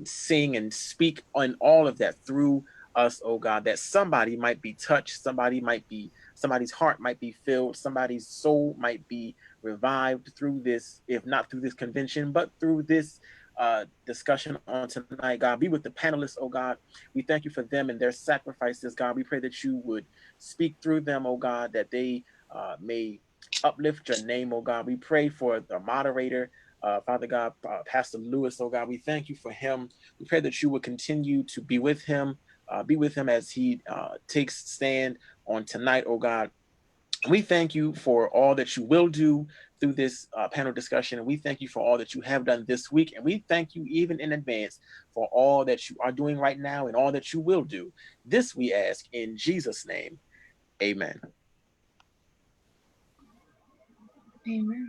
sing and speak on all of that through us, oh God, that somebody might be touched, somebody's heart might be filled, somebody's soul might be revived through this, if not through this convention, but through this discussion on tonight. God, be with the panelists, oh God. We thank you for them and their sacrifices, God. We pray that you would speak through them, oh God, that they may uplift your name, oh God. We pray for the moderator, Father God, Pastor Lewis, oh God. We thank you for him. We pray that you would continue to be with him as he takes stand on tonight, oh God. We thank you for all that you will do through this panel discussion, and we thank you for all that you have done this week, and we thank you even in advance for all that you are doing right now and all that you will do. This we ask in Jesus' name. Amen. Amen.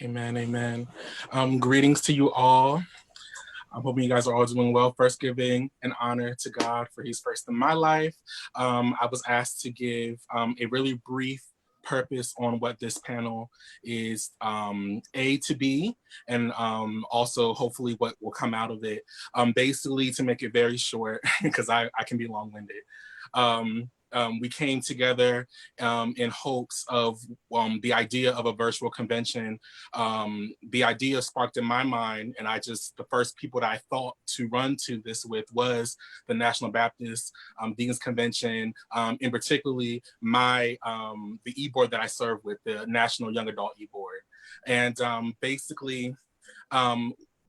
Amen, amen. Greetings to you all. I'm hoping you guys are all doing well. First, giving an honor to God for He's first in my life. I was asked to give a really brief purpose on what this panel is A to B, and also hopefully what will come out of it. Basically, to make it very short, because I can be long-winded. We came together in hopes of the idea of a virtual convention. The idea sparked in my mind, and the first people that I thought to run to this with was the National Baptist Deacons Convention, in particularly the e-board that I serve with, the National Young Adult e-board. And basically,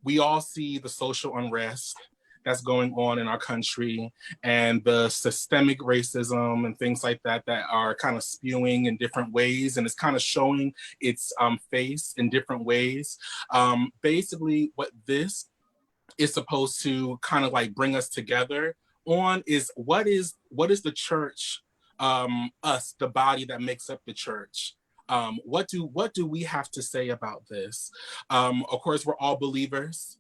we all see the social unrest that's going on in our country and the systemic racism and things like that that are kind of spewing in different ways, and it's kind of showing its face in different ways. Basically, what this is supposed to kind of like bring us together on is what is the church, us, the body that makes up the church. What do we have to say about this? Of course, we're all believers.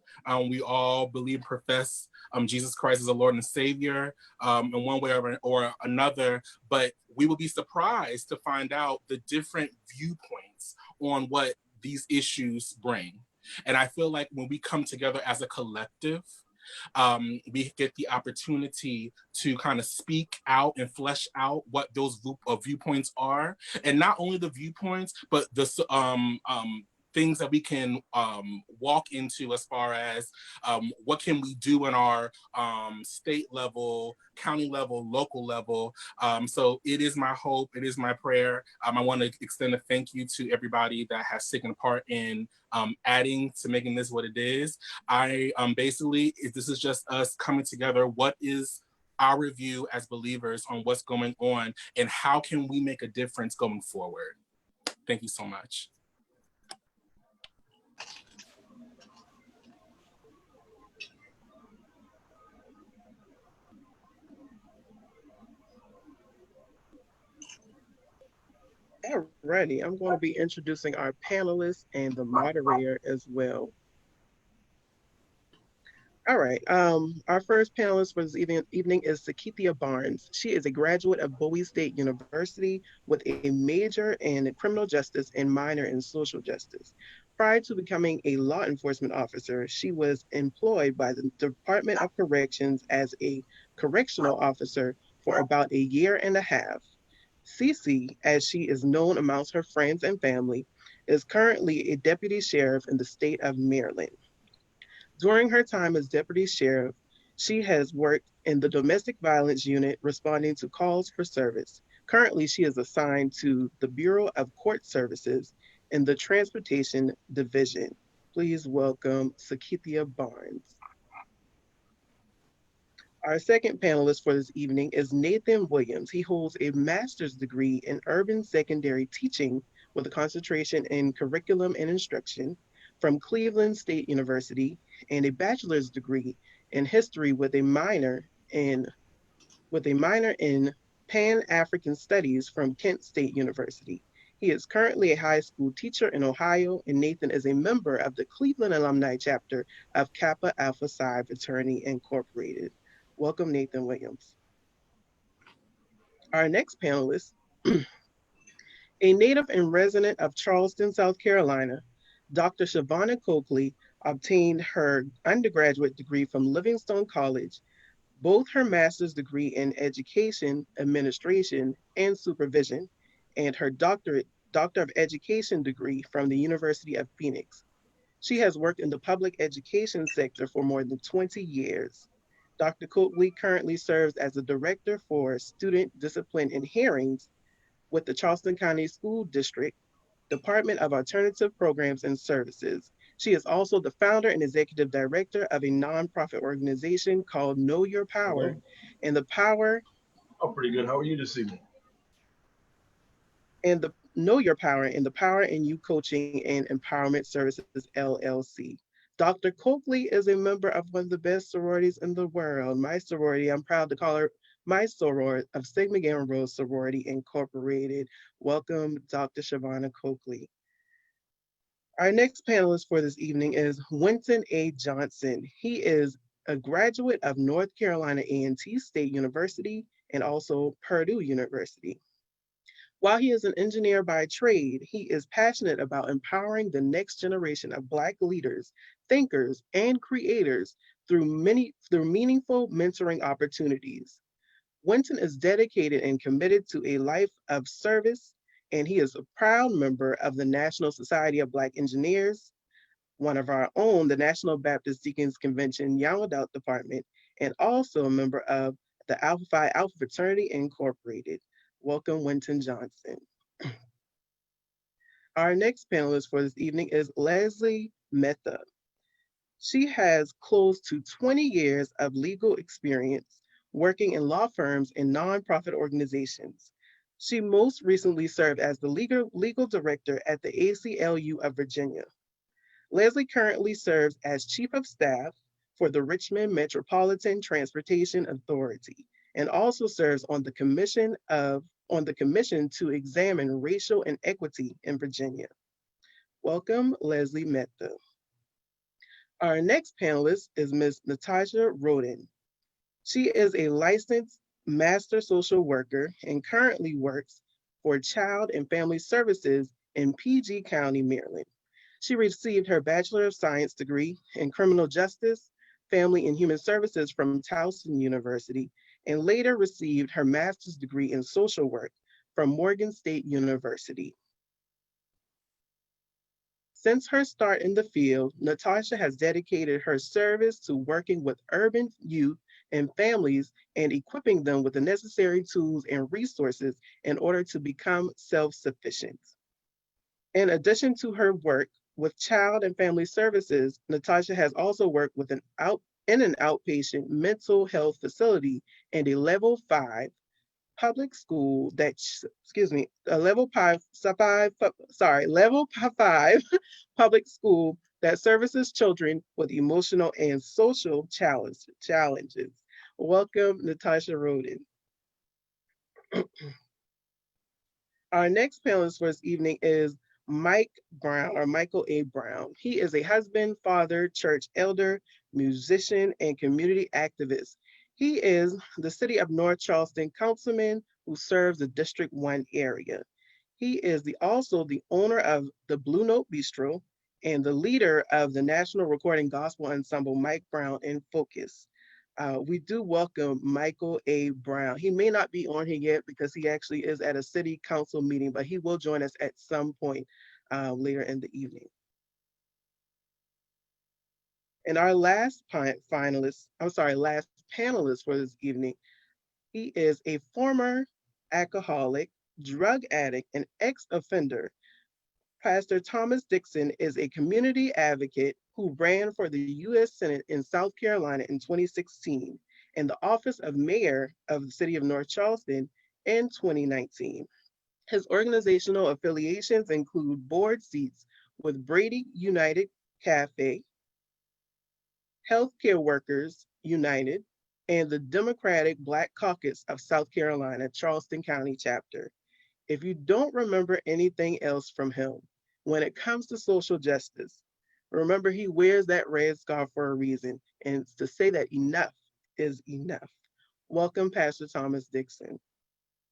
We all believe, profess Jesus Christ as a Lord and Savior in one way or another, but we will be surprised to find out the different viewpoints on what these issues bring. And I feel like when we come together as a collective, we get the opportunity to kind of speak out and flesh out what those viewpoints are, and not only the viewpoints, but the things that we can walk into as far as what can we do in our state level, county level, local level. So it is my hope, it is my prayer. I want to extend a thank you to everybody that has taken part in adding to making this what it is. Basically, this is just us coming together. What is our review as believers on what's going on and how can we make a difference going forward? Thank you so much. Alrighty, I'm going to be introducing our panelists and the moderator as well. All right. Our first panelist for this evening is Cekeitha Barnes. She is a graduate of Bowie State University with a major in criminal justice and minor in social justice. Prior to becoming a law enforcement officer, she was employed by the Department of Corrections as a correctional officer for about a year and a half. Cece, as she is known amongst her friends and family, is currently a deputy sheriff in the state of Maryland. During her time as deputy sheriff, she has worked in the domestic violence unit responding to calls for service. Currently, she is assigned to the Bureau of Court Services in the Transportation Division. Please welcome Cekeitha Barnes. Our second panelist for this evening is Nathan Williams. He holds a master's degree in urban secondary teaching with a concentration in curriculum and instruction from Cleveland State University and a bachelor's degree in history with a minor in Pan-African Studies from Kent State University. He is currently a high school teacher in Ohio, and Nathan is a member of the Cleveland alumni chapter of Kappa Alpha Psi Fraternity Incorporated. Welcome, Nathan Williams. Our next panelist, a native and resident of Charleston, South Carolina, Dr. Shavonna Coakley obtained her undergraduate degree from Livingstone College, both her master's degree in education, administration, and supervision, and her Doctor of Education degree from the University of Phoenix. She has worked in the public education sector for more than 20 years. Dr. Coakley currently serves as the Director for Student Discipline and Hearings with the Charleston County School District Department of Alternative Programs and Services. She is also the founder and executive director of a nonprofit organization called Know Your Power Hello. and the Power Oh, pretty good. How are you this evening? and the Know Your Power and the Power in You Coaching and Empowerment Services LLC. Dr. Coakley is a member of one of the best sororities in the world. My sorority, I'm proud to call her my soror of Sigma Gamma Rho Sorority Incorporated. Welcome, Dr. Shavonna Coakley. Our next panelist for this evening is Wynton A. Johnson. He is a graduate of North Carolina A&T State University and also Purdue University. While he is an engineer by trade, he is passionate about empowering the next generation of Black leaders, thinkers, and creators through meaningful mentoring opportunities. Wynton is dedicated and committed to a life of service, and he is a proud member of the National Society of Black Engineers, one of our own, the National Baptist Deacons Convention Young Adult Department, and also a member of the Alpha Phi Alpha Fraternity Incorporated. Welcome, Wynton Johnson. Our next panelist for this evening is Leslie Mehta. She has close to 20 years of legal experience working in law firms and nonprofit organizations. She most recently served as the legal director at the ACLU of Virginia. Leslie currently serves as Chief of Staff for the Richmond Metropolitan Transportation Authority and also serves on the commission to examine racial inequity in Virginia. Welcome, Leslie Mehta. Our next panelist is Ms. Natashia Rhoden. She is a licensed master social worker and currently works for Child and Family Services in PG County, Maryland. She received her Bachelor of Science degree in Criminal Justice, Family and Human Services from Towson University, and later received her master's degree in social work from Morgan State University. Since her start in the field, Natashia has dedicated her service to working with urban youth and families and equipping them with the necessary tools and resources in order to become self-sufficient. In addition to her work with Child and Family Services, Natashia has also worked with an outpatient mental health facility and a level 5 public school level 5 public school that services children with emotional and social challenges. Welcome, Natashia Rhoden. Our next panelist for this evening is Michael A. Brown. He is a husband, father, church elder, musician, and community activist. He is the City of North Charleston councilman who serves the District 1 area. He is also the owner of the Blue Note Bistro and the leader of the National Recording Gospel Ensemble Mike Brown in Focus. We do welcome Michael A. Brown. He may not be on here yet because he actually is at a city council meeting, but he will join us at some point later in the evening. And our last panelist for this evening, he is a former alcoholic, drug addict, and ex-offender. Pastor Thomas Dixon is a community advocate who ran for the U.S. Senate in South Carolina in 2016 and the office of mayor of the city of North Charleston in 2019. His organizational affiliations include board seats with Brady United Cafe, Healthcare Workers United, and the Democratic Black Caucus of South Carolina, Charleston County chapter. If you don't remember anything else from him, when it comes to social justice, remember he wears that red scarf for a reason, and it's to say that enough is enough. Welcome, Pastor Thomas Dixon.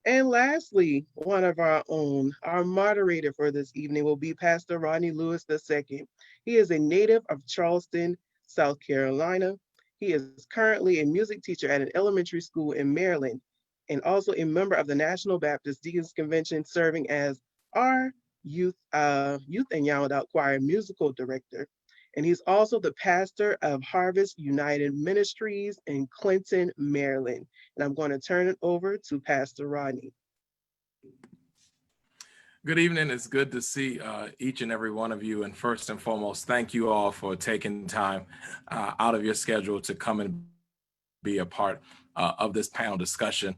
And lastly, one of our own, our moderator for this evening will be Pastor Rodney Lewis II. He is a native of Charleston, South Carolina. He is currently a music teacher at an elementary school in Maryland and also a member of the National Baptist Deacons Convention, serving as our youth and Young Adult Choir musical director. And he's also the pastor of Harvest United Ministries in Clinton, Maryland. And I'm going to turn it over to Pastor Rodney. Good evening. It's good to see each and every one of you. And first and foremost, thank you all for taking time out of your schedule to come and be a part of this panel discussion.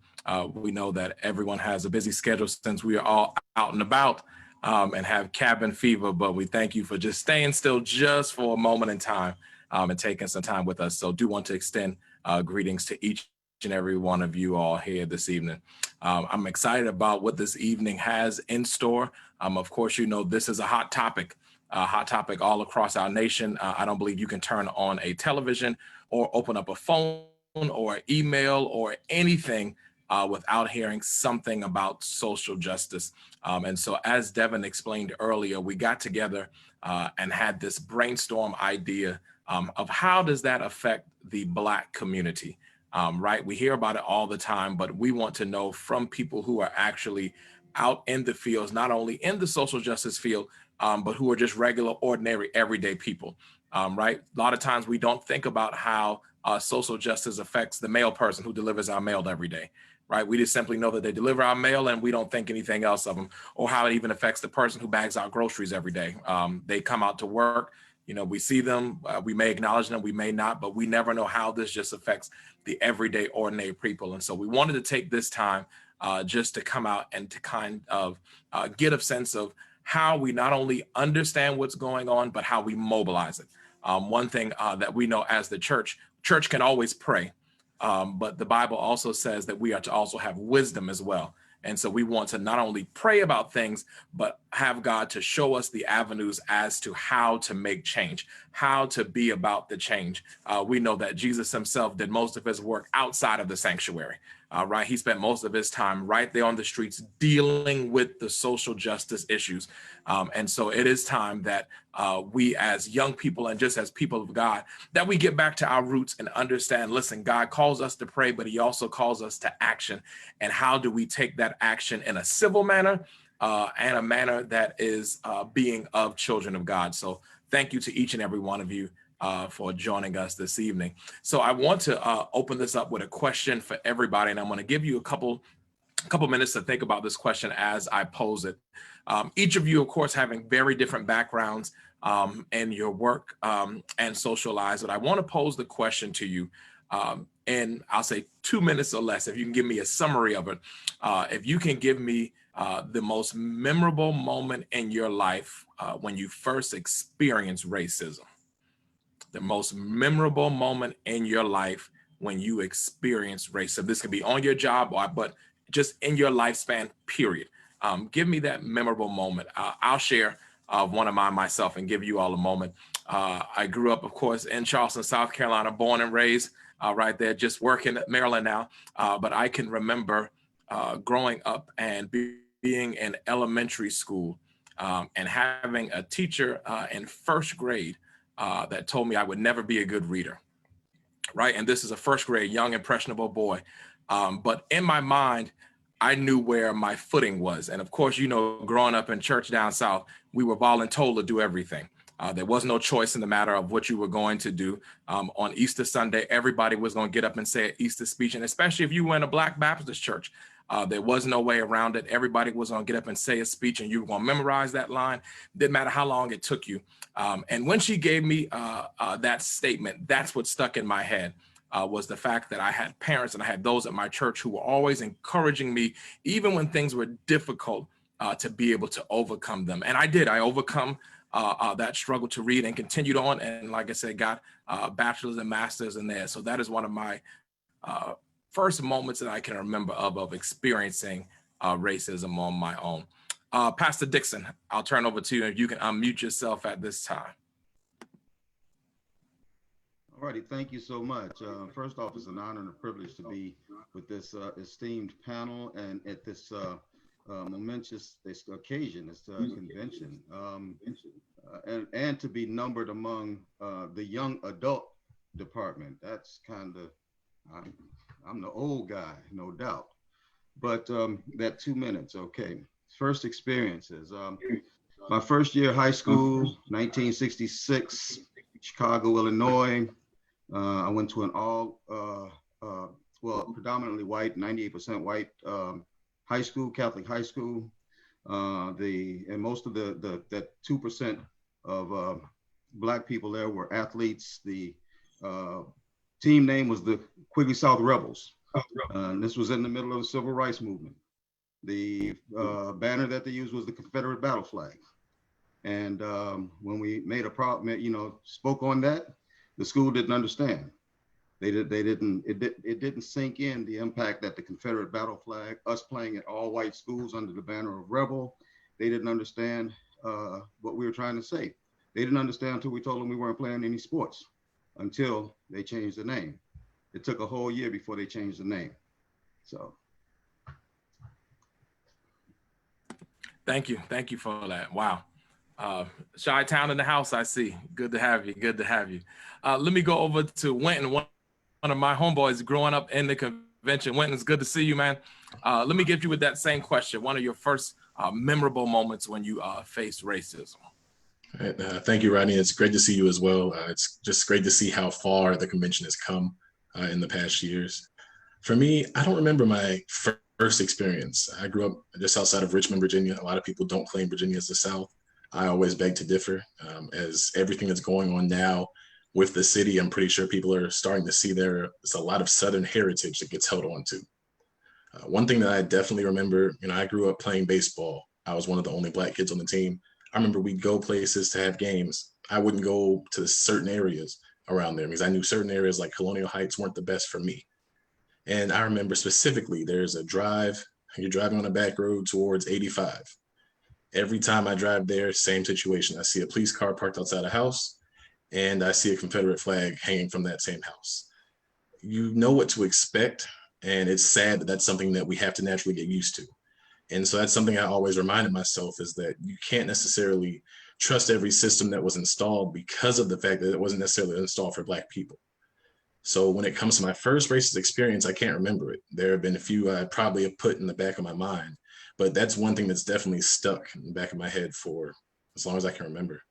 We know that everyone has a busy schedule since we are all out and about and have cabin fever, but we thank you for just staying still just for a moment in time and taking some time with us. So do want to extend greetings to each and every one of you all here this evening. I'm excited about what this evening has in store. Of course, you know, this is a hot topic all across our nation. I don't believe you can turn on a television or open up a phone or email or anything without hearing something about social justice. And so as Devin explained earlier, we got together and had this brainstorm idea of how does that affect the Black community, right? We hear about it all the time, but we want to know from people who are actually out in the fields, not only in the social justice field, but who are just regular, ordinary, everyday people, right? A lot of times we don't think about how social justice affects the mail person who delivers our mail every day, right? We just simply know that they deliver our mail and we don't think anything else of them, or how it even affects the person who bags our groceries every day. They come out to work, you know, we see them, we may acknowledge them, we may not, but we never know how this just affects the everyday, ordinary people. And so we wanted to take this time just to come out and to kind of get a sense of how we not only understand what's going on, but how we mobilize it. One thing that we know as the church can always pray, but the Bible also says that we are to also have wisdom as well. And so we want to not only pray about things, but have God to show us the avenues as to how to make change, how to be about the change. We know that Jesus himself did most of his work outside of the sanctuary, right? He spent most of his time right there on the streets dealing with the social justice issues. And so it is time that we as young people and just as people of God, that we get back to our roots and understand, listen, God calls us to pray, but he also calls us to action. And how do we take that action in a civil manner and a manner that is being of children of God? So thank you to each and every one of you for joining us this evening. So I want to open this up with a question for everybody, and I'm going to give you a couple minutes to think about this question as I pose it. Each of you, of course, having very different backgrounds in your work and social lives, but I want to pose the question to you in, I'll say, 2 minutes or less. If you can give me a summary of it, if you can give me the most memorable moment in your life when you first experienced racism. The most memorable moment in your life when you experience racism. This could be on your job, but just in your lifespan, period. Give me that memorable moment. I'll share one of mine myself and give you all a moment. I grew up, of course, in Charleston, South Carolina, born and raised right there, just working at Maryland now. But I can remember growing up and being in elementary school and having a teacher in first grade that told me I would never be a good reader, right? And this is a first grade, young, impressionable boy. But in my mind, I knew where my footing was. And of course, you know, growing up in church down south, we were voluntold to do everything. There was no choice in the matter of what you were going to do. On Easter Sunday, everybody was going to get up and say an Easter speech. And especially if you were in a Black Baptist church, there was no way around it. Everybody was going to get up and say a speech, and you were going to memorize that line. Didn't matter how long it took you. And when she gave me that statement, that's what stuck in my head. Was the fact that I had parents and I had those at my church who were always encouraging me, even when things were difficult, to be able to overcome them. And I did. I overcome that struggle to read and continued on. And like I said, got bachelor's and master's in there. So that is one of my first moments that I can remember of experiencing racism on my own. Pastor Dixon, I'll turn over to you. If you can unmute yourself at this time. All righty, thank you so much. First off, it's an honor and a privilege to be with this esteemed panel and at this momentous occasion, this convention, and to be numbered among the young adult department. That's kind of, I'm the old guy, no doubt. But that 2 minutes, okay. First experiences. My first year of high school, 1966, Chicago, Illinois. I went to an predominantly white, 98% white high school, Catholic high school. And most of that 2% of Black people there were athletes. The team name was the Quigley South Rebels. And this was in the middle of the Civil Rights Movement. The banner that they used was the Confederate battle flag. And when we made a problem, spoke on that, the school didn't understand. It didn't sink in the impact that the Confederate battle flag, us playing at all white schools under the banner of Rebel, they didn't understand what we were trying to say. They didn't understand until we told them we weren't playing any sports, until they changed the name. It took a whole year before they changed the name. So. Thank you for that. Wow. Chi-Town in the house, I see. Good to have you, good to have you. Let me go over to Wynton, one of my homeboys growing up in the convention. Wynton, it's good to see you, man. Let me get you with that same question. One of your first memorable moments when you faced racism. Thank you, Rodney. It's great to see you as well. It's just great to see how far the convention has come in the past years. For me, I don't remember my first experience. I grew up just outside of Richmond, Virginia. A lot of people don't claim Virginia as the South. I always beg to differ. As everything that's going on now with the city, I'm pretty sure people are starting to see there's a lot of Southern heritage that gets held on to. One thing that I definitely remember, I grew up playing baseball. I was one of the only Black kids on the team. I remember we'd go places to have games. I wouldn't go to certain areas around there because I knew certain areas like Colonial Heights weren't the best for me. And I remember specifically, there's a drive, you're driving on a back road towards 85. Every time I drive there, same situation. I see a police car parked outside a house and I see a Confederate flag hanging from that same house. You know what to expect. And it's sad that that's something that we have to naturally get used to. And so that's something I always reminded myself is that you can't necessarily trust every system that was installed because of the fact that it wasn't necessarily installed for Black people. So when it comes to my first racist experience, I can't remember it. There have been a few I probably have put in the back of my mind, but that's one thing that's definitely stuck in the back of my head for as long as I can remember.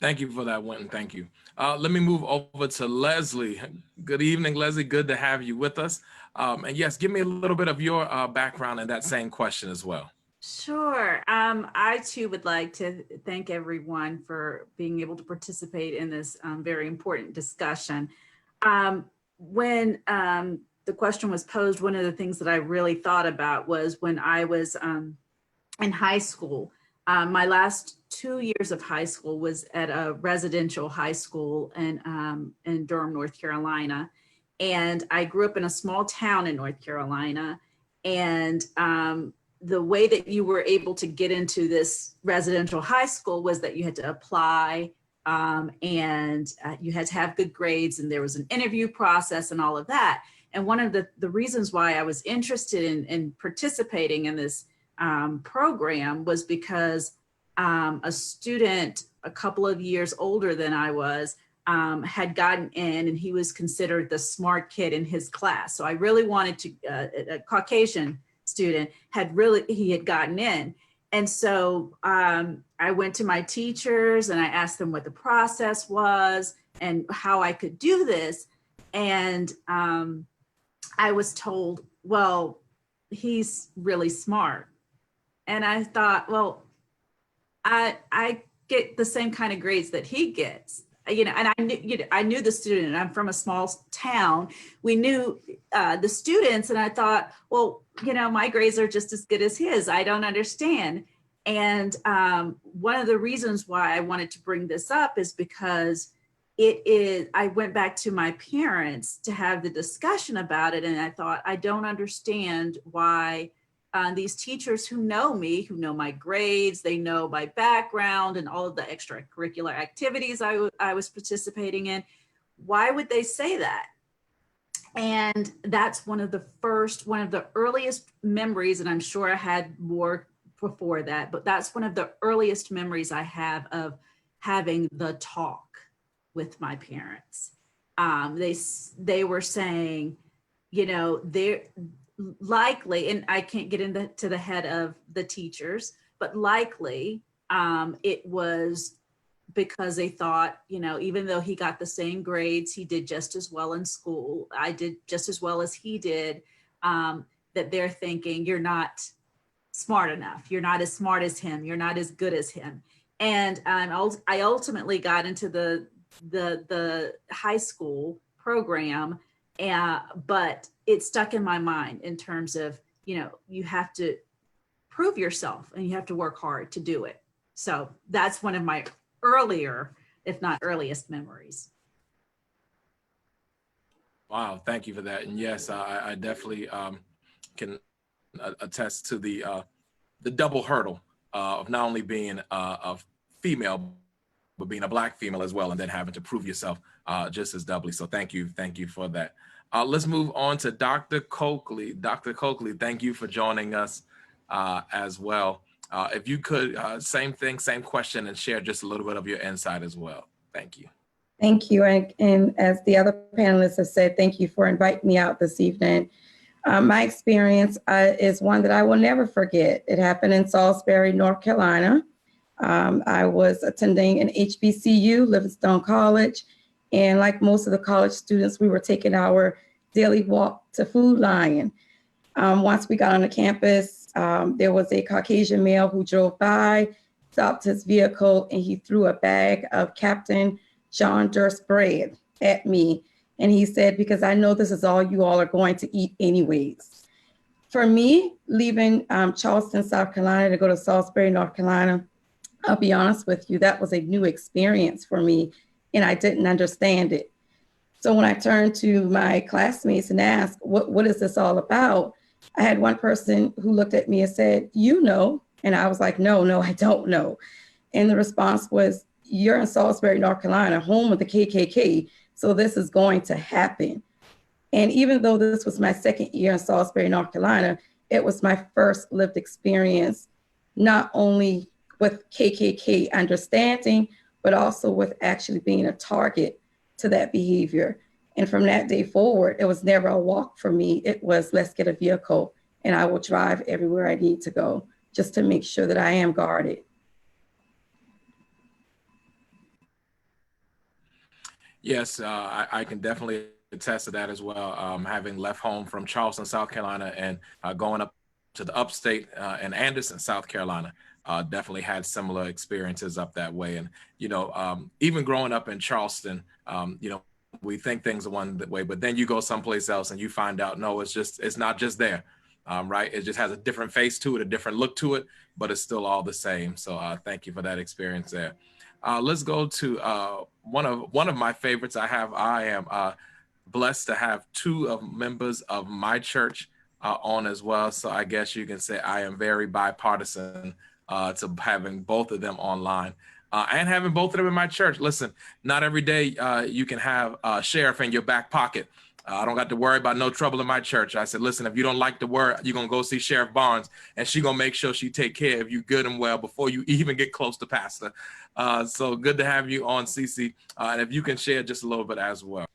Thank you for that, Wynton. Thank you. Let me move over to Leslie. Good evening, Leslie. Good to have you with us. And yes, give me a little bit of your background in that same question as well. Sure. I too would like to thank everyone for being able to participate in this very important discussion. When the question was posed, one of the things that I really thought about was when I was in high school. My last 2 years of high school was at a residential high school in Durham, North Carolina. And I grew up in a small town in North Carolina. And the way that you were able to get into this residential high school was that you had to apply and you had to have good grades, and there was an interview process and all of that. And one of the reasons why I was interested in participating in this program was because a student a couple of years older than I was had gotten in, and he was considered the smart kid in his class. So I really wanted to, a Caucasian student he had gotten in. And so I went to my teachers and I asked them what the process was and how I could do this. And I was told, well, he's really smart. And I thought, well, I get the same kind of grades that he gets, and I knew the student, and I'm from a small town. We knew the students, and I thought, well, my grades are just as good as his. I don't understand. And one of the reasons why I wanted to bring this up is because I went back to my parents to have the discussion about it. And I thought, I don't understand why these teachers who know me, who know my grades, they know my background and all of the extracurricular activities I was participating in, why would they say that? And that's one of the earliest memories, and I'm sure I had more before that, but that's one of the earliest memories I have of having the talk with my parents. They were saying, you know, they're likely, and I can't get into the head of the teachers, but likely it was because they thought, you know, even though he got the same grades, he did just as well in school, I did just as well as he did, that they're thinking, you're not smart enough, you're not as smart as him, you're not as good as him. And I ultimately got into the high school program, but it stuck in my mind in terms of, you know, you have to prove yourself and you have to work hard to do it. So that's one of my earlier, if not earliest, memories. Wow, thank you for that. And yes, I definitely can attest to the double hurdle of not only being a female, but being a Black female as well, and then having to prove yourself just as doubly. So thank you for that. Let's move on to Dr. Coakley. Dr. Coakley, thank you for joining us as well. If you could, same thing, same question, and share just a little bit of your insight as well. Thank you. Thank you. And as the other panelists have said, thank you for inviting me out this evening. My experience is one that I will never forget. It happened in Salisbury, North Carolina. I was attending an HBCU, Livingstone College, and like most of the college students, we were taking our daily walk to Food Lion. Once we got on the campus, there was a Caucasian male who drove by, stopped his vehicle, and he threw a bag of Captain John Durst bread at me. And he said, because I know this is all you all are going to eat anyways. For me, leaving Charleston, South Carolina to go to Salisbury, North Carolina, I'll be honest with you, that was a new experience for me, and I didn't understand it. So when I turned to my classmates and asked, what is this all about? I had one person who looked at me and said, you know, and I was like, no, I don't know. And the response was, you're in Salisbury, North Carolina, home of the KKK, so this is going to happen. And even though this was my second year in Salisbury, North Carolina, it was my first lived experience, not only with KKK understanding, but also with actually being a target to that behavior. And from that day forward, it was never a walk for me. It was, let's get a vehicle and I will drive everywhere I need to go just to make sure that I am guarded. Yes, I can definitely attest to that as well. Having left home from Charleston, South Carolina, and going up to the upstate in Anderson, South Carolina, definitely had similar experiences up that way. And, you know, even growing up in Charleston, you know, we think things are one way, but then you go someplace else and you find out, no, it's not just there, right? It just has a different face to it, a different look to it, but it's still all the same. So thank you for that experience there. Let's go to one of my favorites. I am blessed to have two members of my church on as well. So I guess you can say I am very bipartisan to having both of them online and having both of them in my church. Listen, not every day you can have a sheriff in your back pocket. I don't got to worry about no trouble in my church. I said, listen, if you don't like the word, you're going to go see Sheriff Barnes, and she's going to make sure she take care of you good and well before you even get close to Pastor. So good to have you on, Cece. And if you can share just a little bit as well.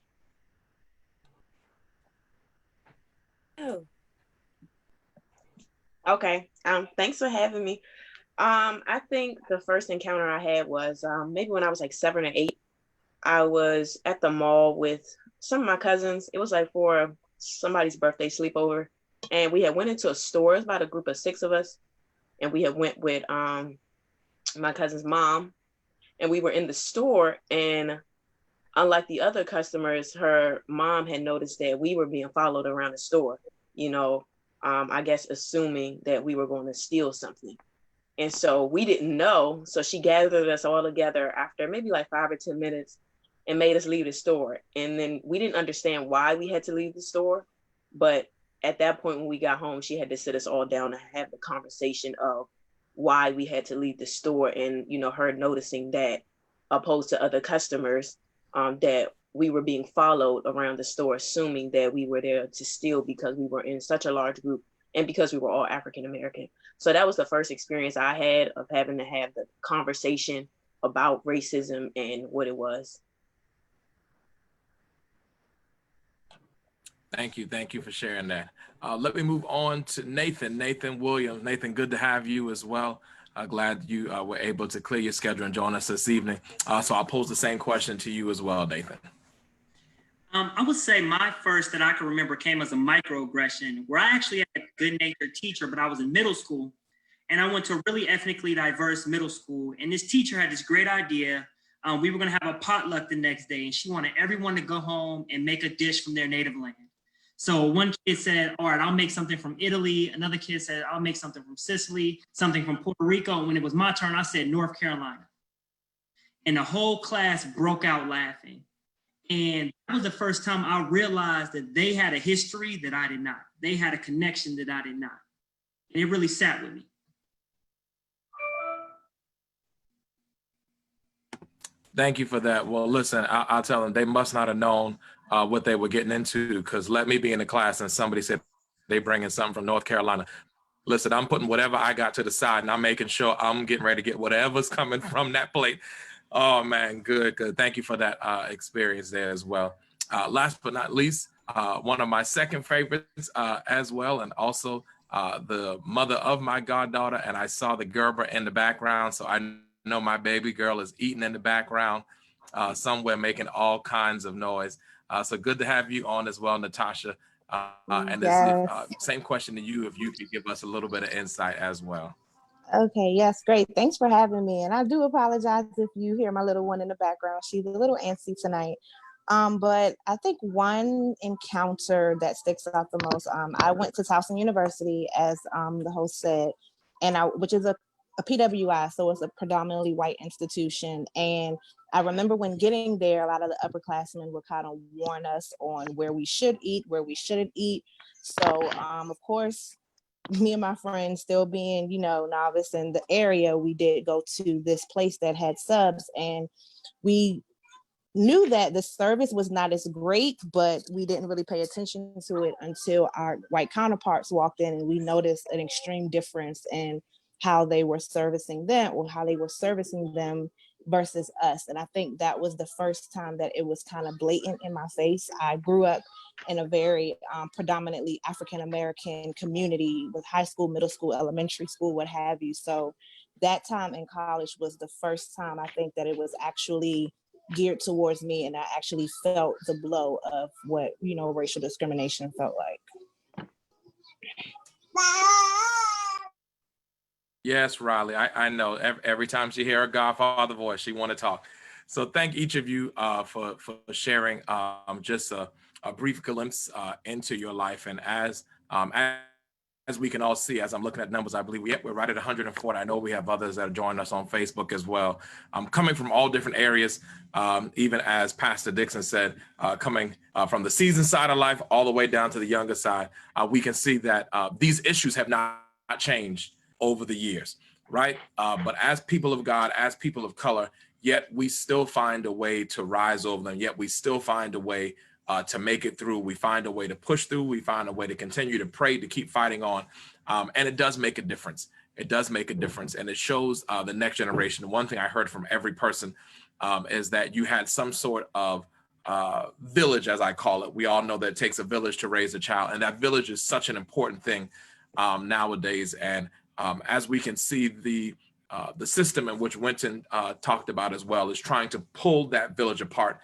Oh. Okay. Thanks for having me. I think the first encounter I had was maybe when I was like 7 or 8. I was at the mall with some of my cousins. It was like for somebody's birthday sleepover, and we had went into a store. It was about a group of 6 of us, and we had went with my cousin's mom, and we were in the store, and unlike the other customers, her mom had noticed that we were being followed around the store, you know, I guess assuming that we were going to steal something. And so we didn't know. So she gathered us all together after maybe like 5 or 10 minutes and made us leave the store. And then we didn't understand why we had to leave the store, but at that point when we got home, she had to sit us all down and have the conversation of why we had to leave the store, and her noticing that, opposed to other customers, that we were being followed around the store, assuming that we were there to steal because we were in such a large group and because we were all African American. So that was the first experience I had of having to have the conversation about racism and what it was. Thank you for sharing that. Let me move on to Nathan Williams. Nathan, good to have you as well. Glad you were able to clear your schedule and join us this evening. So I'll pose the same question to you as well, Nathan. I would say my first that I can remember came as a microaggression, where I actually had a good-natured teacher, but I was in middle school, and I went to a really ethnically diverse middle school, and this teacher had this great idea. We were going to have a potluck the next day, and she wanted everyone to go home and make a dish from their native land. So one kid said, all right, I'll make something from Italy. Another kid said, I'll make something from Sicily, something from Puerto Rico. And when it was my turn, I said North Carolina. And the whole class broke out laughing. And that was the first time I realized that they had a history that I did not. They had a connection that I did not. And it really sat with me. Thank you for that. Well, listen, I'll tell them they must not have known what they were getting into, because let me be in the class and somebody said they bringing something from North Carolina. Listen, I'm putting whatever I got to the side and I'm making sure I'm getting ready to get whatever's coming from that plate. Oh man, good. Thank you for that experience there as well. Last but not least, one of my second favorites as well, and also the mother of my goddaughter, and I saw the Gerber in the background, so I know my baby girl is eating in the background somewhere, making all kinds of noise. So good to have you on as well, Natashia. And Yes. same question to you, if you could give us a little bit of insight as well. Okay, yes, great. Thanks for having me. And I do apologize if you hear my little one in the background. She's a little antsy tonight. But I think one encounter that sticks out the most, I went to Towson University, as the host said, and which is a PWI, so it's a predominantly white institution. And I remember when getting there, a lot of the upperclassmen would kind of warn us on where we should eat, where we shouldn't eat. So, of course, me and my friends, still being, novice in the area, we did go to this place that had subs, and we knew that the service was not as great, but we didn't really pay attention to it until our white counterparts walked in, and we noticed an extreme difference in how they were servicing them, or how they were servicing them versus us. And I think that was the first time that it was kind of blatant in my face. I grew up in a very predominantly African-American community with high school, middle school, elementary school, what have you. So that time in college was the first time I think that it was actually geared towards me, and I actually felt the blow of what, racial discrimination felt like. Yes, Riley, I know every time she hear her Godfather voice, she want to talk. So thank each of you for sharing just a brief glimpse into your life. And as we can all see, as I'm looking at numbers, I believe we're right at 140. I know we have others that are joining us on Facebook as well, coming from all different areas, even as Pastor Dixon said, coming from the seasoned side of life all the way down to the younger side. We can see that these issues have not changed over the years, right? But as people of God, as people of color, yet we still find a way to rise over them, yet we still find a way to make it through. We find a way to push through. We find a way to continue to pray, to keep fighting on. And it does make a difference. It does make a difference. And it shows the next generation. One thing I heard from every person is that you had some sort of village, as I call it. We all know that it takes a village to raise a child. And that village is such an important thing nowadays. And as we can see, the system in which Wynton talked about as well is trying to pull that village apart.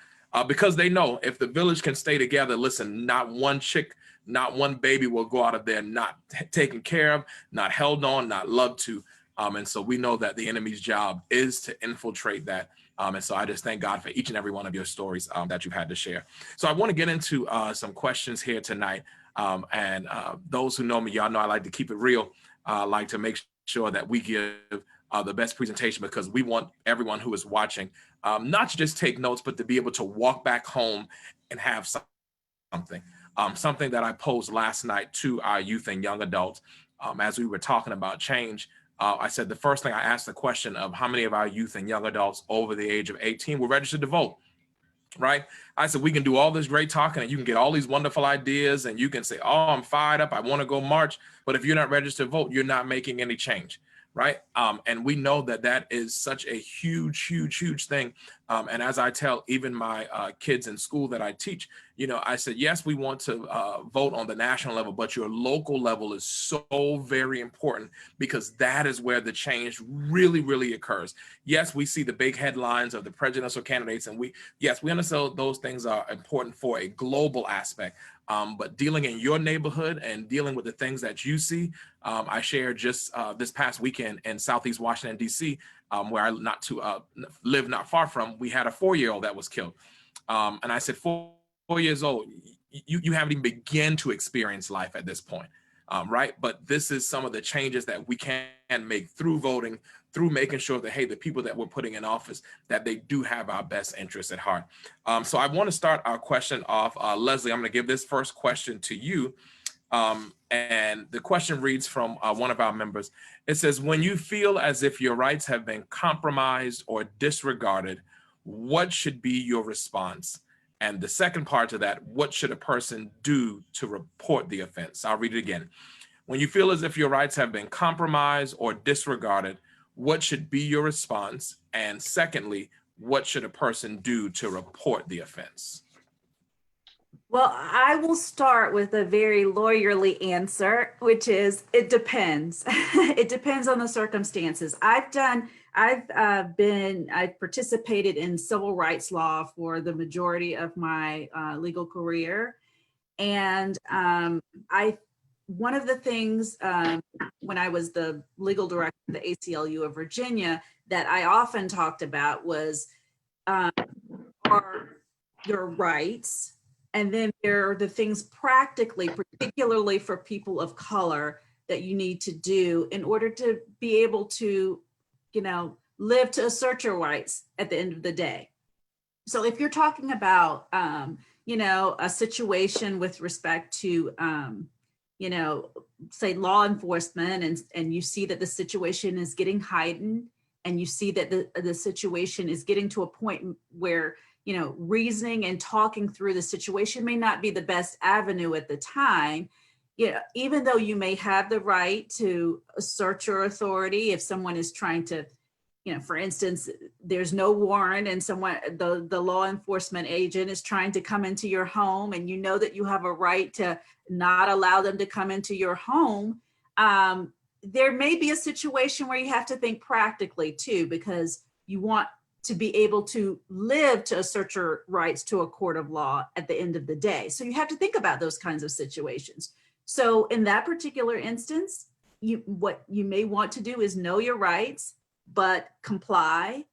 Because they know if the village can stay together, listen, not one chick, not one baby will go out of there not taken care of, not held on, not loved to. And so we know that the enemy's job is to infiltrate that. And so I just thank God for each and every one of your stories that you've had to share. So I want to get into some questions here tonight. And those who know me, y'all know I like to keep it real. I like to make sure that we give the best presentation, because we want everyone who is watching not to just take notes, but to be able to walk back home and have something. Something that I posed last night to our youth and young adults as we were talking about change. I said the first thing I asked the question of how many of our youth and young adults over the age of 18 were registered to vote. Right? I said, we can do all this great talking and you can get all these wonderful ideas and you can say, oh, I'm fired up, I want to go march. But if you're not registered to vote, you're not making any change. Right? And we know that that is such a huge, huge, huge thing. And as I tell even my kids in school that I teach, you know, I said, yes, we want to vote on the national level, but your local level is so very important because that is where the change really, really occurs. Yes, we see the big headlines of the presidential candidates, and we understand those things are important for a global aspect. But dealing in your neighborhood and dealing with the things that you see, I shared just this past weekend in Southeast Washington, D.C., where I live not far from, we had a 4-year-old that was killed. And I said, 4 years old, you haven't even begun to experience life at this point, right? But this is some of the changes that we can make through voting, through making sure that, hey, the people that we're putting in office, that they do have our best interests at heart. So I want to start our question off. Leslie, I'm going to give this first question to you. And the question reads from one of our members. It says, when you feel as if your rights have been compromised or disregarded, what should be your response? And the second part to that, what should a person do to report the offense? I'll read it again. When you feel as if your rights have been compromised or disregarded, what should be your response? And secondly, what should a person do to report the offense? Well, I will start with a very lawyerly answer, which is it depends. It depends on the circumstances. I've participated in civil rights law for the majority of my legal career. And one of the things when I was the legal director of the ACLU of Virginia that I often talked about was are your rights. And then there are the things practically, particularly for people of color, that you need to do in order to be able to, you know, live to assert your rights at the end of the day. So if you're talking about, you know, a situation with respect to, you know, say law enforcement, and you see that the situation is getting heightened, and you see that the situation is getting to a point where, you know, reasoning and talking through the situation may not be the best avenue at the time. You know, even though you may have the right to assert your authority, if someone is trying to, you know, for instance, there's no warrant and the law enforcement agent is trying to come into your home, and you know that you have a right to not allow them to come into your home, there may be a situation where you have to think practically too, because you want to be able to live to assert your rights to a court of law at the end of the day. So you have to think about those kinds of situations. So in that particular instance, what you may want to do is know your rights, but comply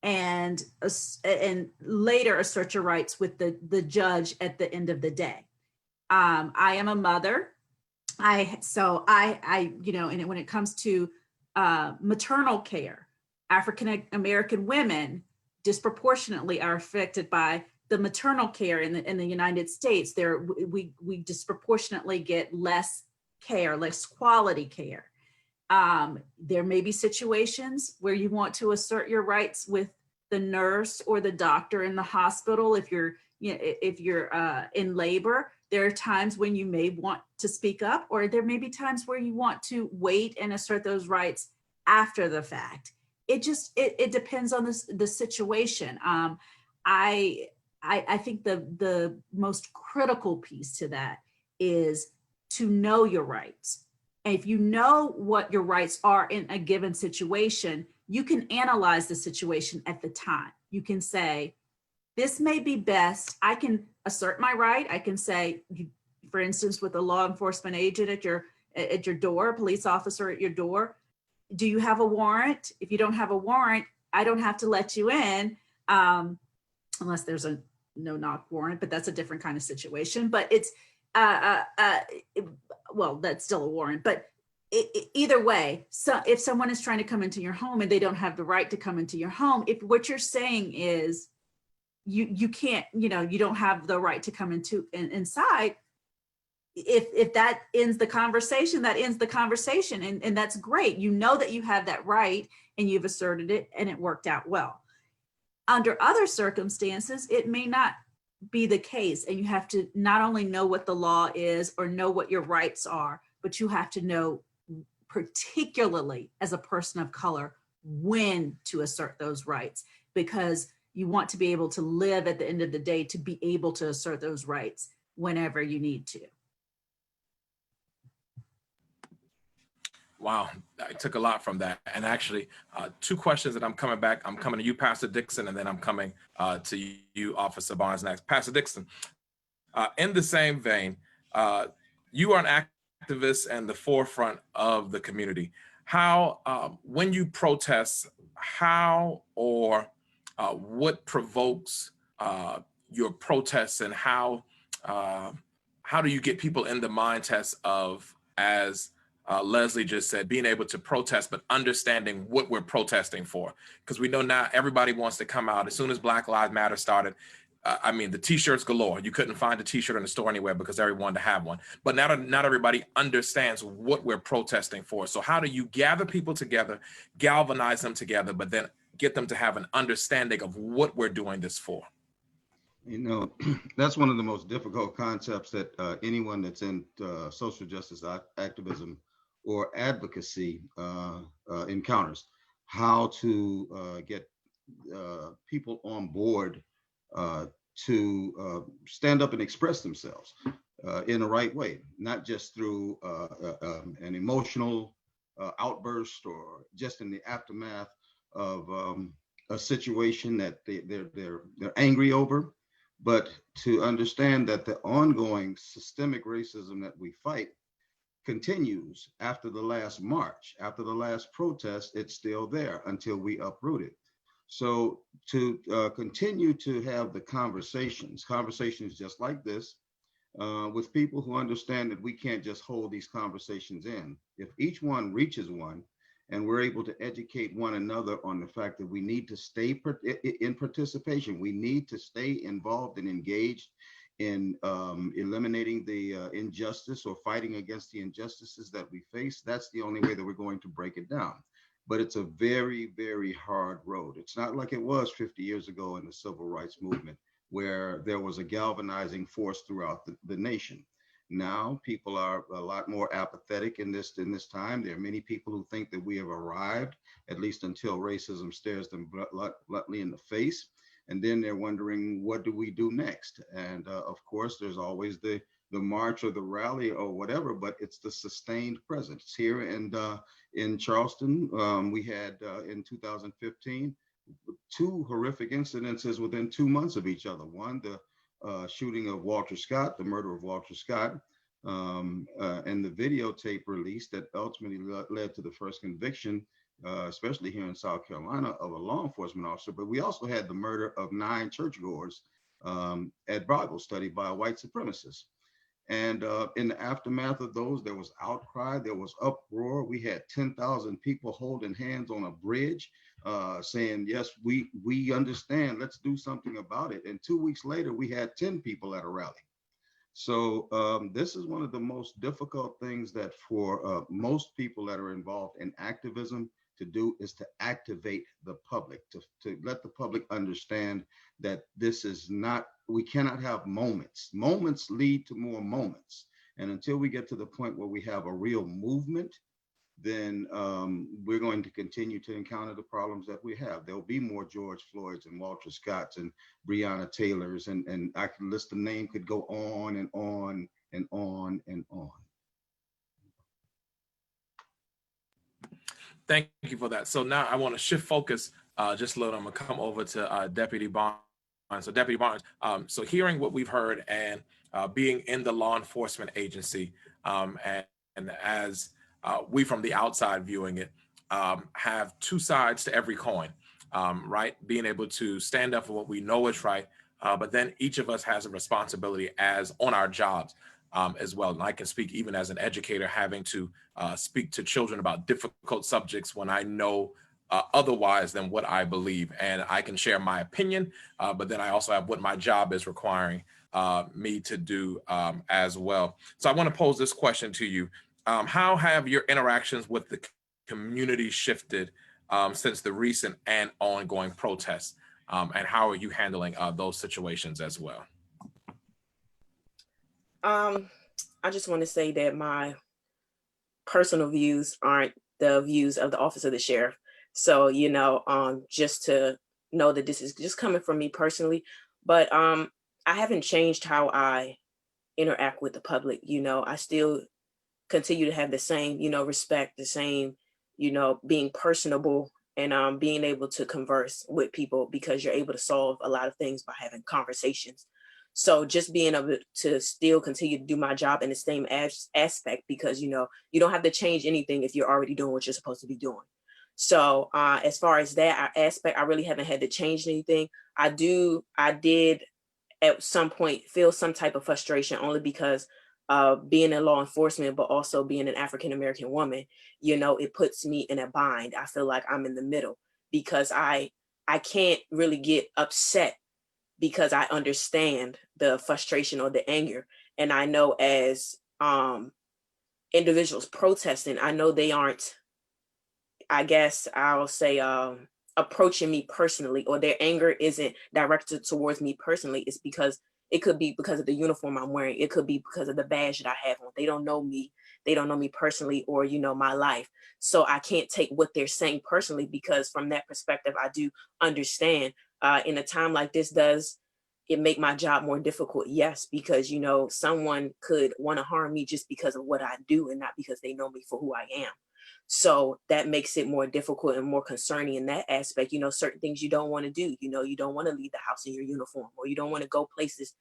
and later assert your rights with the judge at the end of the day. I am a mother. You know, and when it comes to maternal care, African-American women disproportionately are affected by the maternal care in the United States. We disproportionately get less care, less quality care. There may be situations where you want to assert your rights with the nurse or the doctor in the hospital. If you're in labor, there are times when you may want to speak up, or there may be times where you want to wait and assert those rights after the fact. It depends on the situation. I think the most critical piece to that is to know your rights. And if you know what your rights are in a given situation, you can analyze the situation at the time. You can say, this may be best. I can assert my right. I can say, for instance, with a law enforcement agent at your door, a police officer at your door, do you have a warrant? If you don't have a warrant, I don't have to let you in, unless there's a no-knock warrant, but that's a different kind of situation. But it's, well, that's still a warrant. But either way, so if someone is trying to come into your home and they don't have the right to come into your home, if what you're saying is you can't, you know, you don't have the right to come inside, if that ends the conversation, that ends the conversation. And that's great. You know that you have that right and you've asserted it and it worked out well. Under other circumstances, it may not be the case. And you have to not only know what the law is or know what your rights are, but you have to know, particularly as a person of color, when to assert those rights, because you want to be able to live at the end of the day to be able to assert those rights whenever you need to. Wow, I took a lot from that. And actually, two questions that I'm coming back. I'm coming to you, Pastor Dixon, and then I'm coming to you, Officer Barnes, next. Pastor Dixon, in the same vein, you are an activist and the forefront of the community. How, when you protest, how or what provokes your protests, and how do you get people in the mind test of, as Leslie just said, being able to protest, but understanding what we're protesting for? Because we know now everybody wants to come out. As soon as Black Lives Matter started, I mean, the t-shirts galore. You couldn't find a t-shirt in the store anywhere because everyone wanted to have one. But now not everybody understands what we're protesting for. So how do you gather people together, galvanize them together, but then get them to have an understanding of what we're doing this for? You know, that's one of the most difficult concepts that anyone that's in social justice activism or advocacy encounters. How to get people on board to stand up and express themselves in the right way, not just through an emotional outburst or just in the aftermath of a situation that they're angry over, but to understand that the ongoing systemic racism that we fight continues after the last march, after the last protest. It's still there until we uproot it. So to continue to have the conversations just like this, with people who understand that we can't just hold these conversations in. If each one reaches one, and we're able to educate one another on the fact that we need to stay in participation, we need to stay involved and engaged in eliminating the injustice or fighting against the injustices that we face, that's the only way that we're going to break it down. But it's a very, very hard road. It's not like it was 50 years ago in the civil rights movement, where there was a galvanizing force throughout the nation. Now people are a lot more apathetic in this time. There are many people who think that we have arrived, at least until racism stares them bluntly in the face. And then they're wondering, what do we do next? And of course, there's always the march or the rally or whatever, but it's the sustained presence. Here in Charleston, we had in 2015, 2 horrific incidences within 2 months of each other. One, the shooting of Walter Scott, the murder of Walter Scott, and the videotape release that ultimately led to the first conviction, especially here in South Carolina, of a law enforcement officer. But we also had the murder of 9 churchgoers at Bible study by a white supremacist. And in the aftermath of those, there was outcry, there was uproar. We had 10,000 people holding hands on a bridge, saying, yes, we understand, let's do something about it. And 2 weeks later, we had 10 people at a rally. So this is one of the most difficult things that for most people that are involved in activism to do, is to activate the public, to let the public understand that this is not, we cannot have moments. Moments lead to more moments. And until we get to the point where we have a real movement, then we're going to continue to encounter the problems that we have. There'll be more George Floyds and Walter Scotts and Breonna Taylors, and I can list, the name could go on and on and on and on. Thank you for that. So now I want to shift focus just a little. I'm gonna come over to Deputy Barnes. So Deputy Barnes, so hearing what we've heard and being in the law enforcement agency, and as we from the outside viewing it, have 2 sides to every coin, right? Being able to stand up for what we know is right, but then each of us has a responsibility as on our jobs as well. And I can speak even as an educator, having to speak to children about difficult subjects when I know otherwise than what I believe. And I can share my opinion, but then I also have what my job is requiring me to do as well. So I want to pose this question to you. How have your interactions with the community shifted since the recent and ongoing protests? And how are you handling those situations as well? I just want to say that my personal views aren't the views of the office of the sheriff. So, you know, just to know that this is just coming from me personally, but I haven't changed how I interact with the public. You know, I still continue to have the same, you know, respect, the same, you know, being personable and being able to converse with people, because you're able to solve a lot of things by having conversations. So just being able to still continue to do my job in the same aspect, because, you know, you don't have to change anything if you're already doing what you're supposed to be doing. So as far as that aspect, I really haven't had to change anything. I did at some point feel some type of frustration, only because being in law enforcement, but also being an African-American woman, you know, it puts me in a bind. I feel like I'm in the middle, because I can't really get upset, because I understand the frustration or the anger. And I know as individuals protesting, I know they aren't, I guess I'll say, approaching me personally, or their anger isn't directed towards me personally. It's because it could be because of the uniform I'm wearing. It could be because of the badge that I have on. They don't know me. They don't know me personally, or, you know, my life. So I can't take what they're saying personally, because from that perspective, I do understand in a time like this, does it make my job more difficult? Yes, because, you know, someone could want to harm me just because of what I do and not because they know me for who I am. So that makes it more difficult and more concerning in that aspect. You know, certain things you don't want to do. You know, you don't want to leave the house in your uniform, or you don't want to go places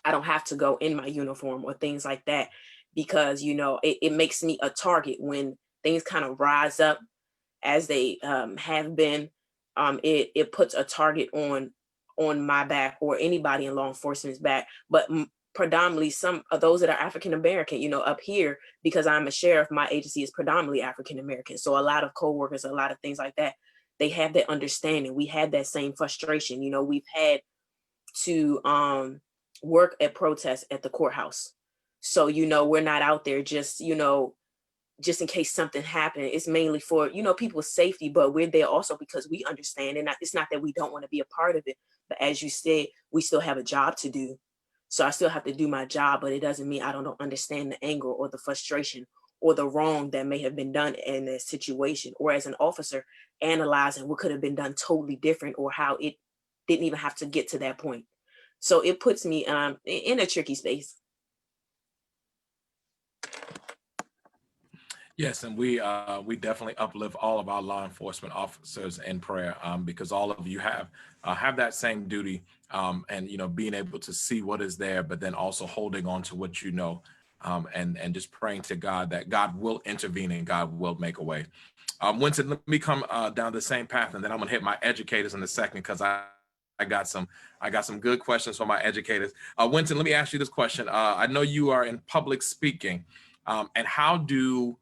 I don't have to go in my uniform, or things like that, because, you know, it makes me a target when things kind of rise up as they have been. It puts a target on my back, or anybody in law enforcement's back, but predominantly some of those that are African American. You know, up here, because I'm a sheriff, my agency is predominantly African American. So a lot of coworkers, a lot of things like that, they have that understanding. We had that same frustration. You know, we've had to work at protests at the courthouse. So, you know, we're not out there just, you know, just in case something happened. It's mainly for, you know, people's safety, but we're there also because we understand. And it's not that we don't want to be a part of it, but as you said, we still have a job to do. So I still have to do my job, but it doesn't mean I don't understand the anger or the frustration or the wrong that may have been done in this situation, or as an officer analyzing what could have been done totally different, or how it didn't even have to get to that point. So it puts me in a tricky space. Yes, and we definitely uplift all of our law enforcement officers in prayer, because all of you have that same duty, and, you know, being able to see what is there, but then also holding on to what you know, and just praying to God that God will intervene and God will make a way. Wynton, let me come down the same path, and then I'm gonna hit my educators in a second, because I got some good questions for my educators. Wynton, let me ask you this question. I know you are in public speaking, and how do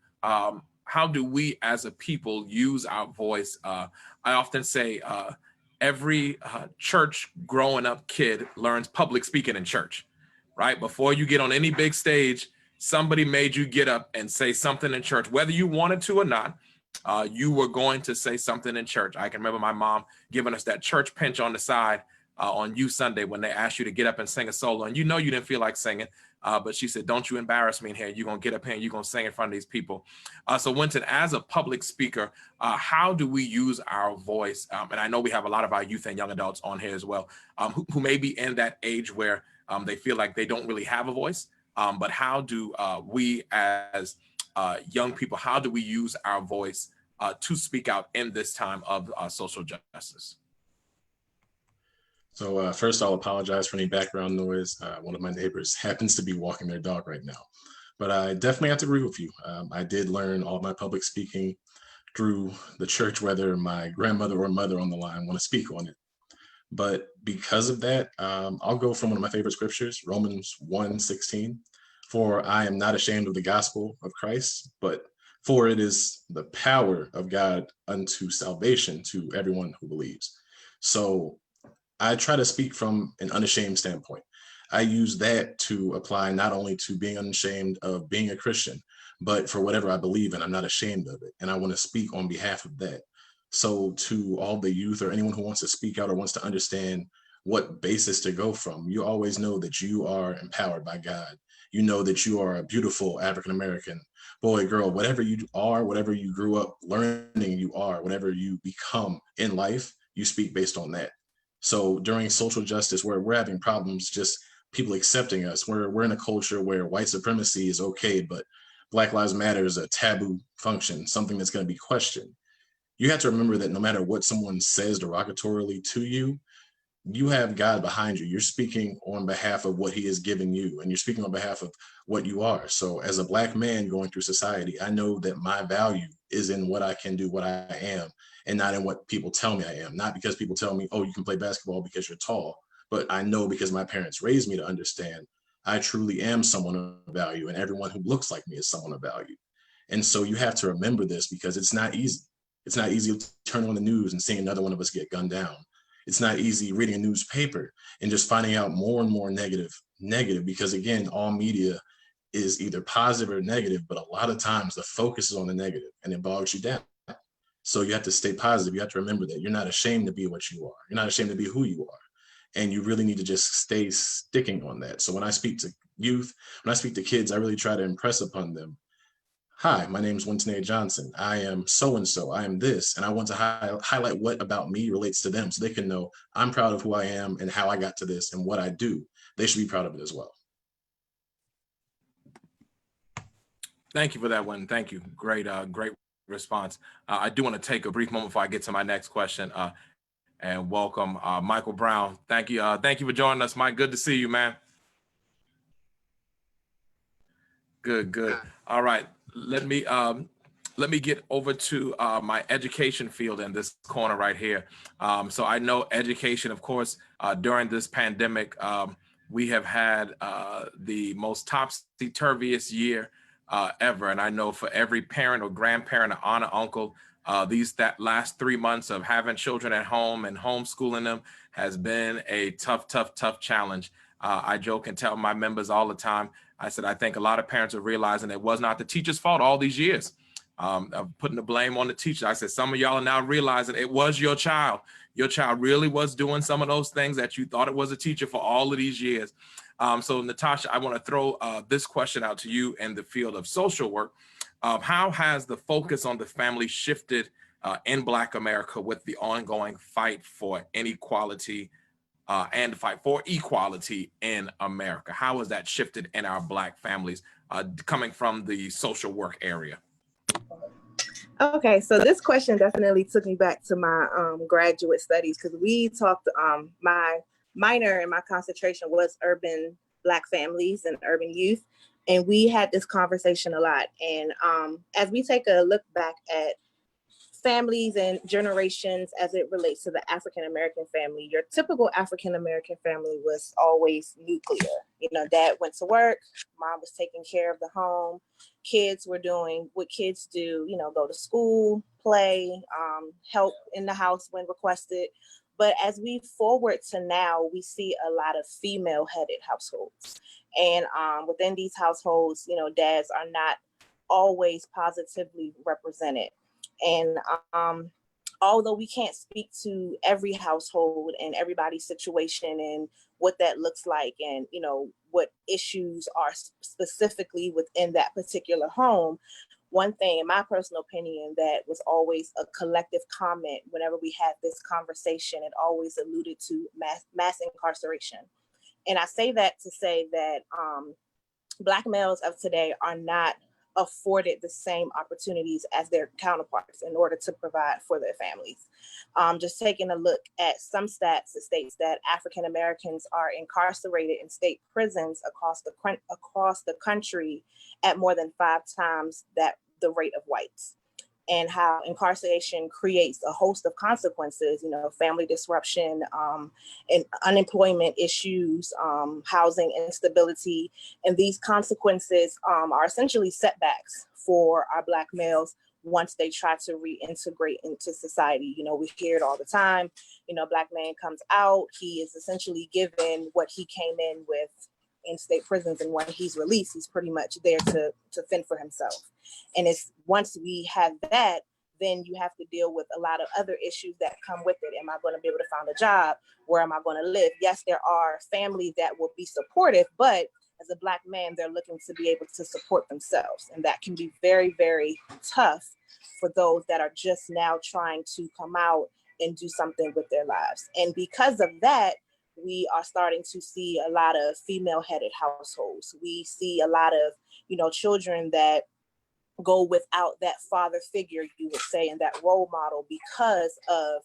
we as a people use our voice? I often say every church growing up kid learns public speaking in church, right? Before you get on any big stage, somebody made you get up and say something in church, whether you wanted to or not. You were going to say something in church. I can remember my mom giving us that church pinch on the side on Youth Sunday when they asked you to get up and sing a solo, and you know you didn't feel like singing, but she said, "Don't you embarrass me in here. You're gonna get up here and you're gonna sing in front of these people." So Wynton, as a public speaker, how do we use our voice? And I know we have a lot of our youth and young adults on here as well, who may be in that age where they feel like they don't really have a voice. But how do we as young people, how do we use our voice to speak out in this time of social justice? So first, I'll apologize for any background noise. One of my neighbors happens to be walking their dog right now. But I definitely have to agree with you. I did learn all my public speaking through the church, whether my grandmother or mother on the line want to speak on it. But because of that, I'll go from one of my favorite scriptures, Romans 1:16. "For I am not ashamed of the gospel of Christ, but For it is the power of God unto salvation to everyone who believes. So I try to speak from an unashamed standpoint. I use that to apply not only to being unashamed of being a Christian, but for whatever I believe in, I'm not ashamed of it. And I want to speak on behalf of that. So to all the youth or anyone who wants to speak out or wants to understand what basis to go from, you always know that you are empowered by God. You know that you are a beautiful African-American boy, girl, whatever you are, whatever you grew up learning you are, whatever you become in life, you speak based on that. So during social justice, where we're having problems, just people accepting us, we're in a culture where white supremacy is okay, but Black Lives Matter is a taboo function, something that's going to be questioned. You have to remember that no matter what someone says derogatorily to you, you have God behind you. You're speaking on behalf of what he has given you, and you're speaking on behalf of what you are. So as a Black man going through society, I know that my value is in what I can do, what I am, and not in what people tell me I am. Not because people tell me, oh, you can play basketball because you're tall, but I know because my parents raised me to understand I truly am someone of value, and everyone who looks like me is someone of value. And so you have to remember this, because it's not easy. It's not easy to turn on the news and seeing another one of us get gunned down. It's not easy reading a newspaper and just finding out more and more negative, because again, all media is either positive or negative, but a lot of times the focus is on the negative and it bogs you down. So you have to stay positive. You have to remember that you're not ashamed to be what you are. You're not ashamed to be who you are. And you really need to just stay sticking on that. So when I speak to youth, when I speak to kids, I really try to impress upon them, hi, my name is Wynton Johnson. I am so-and-so, I am this. And I want to highlight what about me relates to them, so they can know I'm proud of who I am and how I got to this, and what I do. They should be proud of it as well. Thank you for that one. Thank you. Great, great response. I do want to take a brief moment before I get to my next question and welcome Michael Brown. Thank you. Thank you for joining us, Mike. Good to see you, man. Good, good. All right. Let me get over to my education field in this corner right here. So I know education, of course, during this pandemic, we have had the most topsy-turviest year ever. And I know for every parent or grandparent or aunt or uncle, that last 3 months of having children at home and homeschooling them has been a tough challenge. I joke and tell my members all the time, I said, I think a lot of parents are realizing it was not the teacher's fault all these years. I'm putting the blame on the teacher. I said, some of y'all are now realizing it was your child. Your child really was doing some of those things that you thought it was a teacher for all of these years. So Natashia, I want to throw this question out to you in the field of social work. How has the focus on the family shifted in Black America with the ongoing fight for inequality and fight for equality in America? How has that shifted in our Black families coming from the social work area? Okay, so this question definitely took me back to my graduate studies, because we talked, my minor and my concentration was urban Black families and urban youth. And we had this conversation a lot. And as we take a look back at families and generations as it relates to the African-American family, your typical African-American family was always nuclear. You know, dad went to work, mom was taking care of the home, kids were doing what kids do, you know, go to school, play, help in the house when requested. But as we forward to now, we see a lot of female-headed households. And within these households, you know, dads are not always positively represented. And although we can't speak to every household and everybody's situation and what that looks like, and, you know, what issues are specifically within that particular home, one thing, in my personal opinion, that was always a collective comment whenever we had this conversation, it always alluded to mass incarceration. And I say that to say that Black males of today are not afforded the same opportunities as their counterparts in order to provide for their families. Just taking a look at some stats, it states that African Americans are incarcerated in state prisons across the country at more than 5 times the rate of whites. and how incarceration creates a host of consequences, you know, family disruption, and unemployment issues, housing instability. And these consequences are essentially setbacks for our Black males once they try to reintegrate into society. You know, we hear it all the time. You know, a Black man comes out, he is essentially given what he came in with in state prisons, and when he's released, he's pretty much there to fend for himself. And it's once we have that, then you have to deal with a lot of other issues that come with it. Am I going to be able to find a job? Where am I going to live? Yes, there are families that will be supportive, but as a Black man, they're looking to be able to support themselves. And that can be very, very tough for those that are just now trying to come out and do something with their lives. And because of that, we are starting to see a lot of female-headed households. We see a lot of, you know, children that go without that father figure, you would say, and that role model because of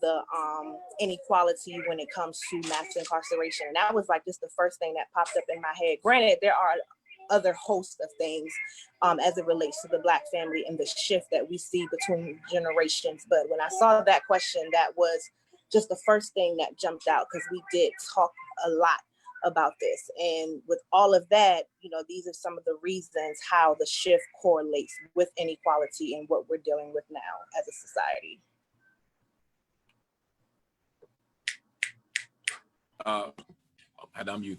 the inequality when it comes to mass incarceration. And that was like just the first thing that popped up in my head. Granted, there are other hosts of things as it relates to the Black family and the shift that we see between generations. But when I saw that question, that was just the first thing that jumped out, because we did talk a lot about this. And with all of that, you know, these are some of the reasons how the shift correlates with inequality and what we're dealing with now as a society.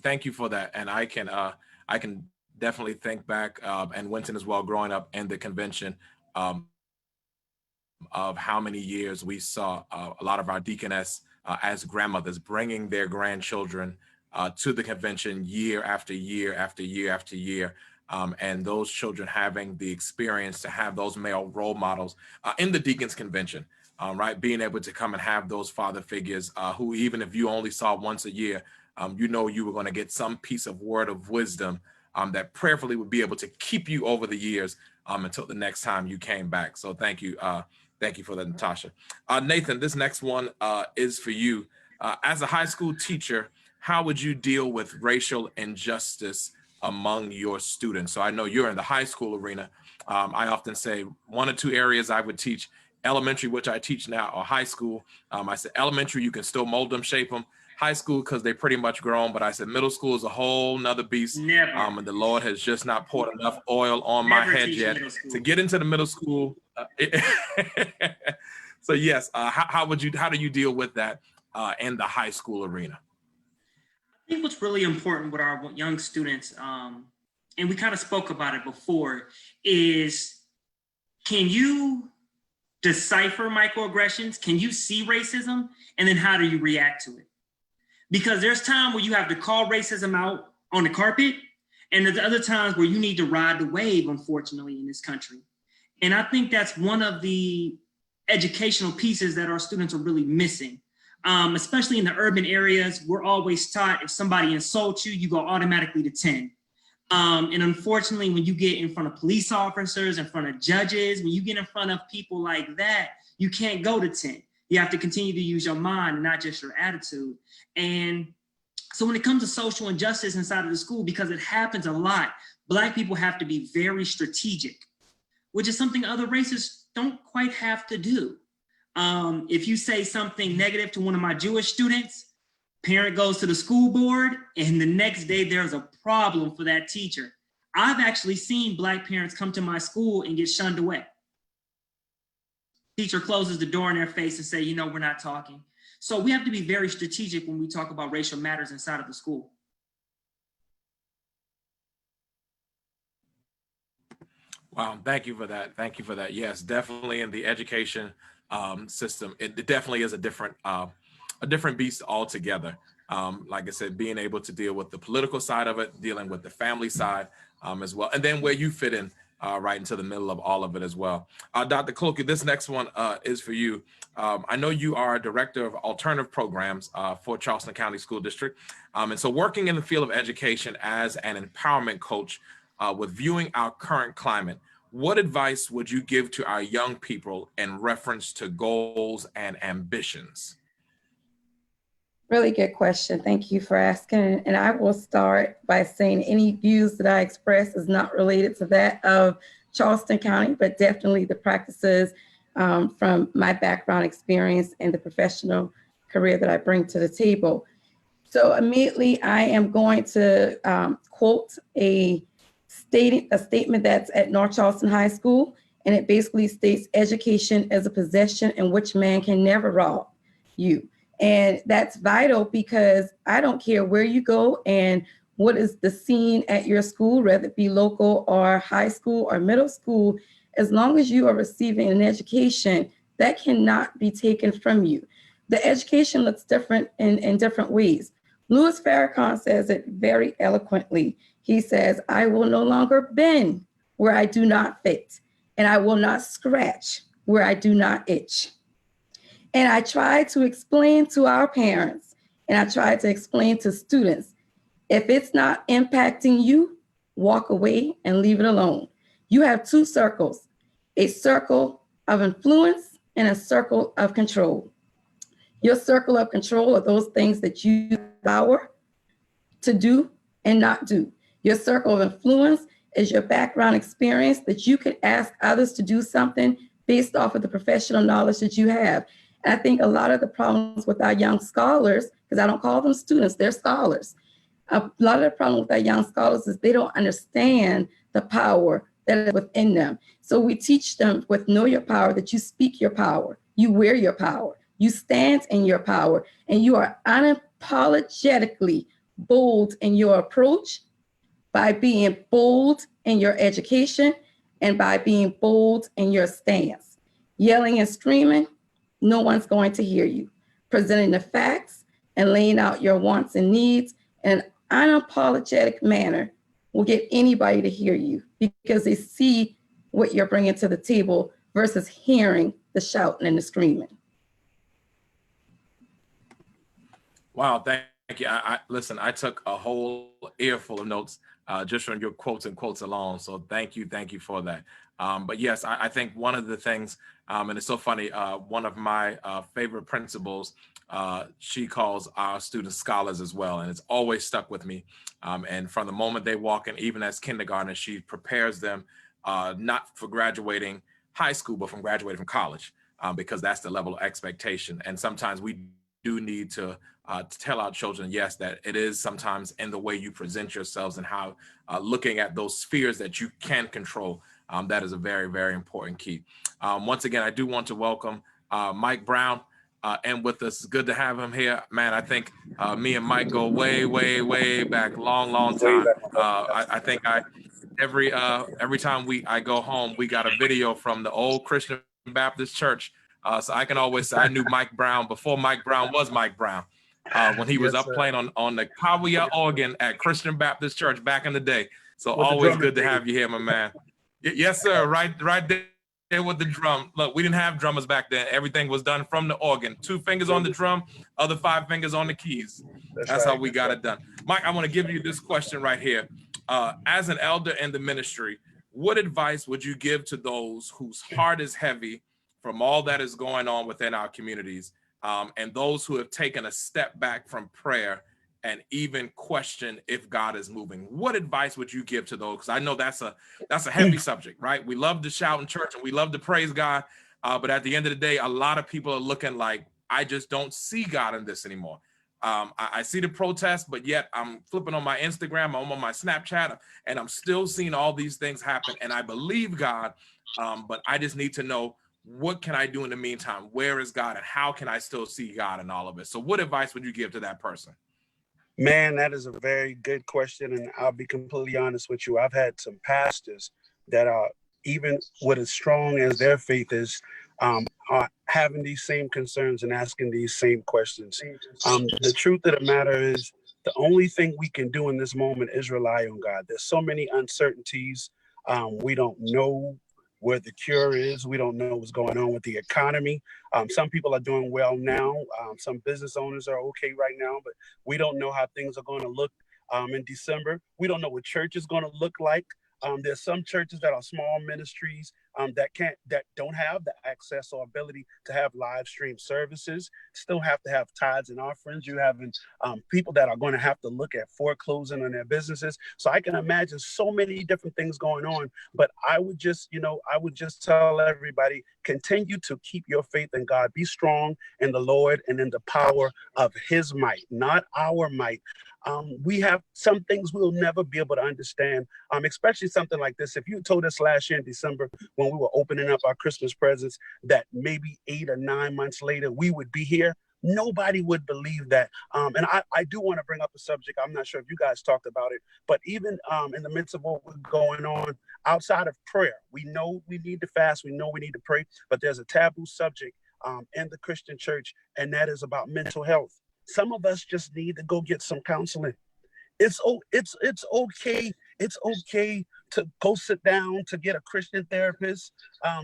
Thank you for that. And I can definitely think back, and Wynton as well, growing up in the convention, of how many years we saw a lot of our deaconess as grandmothers bringing their grandchildren to the convention year after year after year after year. And those children having the experience to have those male role models in the Deacons Convention, right? Being able to come and have those father figures who, even if you only saw once a year, you know you were going to get some piece of word of wisdom that prayerfully would be able to keep you over the years until the next time you came back. So thank you. Thank you for that, Natasha. Nathan, this next one is for you. As a high school teacher, how would you deal with racial injustice among your students? So I know you're in the high school arena. I often say 1 or 2 areas I would teach: elementary, which I teach now, or high school. I said elementary, you can still mold them, shape them. High school, because they're pretty much grown. But I said middle school is a whole nother beast. And the Lord has just not poured enough oil on my head yet to get into the middle school. So yes, how do you deal with that in the high school arena? I think what's really important with our young students, and we kind of spoke about it before, is can you decipher microaggressions? Can you see racism? And then how do you react to it? Because there's time where you have to call racism out on the carpet, and there's other times where you need to ride the wave, unfortunately, in this country. And I think that's one of the educational pieces that our students are really missing. Especially in the urban areas, we're always taught if somebody insults you, you go automatically to 10. And unfortunately, when you get in front of police officers, in front of judges, when you get in front of people like that, you can't go to 10. You have to continue to use your mind, not just your attitude. And so when it comes to social injustice inside of the school, because it happens a lot, Black people have to be very strategic, which is something other races don't quite have to do. If you say something negative to one of my Jewish students, parent goes to the school board, and the next day there's a problem for that teacher. I've actually seen Black parents come to my school and get shunned away. Teacher closes the door in their face and say, you know, we're not talking. So we have to be very strategic when we talk about racial matters inside of the school. Wow, thank you for that. Thank you for that. Yes, definitely in the education system, it definitely is a different beast altogether. Like I said, being able to deal with the political side of it, dealing with the family side as well, and then where you fit in right into the middle of all of it as well. Dr. Cloakey, this next one is for you. I know you are Director of Alternative Programs for Charleston County School District. And so working in the field of education as an empowerment coach with viewing our current climate, what advice would you give to our young people in reference to goals and ambitions? Really good question. Thank you for asking. And I will start by saying any views that I express is not related to that of Charleston County, but definitely the practices from my background experience and the professional career that I bring to the table. So immediately I am going to quote a statement that's at North Charleston High School, and it basically states, education is a possession in which man can never rob you. And that's vital because I don't care where you go and what is the scene at your school, whether it be local or high school or middle school, as long as you are receiving an education, that cannot be taken from you. The education looks different in different ways. Louis Farrakhan says it very eloquently. He says, I will no longer bend where I do not fit, and I will not scratch where I do not itch. And I try to explain to our parents, and I try to explain to students, if it's not impacting you, walk away and leave it alone. You have two circles, a circle of influence and a circle of control. Your circle of control are those things that you have power to do and not do. Your circle of influence is your background experience that you can ask others to do something based off of the professional knowledge that you have. And I think a lot of the problems with our young scholars, because I don't call them students, they're scholars. A lot of the problem with our young scholars is they don't understand the power that is within them. So we teach them with know your power, that you speak your power, you wear your power, you stand in your power, and you are unapologetically bold in your approach by being bold in your education and by being bold in your stance. Yelling and screaming, no one's going to hear you. Presenting the facts and laying out your wants and needs in an unapologetic manner will get anybody to hear you because they see what you're bringing to the table versus hearing the shouting and the screaming. Wow, thank you. Listen, I took a whole earful of notes just from your quotes and quotes alone. So thank you for that. But yes, I think one of the things, and it's so funny, one of my favorite principals, she calls our students scholars as well. And it's always stuck with me. And from the moment they walk in, even as kindergartners, she prepares them not for graduating high school, but from graduating from college, because that's the level of expectation. And sometimes we do need to tell our children, yes, that it is sometimes in the way you present yourselves and how looking at those spheres that you can control, that is a very, very important key. Once again, I do want to welcome Mike Brown and with us. It's good to have him here. Man, I think me and Mike go way, way, way back, long time. I think every time I go home, we got a video from the old Christian Baptist church. So I can always say I knew Mike Brown before Mike Brown was Mike Brown. When he was up playing on the Kawia organ at Christian Baptist Church back in the day. So always good to have you here, my man. Yes, sir. Right there with the drum. Look, we didn't have drummers back then. Everything was done from the organ. 2 fingers on the drum, other 5 fingers on the keys. That's how we got it done. Mike, I want to give you this question right here. As an elder in the ministry, what advice would you give to those whose heart is heavy from all that is going on within our communities, and those who have taken a step back from prayer and even question if God is moving? What advice would you give to those? Because I know that's a heavy subject, right? We love to shout in church and we love to praise God, but at the end of the day, a lot of people are looking like, I just don't see God in this anymore. I see the protests, but yet I'm flipping on my Instagram, I'm on my Snapchat, and I'm still seeing all these things happen. And I believe God, but I just need to know, what can I do in the meantime? Where is God, and how can I still see God in all of it? So what advice would you give to that person? Man, that is a very good question. And I'll be completely honest with you. I've had some pastors that are, even with as strong as their faith is, are having these same concerns and asking these same questions. The truth of the matter is, the only thing we can do in this moment is rely on God. There's so many uncertainties. We don't know where the cure is. We don't know what's going on with the economy. Some people are doing well now. Some business owners are okay right now, but we don't know how things are going to look in December. We don't know what church is going to look like. There's some churches that are small ministries that don't have the access or ability to have live stream services, still have to have tithes and offerings. You having people that are going to have to look at foreclosing on their businesses. So I can imagine so many different things going on. But I would just tell everybody, continue to keep your faith in God. Be strong in the Lord and in the power of His might, not our might. We have some things we'll never be able to understand, especially something like this. If you told us last year in December when we were opening up our Christmas presents that maybe 8 or 9 months later we would be here, nobody would believe that. And I do want to bring up a subject. I'm not sure if you guys talked about it, but even in the midst of what was going on outside of prayer, we know we need to fast, we know we need to pray, but there's a taboo subject in the Christian church, and that is about mental health. Some of us just need to go get some counseling. It's okay. It's okay to go sit down, to get a Christian therapist,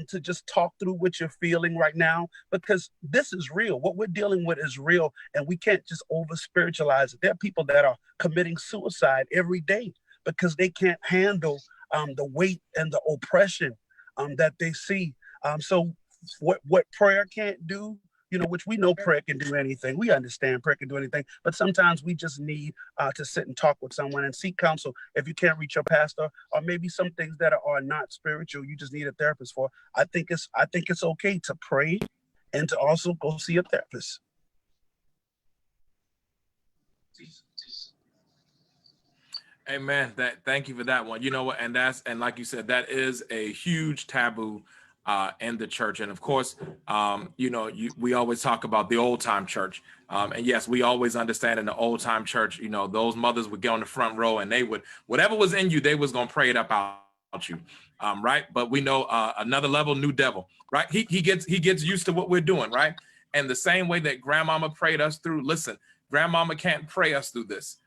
to just talk through what you're feeling right now, because this is real. What we're dealing with is real, and we can't just over spiritualize it. There are people that are committing suicide every day because they can't handle the weight and the oppression that they see. So what prayer can't do, which we know prayer can do anything. We understand prayer can do anything, but sometimes we just need to sit and talk with someone and seek counsel. If you can't reach your pastor, or maybe some things that are not spiritual, you just need a therapist for. I think it's okay to pray and to also go see a therapist. Amen. Thank you for that one. You know what? And like you said, that is a huge taboo in the church. And of course, we always talk about the old time church. And yes, we always understand in the old time church, those mothers would get on the front row and they would, whatever was in you, they was going to pray it up out you. Right. But we know another level, new devil, right? He gets used to what we're doing. Right. And the same way that grandmama prayed us through, listen, grandmama can't pray us through this.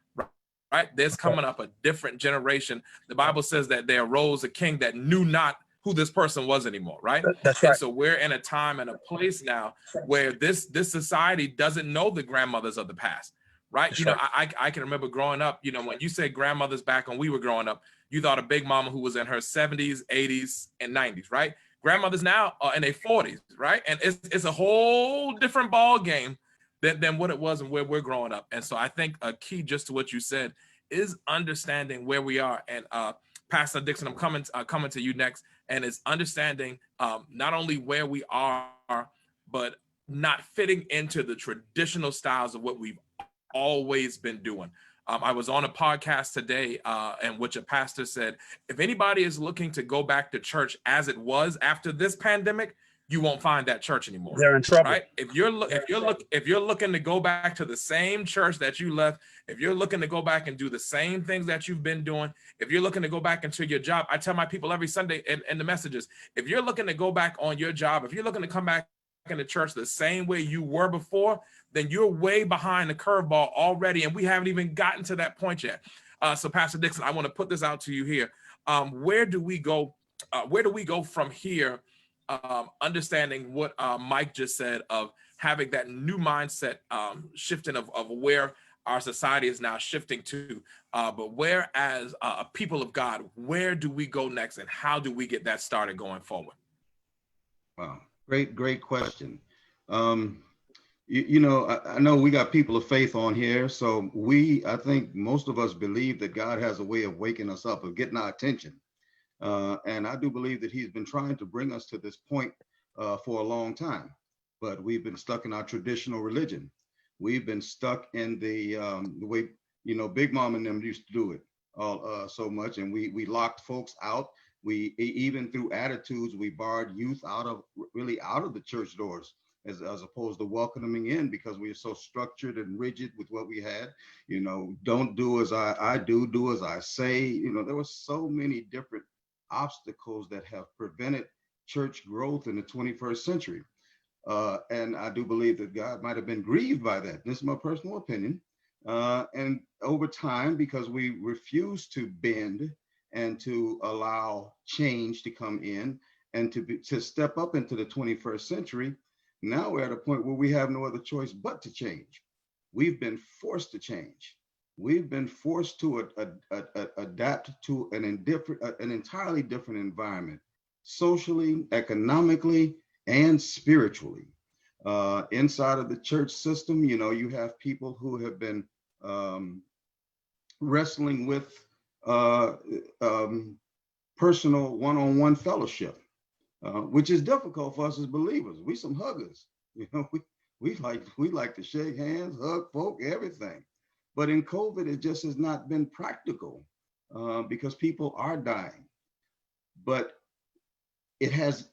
Right. There's coming up a different generation. The Bible says that there arose a king that knew not who this person was anymore, right? That's right. And so we're in a time and a place now where this society doesn't know the grandmothers of the past, right? That's right. I can remember growing up, when you said grandmothers back when we were growing up, you thought of Big Mama who was in her 70s, 80s, and 90s, right? Grandmothers now are in their 40s, right? And it's a whole different ball game than what it was and where we're growing up. And so I think a key just to what you said is understanding where we are. And Pastor Dixon, I'm coming to you next. And it's understanding not only where we are, but not fitting into the traditional styles of what we've always been doing. I was on a podcast today in which a pastor said, if anybody is looking to go back to church as it was after this pandemic, you won't find that church anymore. They're in trouble. Right? If you're looking to go back to the same church that you left, if you're looking to go back and do the same things that you've been doing, if you're looking to go back into your job, I tell my people every Sunday in the messages, if you're looking to go back on your job, if you're looking to come back into church the same way you were before, then you're way behind the curveball already, and we haven't even gotten to that point yet. So Pastor Dixon, I want to put this out to you here. Where do we go? Where do we go from here? Understanding what Mike just said of having that new mindset shifting of where our society is now shifting to, but where as a people of God, where do we go next and how do we get that started going forward? Wow, great question. I know we got people of faith on here, so I think most of us believe that God has a way of waking us up, of getting our attention. And I do believe that he's been trying to bring us to this point for a long time, but we've been stuck in our traditional religion. We've been stuck in the way, Big Mom and them used to do it so much. And we locked folks out. We, even through attitudes, we barred youth out of the church doors as opposed to welcoming in, because we are so structured and rigid with what we had. Don't do as I do as I say. There were so many different obstacles that have prevented church growth in the 21st century. And I do believe that God might have been grieved by that. This is my personal opinion. And over time, because we refuse to bend and to allow change to come in and to step up into the 21st century, now we're at a point where we have no other choice but to change. We've been forced to change. We've been forced to adapt to an entirely different environment. socially, economically, and spiritually. Inside of the church system, you know, you have people who have been wrestling with personal one-on-one fellowship, which is difficult for us as believers. We some huggers, you know, we like to shake hands, hug folk, everything. But in COVID, it just has not been practical because people are dying. But it has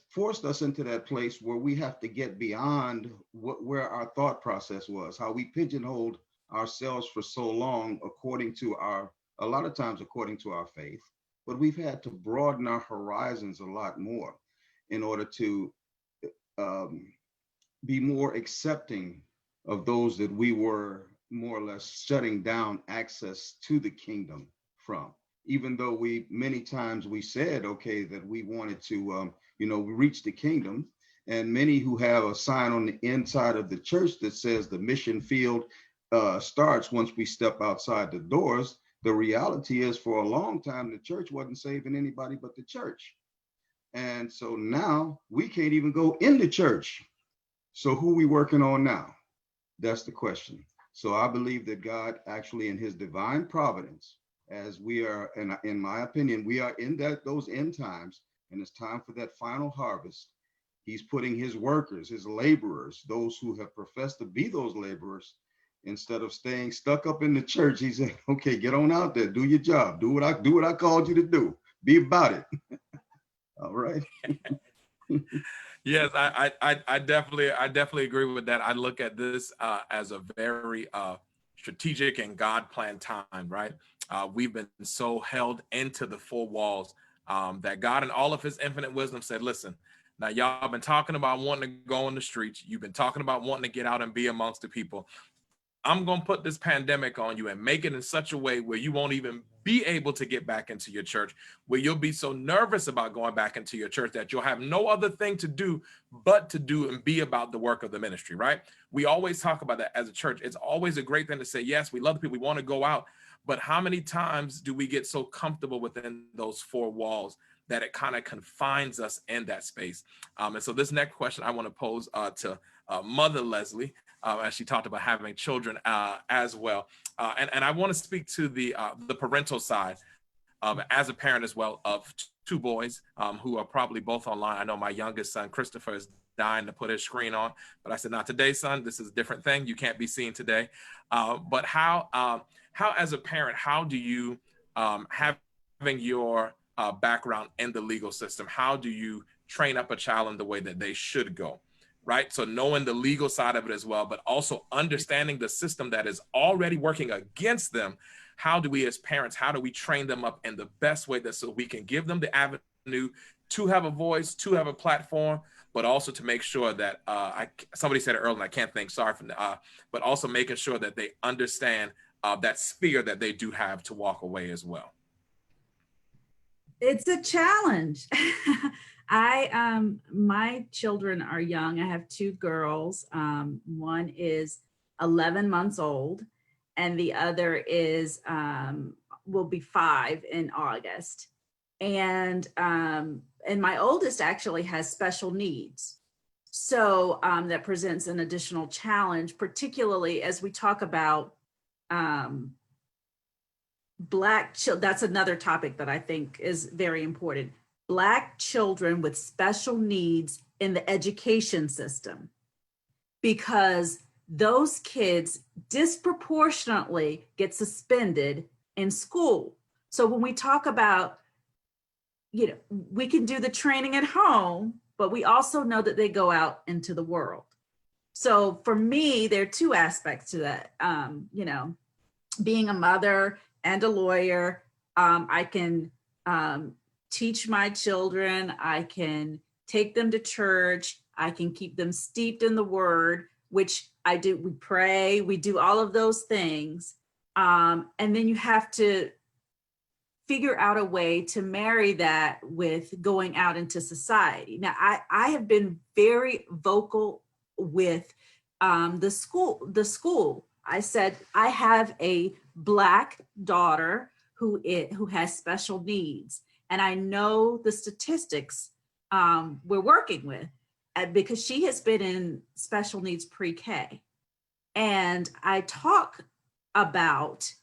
forced us into that place where we have to get beyond where our thought process was, how we pigeonholed ourselves for so long a lot of times according to our faith, but we've had to broaden our horizons a lot more in order to be more accepting of those that we were more or less shutting down access to the kingdom from. Even though many times we said, okay, that we wanted to, reach the kingdom, and many who have a sign on the inside of the church that says the mission field starts once we step outside the doors. The reality is, for a long time, the church wasn't saving anybody but the church. And so now we can't even go in the church. So who are we working on now? That's the question. So I believe that God actually, in his divine providence, as we are, and in my opinion, we are in those end times, and it's time for that final harvest. He's putting his workers, his laborers, those who have professed to be those laborers, instead of staying stuck up in the church, he said, okay, get on out there, do your job, do what I called you to do, be about it. All right. Yes, I definitely agree with that. I look at this as a very strategic and God planned time, right? We've been so held into the four walls that God in all of his infinite wisdom said, listen, now y'all been talking about wanting to go on the streets. You've been talking about wanting to get out and be amongst the people. I'm going to put this pandemic on you and make it in such a way where you won't even be able to get back into your church, where you'll be so nervous about going back into your church that you'll have no other thing to do but to do and be about the work of the ministry, right? We always talk about that as a church. It's always a great thing to say, yes, we love the people, we want to go out, but how many times do we get so comfortable within those four walls that it kind of confines us in that space? And so this next question I want to pose to Mother Leslie, as she talked about having children as well. And I want to speak to the parental side as a parent as well of two boys who are probably both online. I know my youngest son, Christopher, is dying to put his screen on, but I said, not today, son, this is a different thing. You can't be seen today. But how as a parent, how do you, having your background in the legal system, how do you train up a child in the way that they should go? Right? So knowing the legal side of it as well, but also understanding the system that is already working against them. How do we as parents, how do we train them up in the best way that so we can give them the avenue to have a voice, to have a platform, but also to make sure that, somebody said it earlier, and I can't think, sorry for but also making sure that they understand that sphere that they do have to walk away as well. It's a challenge. My children are young. I have two girls. One is 11 months old, and the other is will be 5 in August. And my oldest actually has special needs. So that presents an additional challenge, particularly as we talk about Black children. That's another topic that I think is very important. Black children with special needs in the education system, because those kids disproportionately get suspended in school. So when we talk about, we can do the training at home, but we also know that they go out into the world. So for me, there are two aspects to that. Being a mother and a lawyer, I can teach my children, I can take them to church, I can keep them steeped in the word, which I do. We pray, we do all of those things. And then you have to figure out a way to marry that with going out into society. Now, I have been very vocal with the school. I said, I have a Black daughter who has special needs. And I know the statistics we're working with because she has been in special needs pre-K. And I talk about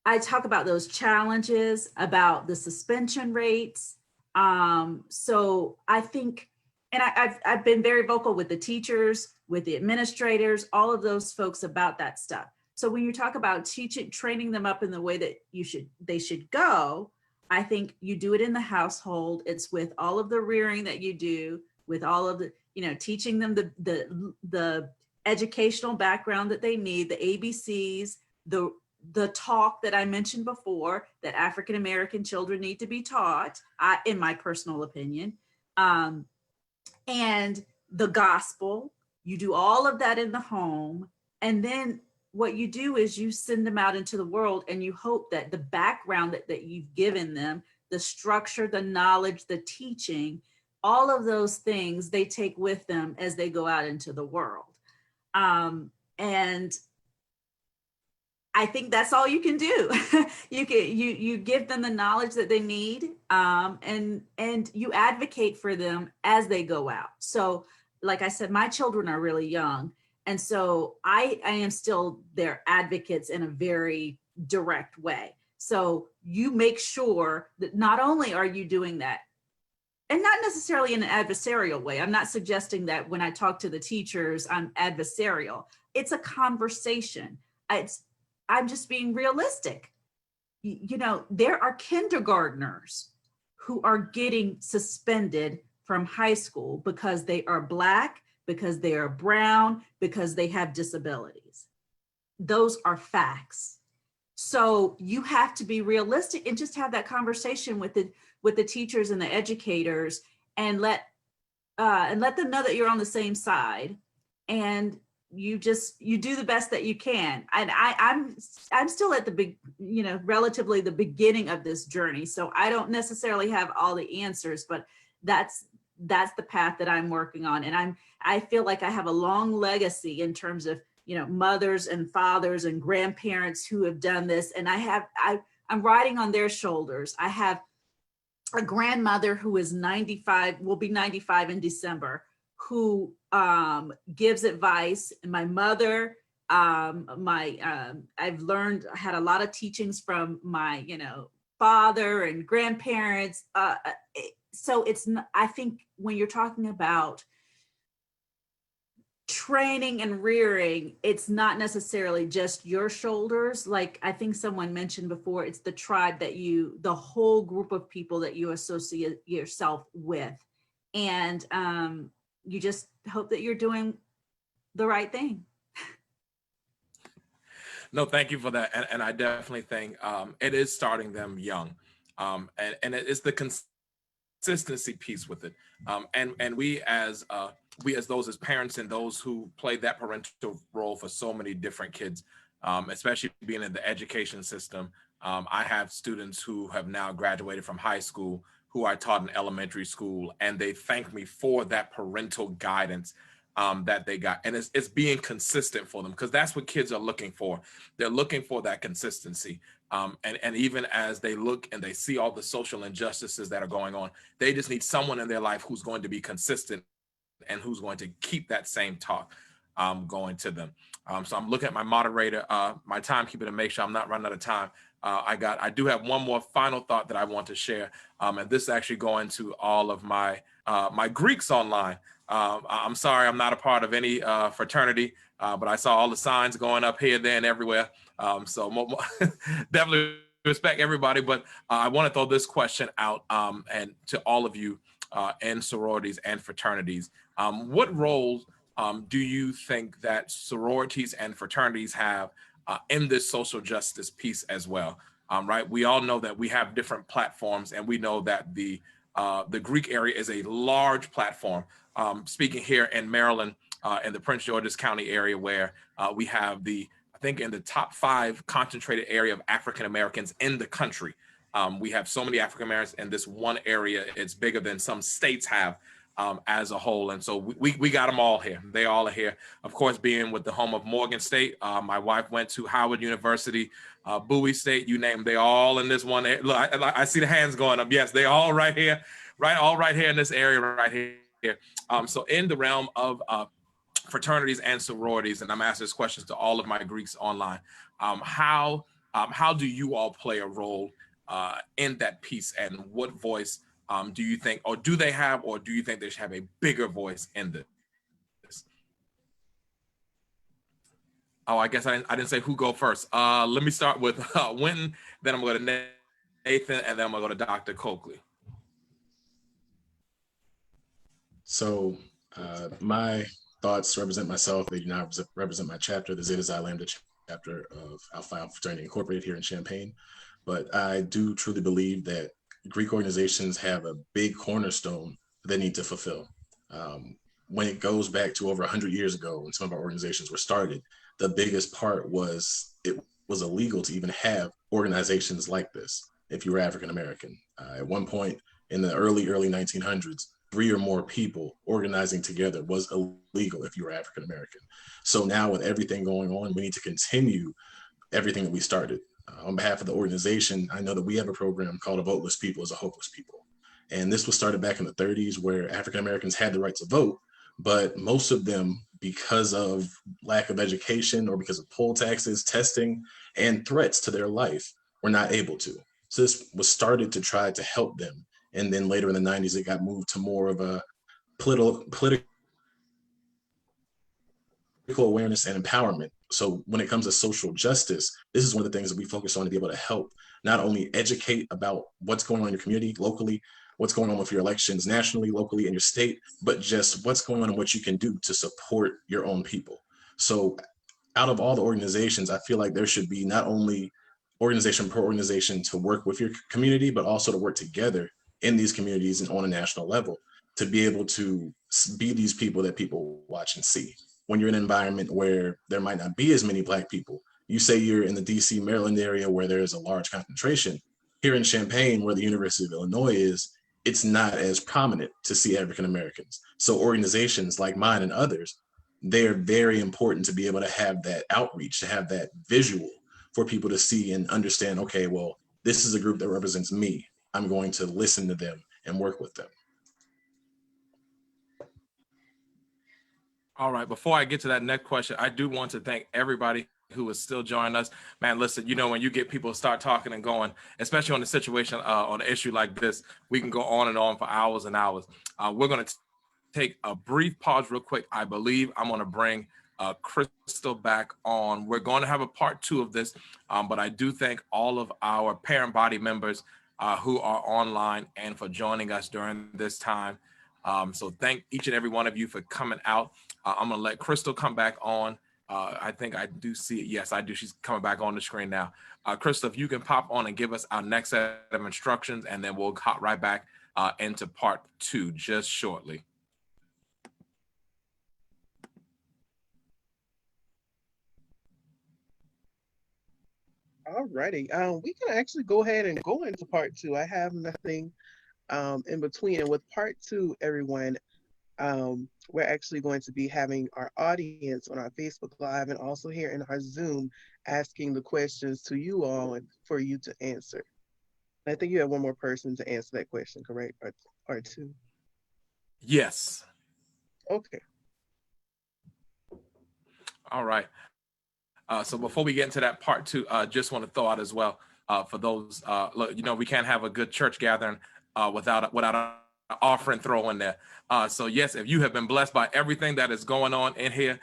those challenges, about the suspension rates. So I think, and I've been very vocal with the teachers, with the administrators, all of those folks about that stuff. So when you talk about training them up in the way that they should go, I think you do it in the household. It's with all of the rearing that you do, with all of the, teaching them the educational background that they need, the ABCs, the talk that I mentioned before that African-American children need to be taught, in my personal opinion, and the gospel. You do all of that in the home. And then what you do is you send them out into the world, and you hope that the background that you've given them, the structure, the knowledge, the teaching, all of those things they take with them as they go out into the world. And I think that's all you can do. You give them the knowledge that they need, and you advocate for them as they go out. So like I said, my children are really young. And so I am still their advocates in a very direct way. So you make sure that not only are you doing that, and not necessarily in an adversarial way. I'm not suggesting that when I talk to the teachers, I'm adversarial. It's a conversation. I'm just being realistic. There are kindergartners who are getting suspended from high school because they are Black, because they are brown, because they have disabilities. Those are facts. So you have to be realistic and just have that conversation with the teachers and the educators, and let them know that you're on the same side, and you do the best that you can. And I'm still at the relatively the beginning of this journey, so I don't necessarily have all the answers, but that's the path that I'm working on. And I feel like I have a long legacy in terms of mothers and fathers and grandparents who have done this, and I'm riding on their shoulders. I have a grandmother who is 95, will be 95 in December, who gives advice. And my mother, I've learned, I had a lot of teachings from my, father and grandparents. So I think when you're talking about training and rearing, it's not necessarily just your shoulders. Like I think someone mentioned before, it's the tribe the whole group of people that you associate yourself with. And you just hope that you're doing the right thing. No, thank you for that. And I definitely think it is starting them young. And it's the consistency piece with it. And we as those as parents and those who play that parental role for so many different kids, especially being in the education system. I have students who have now graduated from high school who I taught in elementary school, and they thank me for that parental guidance that they got. And it's being consistent for them, because that's what kids are looking for. They're looking for that consistency. And even as they look and they see all the social injustices that are going on, they just need someone in their life who's going to be consistent and who's going to keep that same talk going to them. So I'm looking at my moderator, my timekeeper, to make sure I'm not running out of time. I do have one more final thought that I want to share, and this is actually going to all of my my Greeks online. I'm sorry, I'm not a part of any fraternity, but I saw all the signs going up here, there, and everywhere. So definitely respect everybody, but I want to throw this question out and to all of you in sororities and fraternities. What roles do you think that sororities and fraternities have in this social justice piece as well? Right, we all know that we have different platforms, and we know that the Greek area is a large platform. Speaking here in Maryland, in the Prince George's County area, where we have I think in the top 5 concentrated area of African Americans in the country. We have so many African Americans in this one area. It's bigger than some states have as a whole. And so we got them all here. They all are here. Of course, being with the home of Morgan State, my wife went to Howard University, Bowie State, you name them, they all in this one. Look, I see the hands going up. Yes, they all right here, all right here in this area right here. So in the realm of fraternities and sororities, and I'm asking this question to all of my Greeks online, how do you all play a role in that piece, and what voice do you think, or do they have, or do you think they should have a bigger voice in this? Oh, I guess I didn't say who go first. Let me start with Wynton, then I'm going to Nathan, and then I'm going to go to Dr. Coakley. So my thoughts represent myself. They do not represent my chapter, the Zeta Xi Lambda chapter of Alpha Phi Alpha Fraternity Incorporated here in Champaign. But I do truly believe that Greek organizations have a big cornerstone they need to fulfill. When it goes back to over 100 years ago, when some of our organizations were started, the biggest part was it was illegal to even have organizations like this if you were African American. At one point in the early 1900s, 3 or more people organizing together was illegal if you were African American. So now with everything going on, we need to continue everything that we started. On behalf of the organization, I know that we have a program called A Voteless People is a Hopeless People. And this was started back in the 30s, where African Americans had the right to vote, but most of them, because of lack of education or because of poll taxes, testing, and threats to their life, were not able to. So this was started to try to help them. And then later in the 90s, it got moved to more of a political awareness and empowerment. So when it comes to social justice, this is one of the things that we focus on to be able to help not only educate about what's going on in your community locally, what's going on with your elections nationally, locally, in your state, but just what's going on and what you can do to support your own people. So out of all the organizations, I feel like there should be not only organization per organization to work with your community, but also to work together in these communities and on a national level to be able to be these people that people watch and see. When you're in an environment where there might not be as many Black people, you say you're in the DC, Maryland area where there's a large concentration. Here in Champaign, where the University of Illinois is, it's not as prominent to see African Americans. So organizations like mine and others, they're very important to be able to have that outreach, to have that visual for people to see and understand, okay, well, this is a group that represents me. I'm going to listen to them and work with them. All right, before I get to that next question, I do want to thank everybody who is still joining us. Man, listen, you know, when you get people start talking and going, especially on the situation, on an issue like this, we can go on and on for hours and hours. We're going to take a brief pause real quick. I believe I'm going to bring Crystal back on. We're going to have a part 2 of this, but I do thank all of our parent body members who are online and for joining us during this time. So thank each and every one of you for coming out. I'm going to let Crystal come back on. I think I do see it. Yes, I do. She's coming back on the screen now. Crystal, if you can pop on and give us our next set of instructions, and then we'll hop right back into part 2 just shortly. All righty. We can actually go ahead and go into part 2. I have nothing in between. And with part 2, everyone, we're actually going to be having our audience on our Facebook Live and also here in our Zoom asking the questions to you all and for you to answer. I think you have one more person to answer that question, correct? Or 2? Yes. Okay. All right. So before we get into that part 2, just want to throw out as well for those, look, you know, we can't have a good church gathering without an offering throw in there. So yes, if you have been blessed by everything that is going on in here,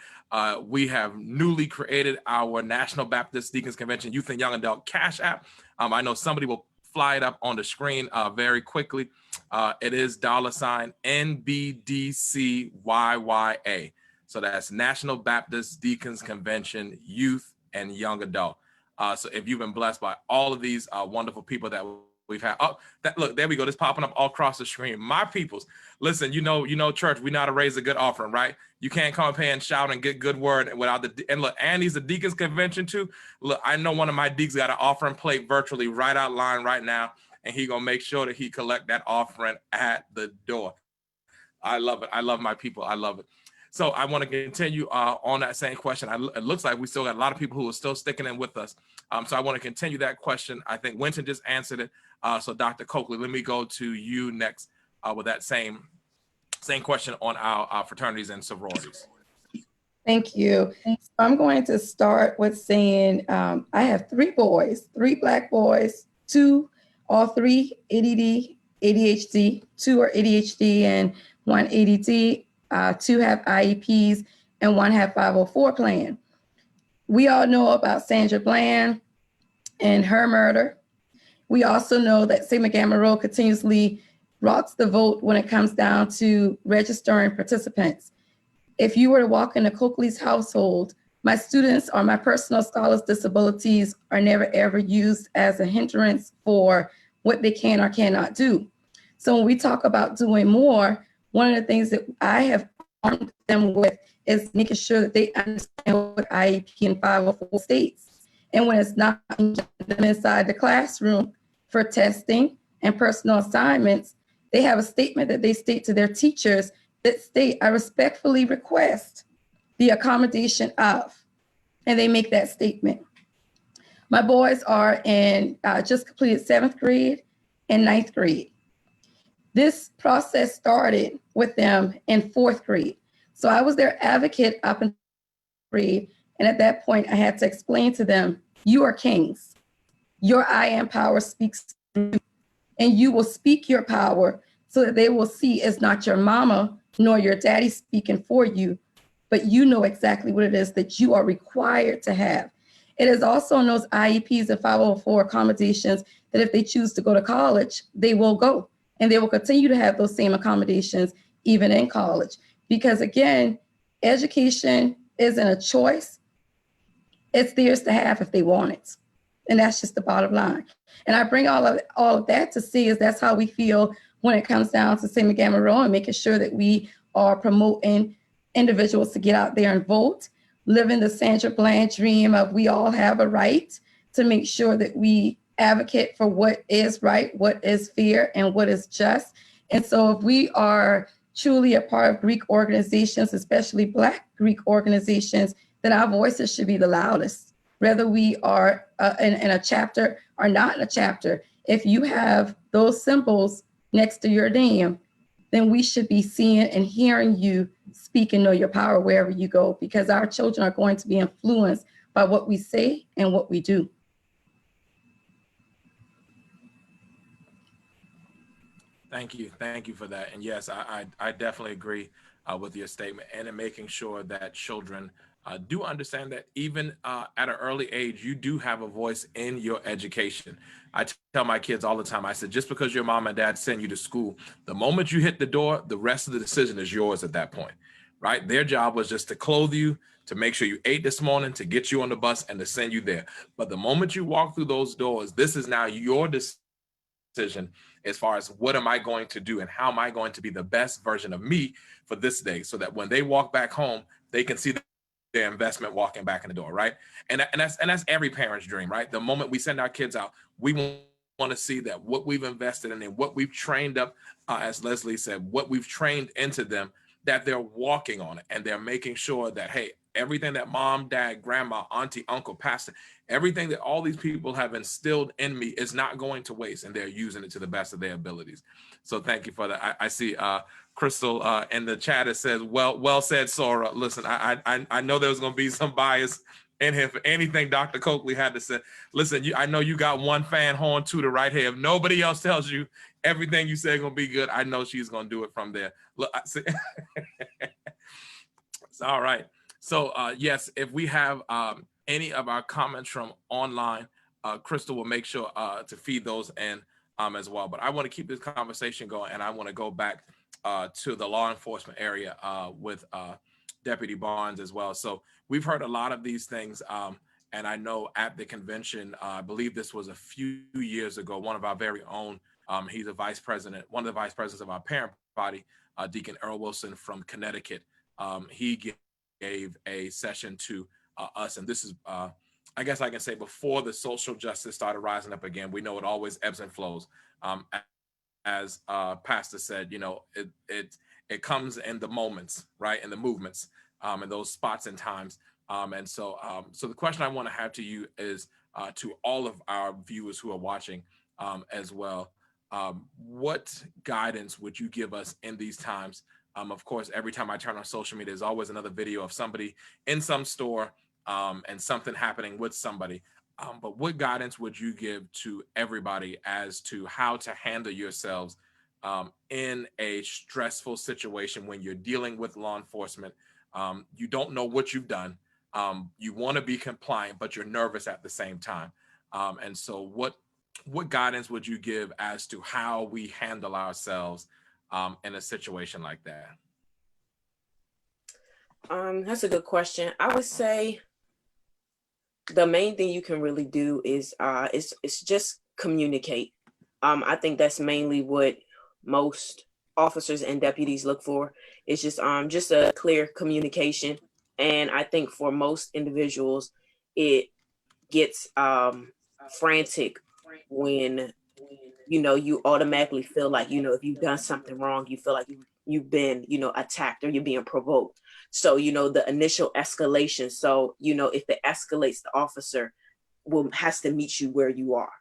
we have newly created our National Baptist Deacons Convention Youth and Young Adult Cash App. I know somebody will fly it up on the screen very quickly. It is $ NBDCYYA. So that's National Baptist Deacons Convention Youth and Young Adult. So if you've been blessed by all of these wonderful people that we've had, look, there we go. This popping up all across the screen. My peoples, listen, you know, church, we know how to raise a good offering, right? You can't come up here and shout and get good word without and look, Andy's the Deacons Convention too. Look, I know one of my deacons got an offering plate virtually right out line right now, and he gonna make sure that he collect that offering at the door. I love it. I love my people. I love it. So I want to continue on that same question. It looks like we still got a lot of people who are still sticking in with us. So I want to continue that question. I think Wynton just answered it. So Dr. Coakley, let me go to you next with that same question on our fraternities and sororities. Thank you. I'm going to start with saying I have 3 boys, 3 Black boys, all 3 ADD, ADHD, 2 are ADHD and 1 ADD, 2 have IEPs and 1 have 504 plan. We all know about Sandra Bland and her murder. We also know that Sigma Gamma Rho continuously rocks the vote when it comes down to registering participants. If you were to walk into Coakley's household, my students or my personal scholars' disabilities are never ever used as a hindrance for what they can or cannot do. So when we talk about doing more, one of the things that I have armed them with is making sure that they understand what IEP and 504 states. And when it's not them inside the classroom for testing and personal assignments, they have a statement that they state to their teachers that state, I respectfully request the accommodation of, and they make that statement. My boys are in just completed 7th grade and 9th grade. This process started with them in 4th grade. So I was their advocate up in 4th grade. And at that point, I had to explain to them, you are kings. Your I am power speaks through you, and you will speak your power so that they will see it's not your mama nor your daddy speaking for you, but you know exactly what it is that you are required to have. It is also in those IEPs and 504 accommodations that if they choose to go to college, they will go, and they will continue to have those same accommodations even in college. Because again, education isn't a choice, it's theirs to have if they want it. And that's just the bottom line. And I bring all of that to see is that's how we feel when it comes down to Sigma Gamma Rho and making sure that we are promoting individuals to get out there and vote, living the Sandra Bland dream of we all have a right to make sure that we advocate for what is right, what is fair, and what is just. And so if we are truly a part of Greek organizations, especially Black Greek organizations, then our voices should be the loudest, whether we are in a chapter or not in a chapter. If you have those symbols next to your name, then we should be seeing and hearing you speak and know your power wherever you go, because our children are going to be influenced by what we say and what we do. Thank you. Thank you for that. And yes, I definitely agree with your statement, and in making sure that children do understand that even at an early age, you do have a voice in your education. I tell my kids all the time, I said, just because your mom and dad send you to school, the moment you hit the door, the rest of the decision is yours at that point, right? Their job was just to clothe you, to make sure you ate this morning, to get you on the bus and to send you there. But the moment you walk through those doors, this is now your decision as far as what am I going to do and how am I going to be the best version of me for this day, so that when they walk back home, they can see their investment walking back in the door, right? And that's every parent's dream, right? The moment we send our kids out, we want to see that what we've invested in and what we've trained up, as Leslie said, what we've trained into them, that they're walking on it and they're making sure that, hey, everything that mom, dad, grandma, auntie, uncle, pastor, everything that all these people have instilled in me is not going to waste, and they're using it to the best of their abilities. So thank you for that. I see Crystal in the chat, it says, well said, Sora. Listen, I know there was going to be some bias in here for anything Dr. Coakley had to say. Listen, I know you got one fan horn tutor right here. If nobody else tells you everything you say is going to be good, I know she's going to do it from there. Look, I see. It's all right. So yes, if we have any of our comments from online, Crystal will make sure to feed those in as well. But I want to keep this conversation going, and I want to go back to the law enforcement area with Deputy Barnes as well. So we've heard a lot of these things, and I know at the convention, I believe this was a few years ago, one of our very own, he's a vice president, one of the vice presidents of our parent body, Deacon Earl Wilson from Connecticut. He gave a session to us, and this is, I guess I can say, before the social justice started rising up again. We know it always ebbs and flows. As Pastor said, you know, it comes in the moments, right? In the movements, and those spots and times. So the question I want to have to you is to all of our viewers who are watching as well. What guidance would you give us in these times? Of course, every time I turn on social media, there's always another video of somebody in some store and something happening with somebody. But what guidance would you give to everybody as to how to handle yourselves in a stressful situation when you're dealing with law enforcement? You don't know what you've done. You want to be compliant, but you're nervous at the same time. And so what guidance would you give as to how we handle ourselves in a situation like that? That's a good question. I would say the main thing you can really do is just communicate. I think that's mainly what most officers and deputies look for. It's just a clear communication. And I think for most individuals, it gets frantic when you automatically feel like if you've done something wrong, you feel like you've been attacked or you're being provoked. So the initial escalation. So if it escalates, the officer has to meet you where you are,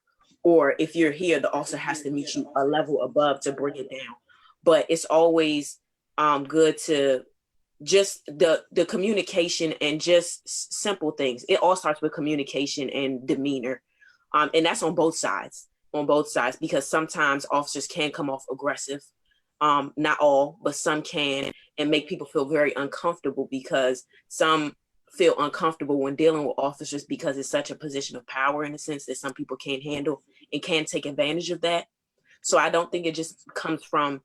or if you're here, the officer has to meet you a level above to bring it down. But it's always good to just the communication and just simple things. It all starts with communication and demeanor, and that's on both sides, because sometimes officers can come off aggressive. Not all, but some can, and make people feel very uncomfortable, because some feel uncomfortable when dealing with officers because it's such a position of power, in a sense, that some people can't handle and can take advantage of that. So I don't think it just comes from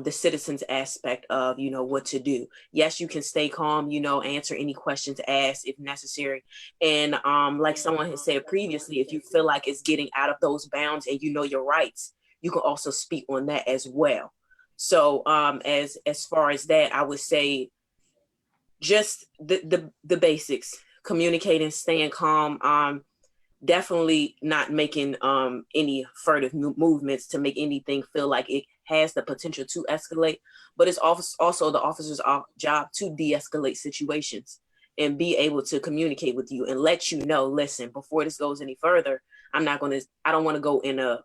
the citizens aspect of what to do. Yes, you can stay calm, answer any questions asked if necessary, and like someone has said previously, if you feel like it's getting out of those bounds and your rights, you can also speak on that as well. So as far as that, I would say just the basics: communicating, staying calm, definitely not making any furtive movements to make anything feel like it has the potential to escalate. But it's also the officer's job to de-escalate situations and be able to communicate with you and let you know, listen, before this goes any further, I don't want to go in a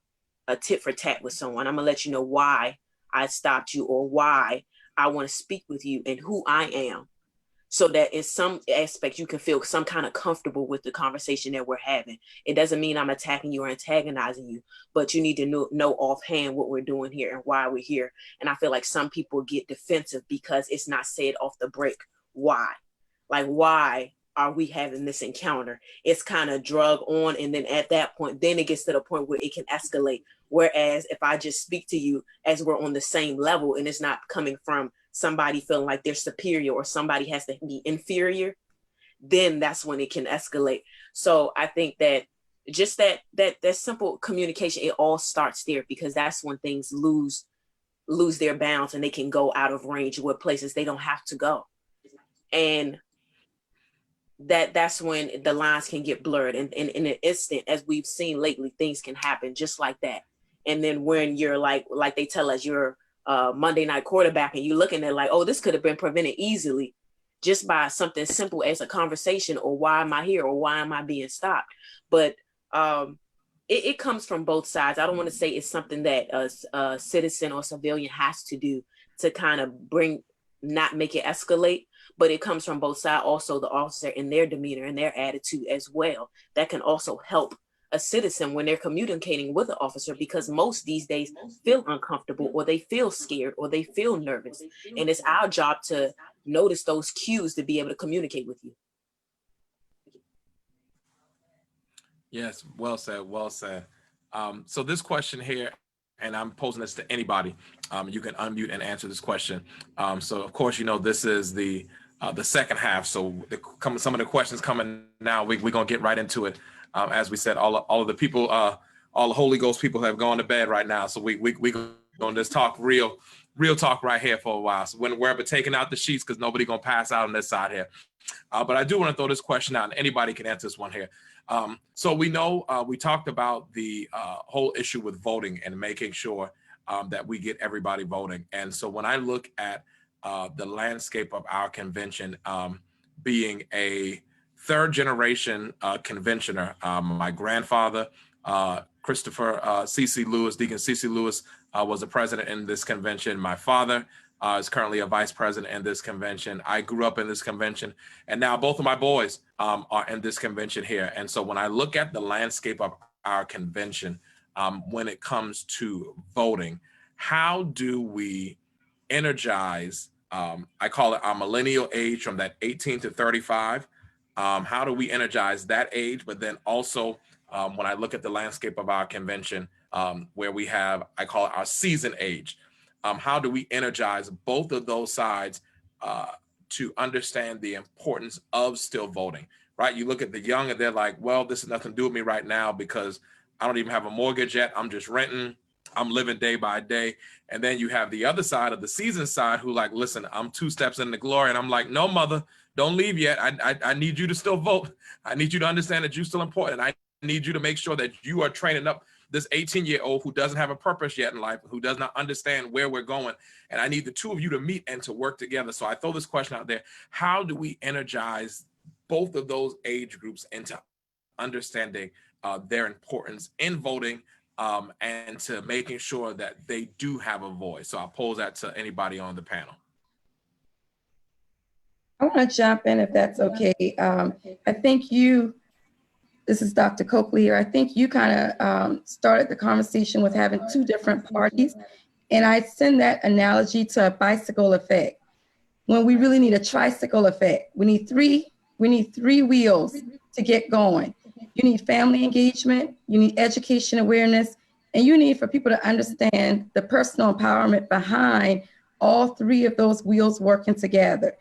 tit for tat with someone. I'm gonna let you know why I stopped you, or why I want to speak with you, and who I am, so that in some aspect you can feel some kind of comfortable with the conversation that we're having. It doesn't mean I'm attacking you or antagonizing you, but you need to know offhand what we're doing here and why we're here. And I feel like some people get defensive because it's not said off the break. Why? Like, why are we having this encounter? It's kind of drug on, and then at that point, then it gets to the point where it can escalate. Whereas if I just speak to you as we're on the same level, and it's not coming from somebody feeling like they're superior or somebody has to be inferior, then that's when it can escalate. So I think that just that simple communication, it all starts there, because that's when things lose their bounds and they can go out of range with places they don't have to go. And that's when the lines can get blurred. And in an instant, as we've seen lately, things can happen just like that. And then when you're like they tell us, you're Monday night quarterback, and you're looking at like, oh, this could have been prevented easily just by something simple as a conversation, or why am I here, or why am I being stopped? But it comes from both sides. I don't want to say it's something that a citizen or civilian has to do to kind of not make it escalate, but it comes from both sides. Also, the officer and their demeanor and their attitude as well. That can also help a citizen when they're communicating with an officer, because most these days feel uncomfortable, or they feel scared, or they feel nervous. And it's our job to notice those cues to be able to communicate with you. Yes, well said, well said. So this question here, and I'm posing this to anybody, you can unmute and answer this question. So of course, this is the second half. So some of the questions coming now, we're gonna get right into it. As we said, all of the people, all the Holy Ghost people have gone to bed right now. So we gonna just talk real talk right here for a while. So we're taking out the sheets, because nobody gonna pass out on this side here. But I do want to throw this question out, and anybody can answer this one here. So we know we talked about the whole issue with voting and making sure that we get everybody voting. And so when I look at the landscape of our convention, being a third generation conventioner. My grandfather, Christopher C.C. Lewis, Deacon C.C. Lewis, was the president in this convention. My father is currently a vice president in this convention. I grew up in this convention, and now both of my boys are in this convention here. And so when I look at the landscape of our convention, when it comes to voting, how do we energize, I call it our millennial age, from that 18 to 35? How do we energize that age? But then also, when I look at the landscape of our convention, where we have, I call it our season age, how do we energize both of those sides to understand the importance of still voting, right? You look at the young and they're like, well, this has nothing to do with me right now because I don't even have a mortgage yet. I'm just renting. I'm living day by day. And then you have the other side of the season side who like, listen, I'm 2 steps into glory. And I'm like, no, mother, don't leave yet. I need you to still vote. I need you to understand that you're still important. I need you to make sure that you are training up this 18-year-old who doesn't have a purpose yet in life, who does not understand where we're going. And I need the two of you to meet and to work together. So I throw this question out there. How do we energize both of those age groups into understanding their importance in voting, and to making sure that they do have a voice? So I'll pose that to anybody on the panel. I want to jump in if that's okay. I think this is Dr. Coakley here. I think you kind of started the conversation with having 2 different parties. And I send that analogy to a bicycle effect when we really need a tricycle effect. We need three wheels to get going. You need family engagement, you need education awareness, and you need for people to understand the personal empowerment behind all 3 of those wheels working together.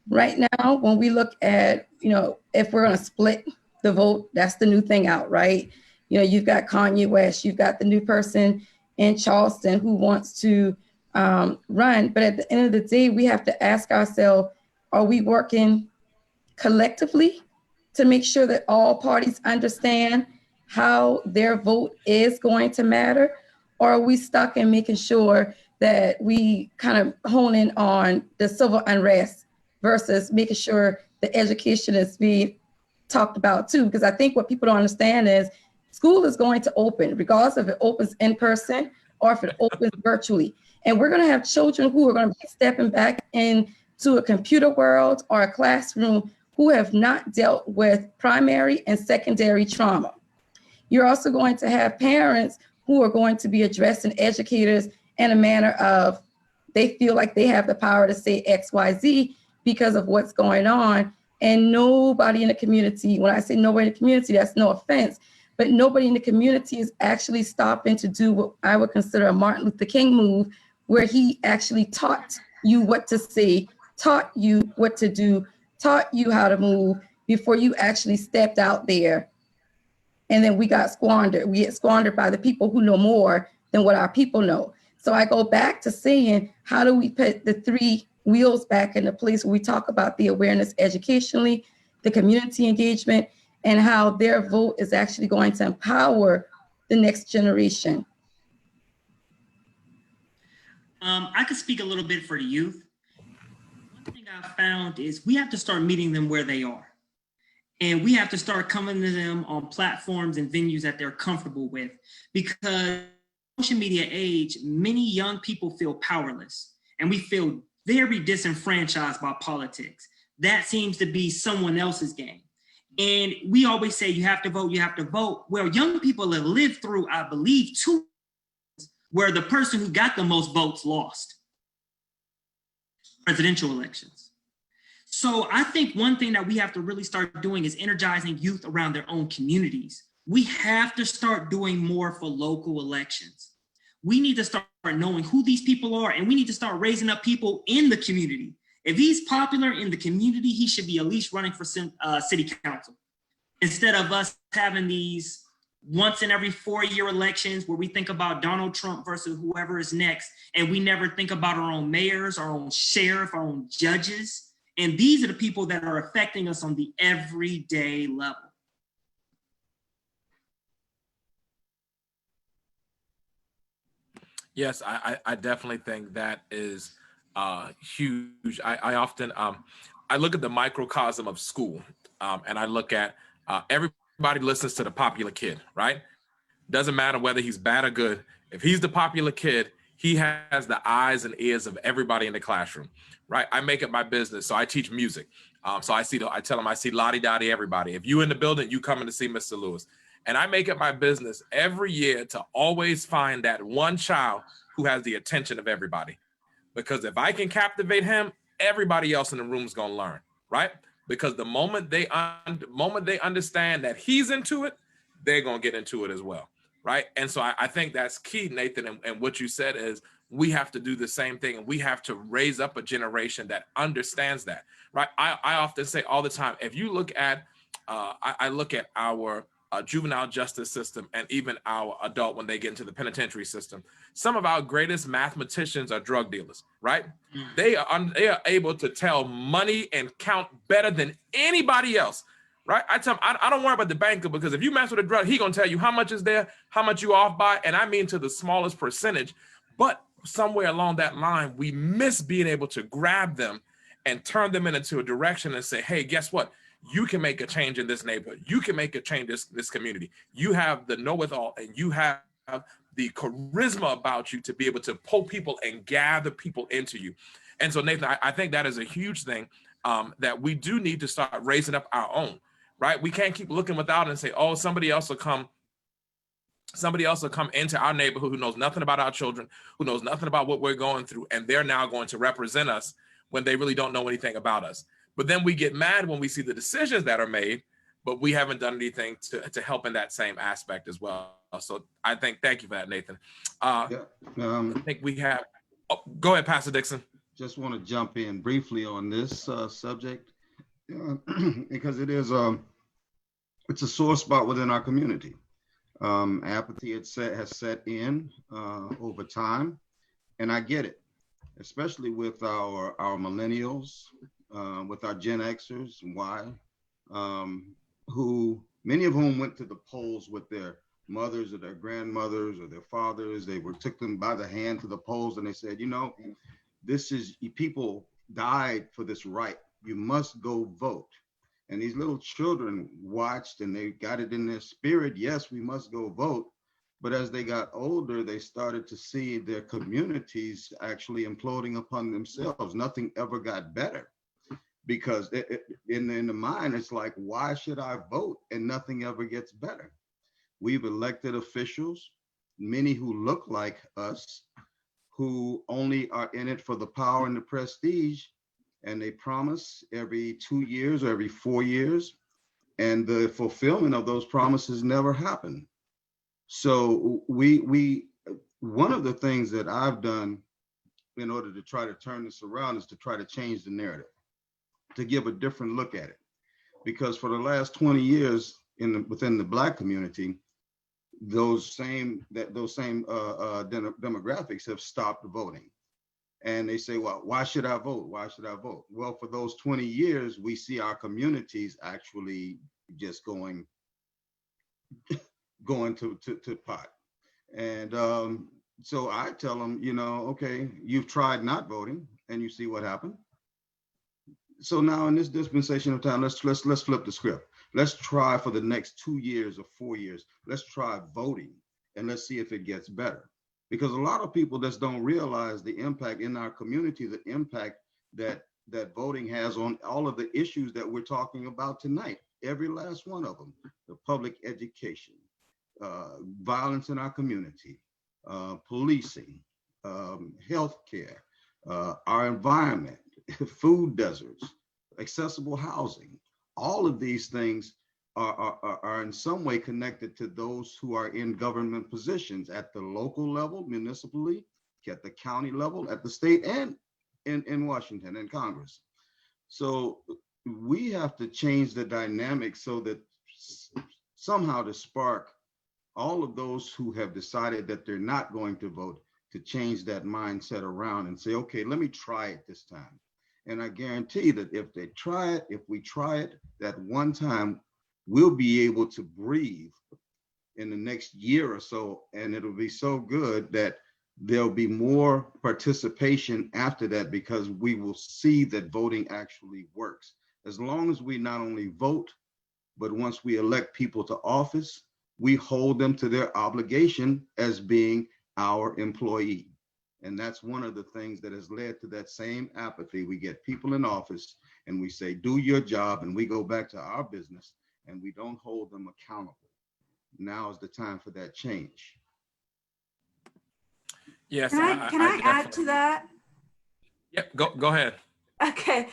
Right now, when we look at, if we're going to split the vote, that's the new thing out, right? You've got Kanye West, you've got the new person in Charleston who wants to run. But at the end of the day, we have to ask ourselves, are we working collectively to make sure that all parties understand how their vote is going to matter? Or are we stuck in making sure that we kind of hone in on the civil unrest versus making sure the education is being talked about too? Because I think what people don't understand is school is going to open, regardless if it opens in person or if it opens virtually. And we're going to have children who are going to be stepping back into a computer world or a classroom who have not dealt with primary and secondary trauma. You're also going to have parents who are going to be addressing educators in a manner of they feel like they have the power to say X, Y, Z because of what's going on. And nobody in the community, when I say nobody in the community, that's no offense, but nobody in the community is actually stopping to do what I would consider a Martin Luther King move, where he actually taught you what to say, taught you what to do, taught you how to move before you actually stepped out there. And then we got squandered. We get squandered by the people who know more than what our people know. So I go back to saying, how do we put the 3 wheels back into place where we talk about the awareness educationally, the community engagement, and how their vote is actually going to empower the next generation? I could speak a little bit for the youth. One thing I've found is we have to start meeting them where they are. And we have to start coming to them on platforms and venues that they're comfortable with, because social media age, many young people feel powerless and we feel very disenfranchised by politics. That seems to be someone else's game. And we always say, you have to vote, you have to vote. Well, young people have lived through, I believe, 2 where the person who got the most votes lost presidential elections. So I think one thing that we have to really start doing is energizing youth around their own communities. We have to start doing more for local elections. We need to start knowing who these people are, and we need to start raising up people in the community. If he's popular in the community, he should be at least running for city council, instead of us having these once in every 4-year elections where we think about Donald Trump versus whoever is next, and we never think about our own mayors, our own sheriff, our own judges. And these are the people that are affecting us on the everyday level. Yes, I definitely think that is huge. I often, I look at the microcosm of school, and I look at everybody listens to the popular kid, right? Doesn't matter whether he's bad or good. If he's the popular kid, he has the eyes and ears of everybody in the classroom, right? I make it my business. So I teach music. So I tell them I see Lottie Dottie everybody. If you in the building, you coming to see Mr. Lewis. And I make it my business every year to always find that one child who has the attention of everybody. Because if I can captivate him, everybody else in the room is going to learn, right? Because the moment they understand that he's into it, they're going to get into it as well, right? And so I think that's key, Nathan, and what you said is we have to do the same thing, and we have to raise up a generation that understands that, right? I often say all the time, if you look at, I look at our juvenile justice system and even our adult when they get into the penitentiary system, some of our greatest mathematicians are drug dealers, right? They are able to tell money and count better than anybody else, right? I tell them, I don't worry about the banker, because if you mess with a drug, he gonna tell you how much is there, how much you off by, and I mean to the smallest percentage. But somewhere along that line, we miss being able to grab them and turn them into a direction and say, hey, guess what? You can make a change in this neighborhood. You can make a change in this community. You have the know-it-all, and you have the charisma about you to be able to pull people and gather people into you. And so, Nathan, I think that is a huge thing that we do need to start raising up our own, right? We can't keep looking without and say, oh, somebody else will come into our neighborhood who knows nothing about our children, who knows nothing about what we're going through, and they're now going to represent us when they really don't know anything about us. But then we get mad when we see the decisions that are made, but we haven't done anything to help in that same aspect as well. So I think, thank you for that, Nathan. I think we have, go ahead, Pastor Dixon. Just want to jump in briefly on this subject because it is, it's a sore spot within our community. Apathy has set in over time, and I get it, especially with our millennials, with our Gen Xers and Y, who many of whom went to the polls with their mothers or their grandmothers or their fathers. They took them by the hand to the polls, and they said, you know, this is, people died for this right. You must go vote. And these little children watched, and they got it in their spirit. Yes, we must go vote. But as they got older, they started to see their communities actually imploding upon themselves. Nothing ever got better, because in the mind, it's like, why should I vote? And nothing ever gets better. We've elected officials, many who look like us, who only are in it for the power and the prestige, and they promise every 2 years or every 4 years, and the fulfillment of those promises never happen. So one of the things that I've done in order to try to turn this around is to try to change the narrative, to give a different look at it. Because for the last 20 years within the Black community, those same demographics have stopped voting. And they say, well, why should I vote? Why should I vote? Well, for those 20 years, we see our communities actually just going to pot. And so I tell them, you know, okay, you've tried not voting and you see what happened. So now in this dispensation of time, let's flip the script. Let's try for the next 2 years or 4 years. Let's try voting, and let's see if it gets better. Because a lot of people just don't realize the impact in our community, the impact that voting has on all of the issues that we're talking about tonight. Every last one of them: the public education, violence in our community, policing, healthcare, our environment, food deserts, accessible housing. All of these things are in some way connected to those who are in government positions at the local level, municipally, at the county level, at the state, and in Washington and Congress. So we have to change the dynamic so that somehow to spark all of those who have decided that they're not going to vote to change that mindset around and say, okay, let me try it this time. And I guarantee that if they try it, if we try it that one time, we'll be able to breathe in the next year or so, and it'll be so good that there'll be more participation after that, because we will see that voting actually works. As long as we not only vote, but once we elect people to office, we hold them to their obligation as being our employee. And that's one of the things that has led to that same apathy. We get people in office and we say, do your job, and we go back to our business and we don't hold them accountable. Now is the time for that change. Yes. Can I add to that? Yep, go ahead. Okay,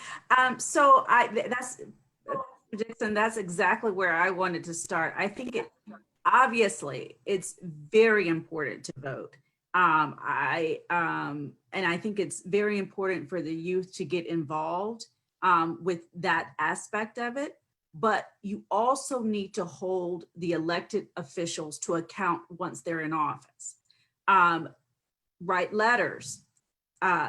that's exactly where I wanted to start. I think obviously it's very important to vote. And I think it's very important for the youth to get involved with that aspect of it. But you also need to hold the elected officials to account once they're in office. Write letters,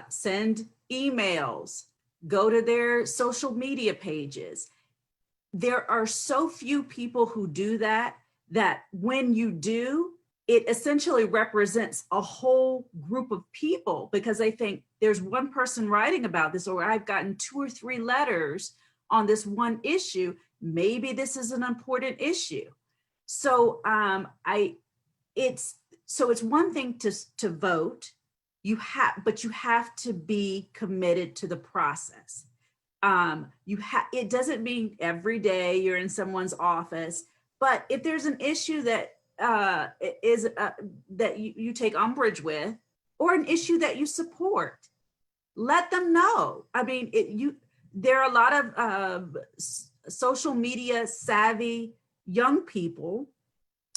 send emails, go to their social media pages. There are so few people who do that when you do, it essentially represents a whole group of people, because they think there's one person writing about this, or I've gotten 2 or 3 letters on this one issue. Maybe this is an important issue. So it's one thing to vote. But you have to be committed to the process. It doesn't mean every day you're in someone's office, but if there's an issue that that you take umbrage with, or an issue that you support, let them know. I mean, there are a lot of social media savvy young people.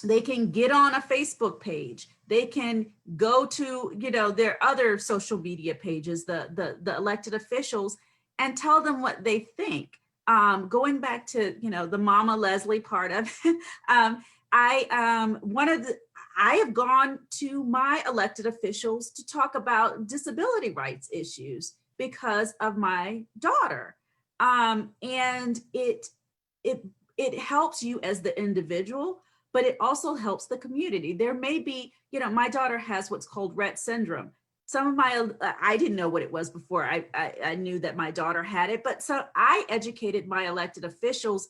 They can get on a Facebook page. They can go to, their other social media pages, the elected officials, and tell them what they think. Going back to, the Mama Leslie part of it, I have gone to my elected officials to talk about disability rights issues because of my daughter. And it helps you as the individual, but it also helps the community. There may be, my daughter has what's called Rett syndrome. Some of I didn't know what it was before I knew that my daughter had it, but so I educated my elected officials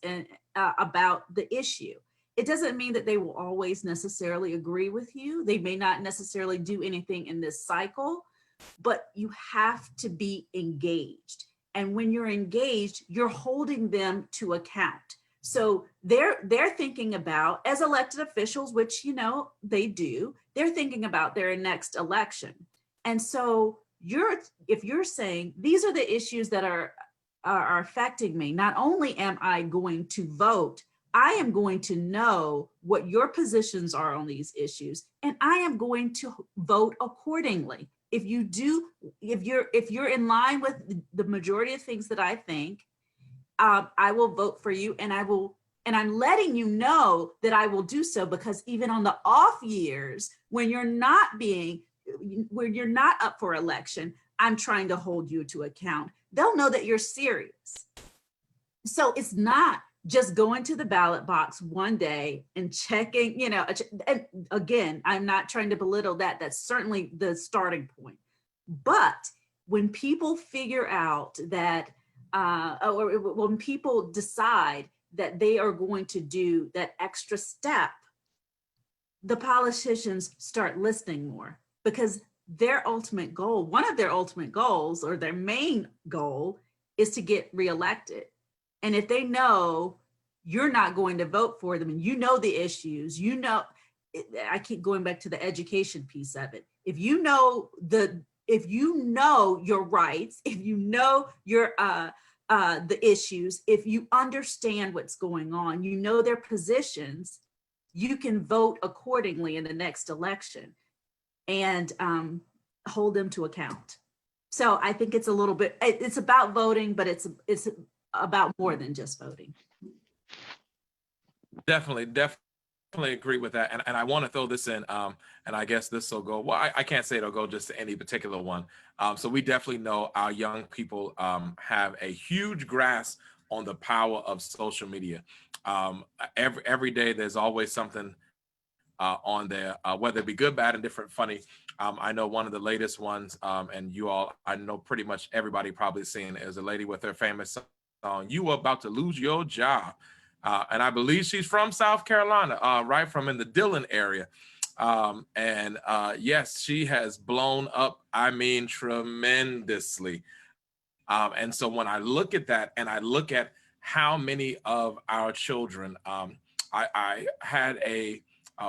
about the issue. It doesn't mean that they will always necessarily agree with you. They may not necessarily do anything in this cycle, but you have to be engaged. And when you're engaged, you're holding them to account. So they're thinking about, as elected officials, which, they do, they're thinking about their next election. And so if you're saying, these are the issues that are affecting me, not only am I going to vote, I am going to know what your positions are on these issues, and I am going to vote accordingly. If you're in line with the majority of things that I think, I will vote for you, and I'm letting you know that I will do so, because even on the off years, when you're not up for election, I'm trying to hold you to account. They'll know that you're serious. So it's not just going to the ballot box one day and checking, and again, I'm not trying to belittle that. That's certainly the starting point. But when people figure out that, or when people decide that they are going to do that extra step, the politicians start listening more, because their ultimate goal, one of their ultimate goals, or their main goal, is to get reelected. And if they know you're not going to vote for them, and the issues, I keep going back to the education piece of it. If you know your rights, if you know your the issues, if you understand what's going on, their positions, you can vote accordingly in the next election and hold them to account. So I think it's a little bit, it's about voting, but it's about more than just voting. Definitely agree with that. And I want to throw this in, and I guess this will go, well, I can't say it'll go just to any particular one. So we definitely know our young people have a huge grasp on the power of social media. Every day there's always something on there, whether it be good, bad, and different, funny. I know one of the latest ones, and you all, I know pretty much everybody probably seen it, is a lady with her famous song, "You Were About to Lose Your Job." And I believe she's from South Carolina, right from in the Dillon area. Yes, she has blown up, I mean, tremendously. And so when I look at that and I look at how many of our children, I had a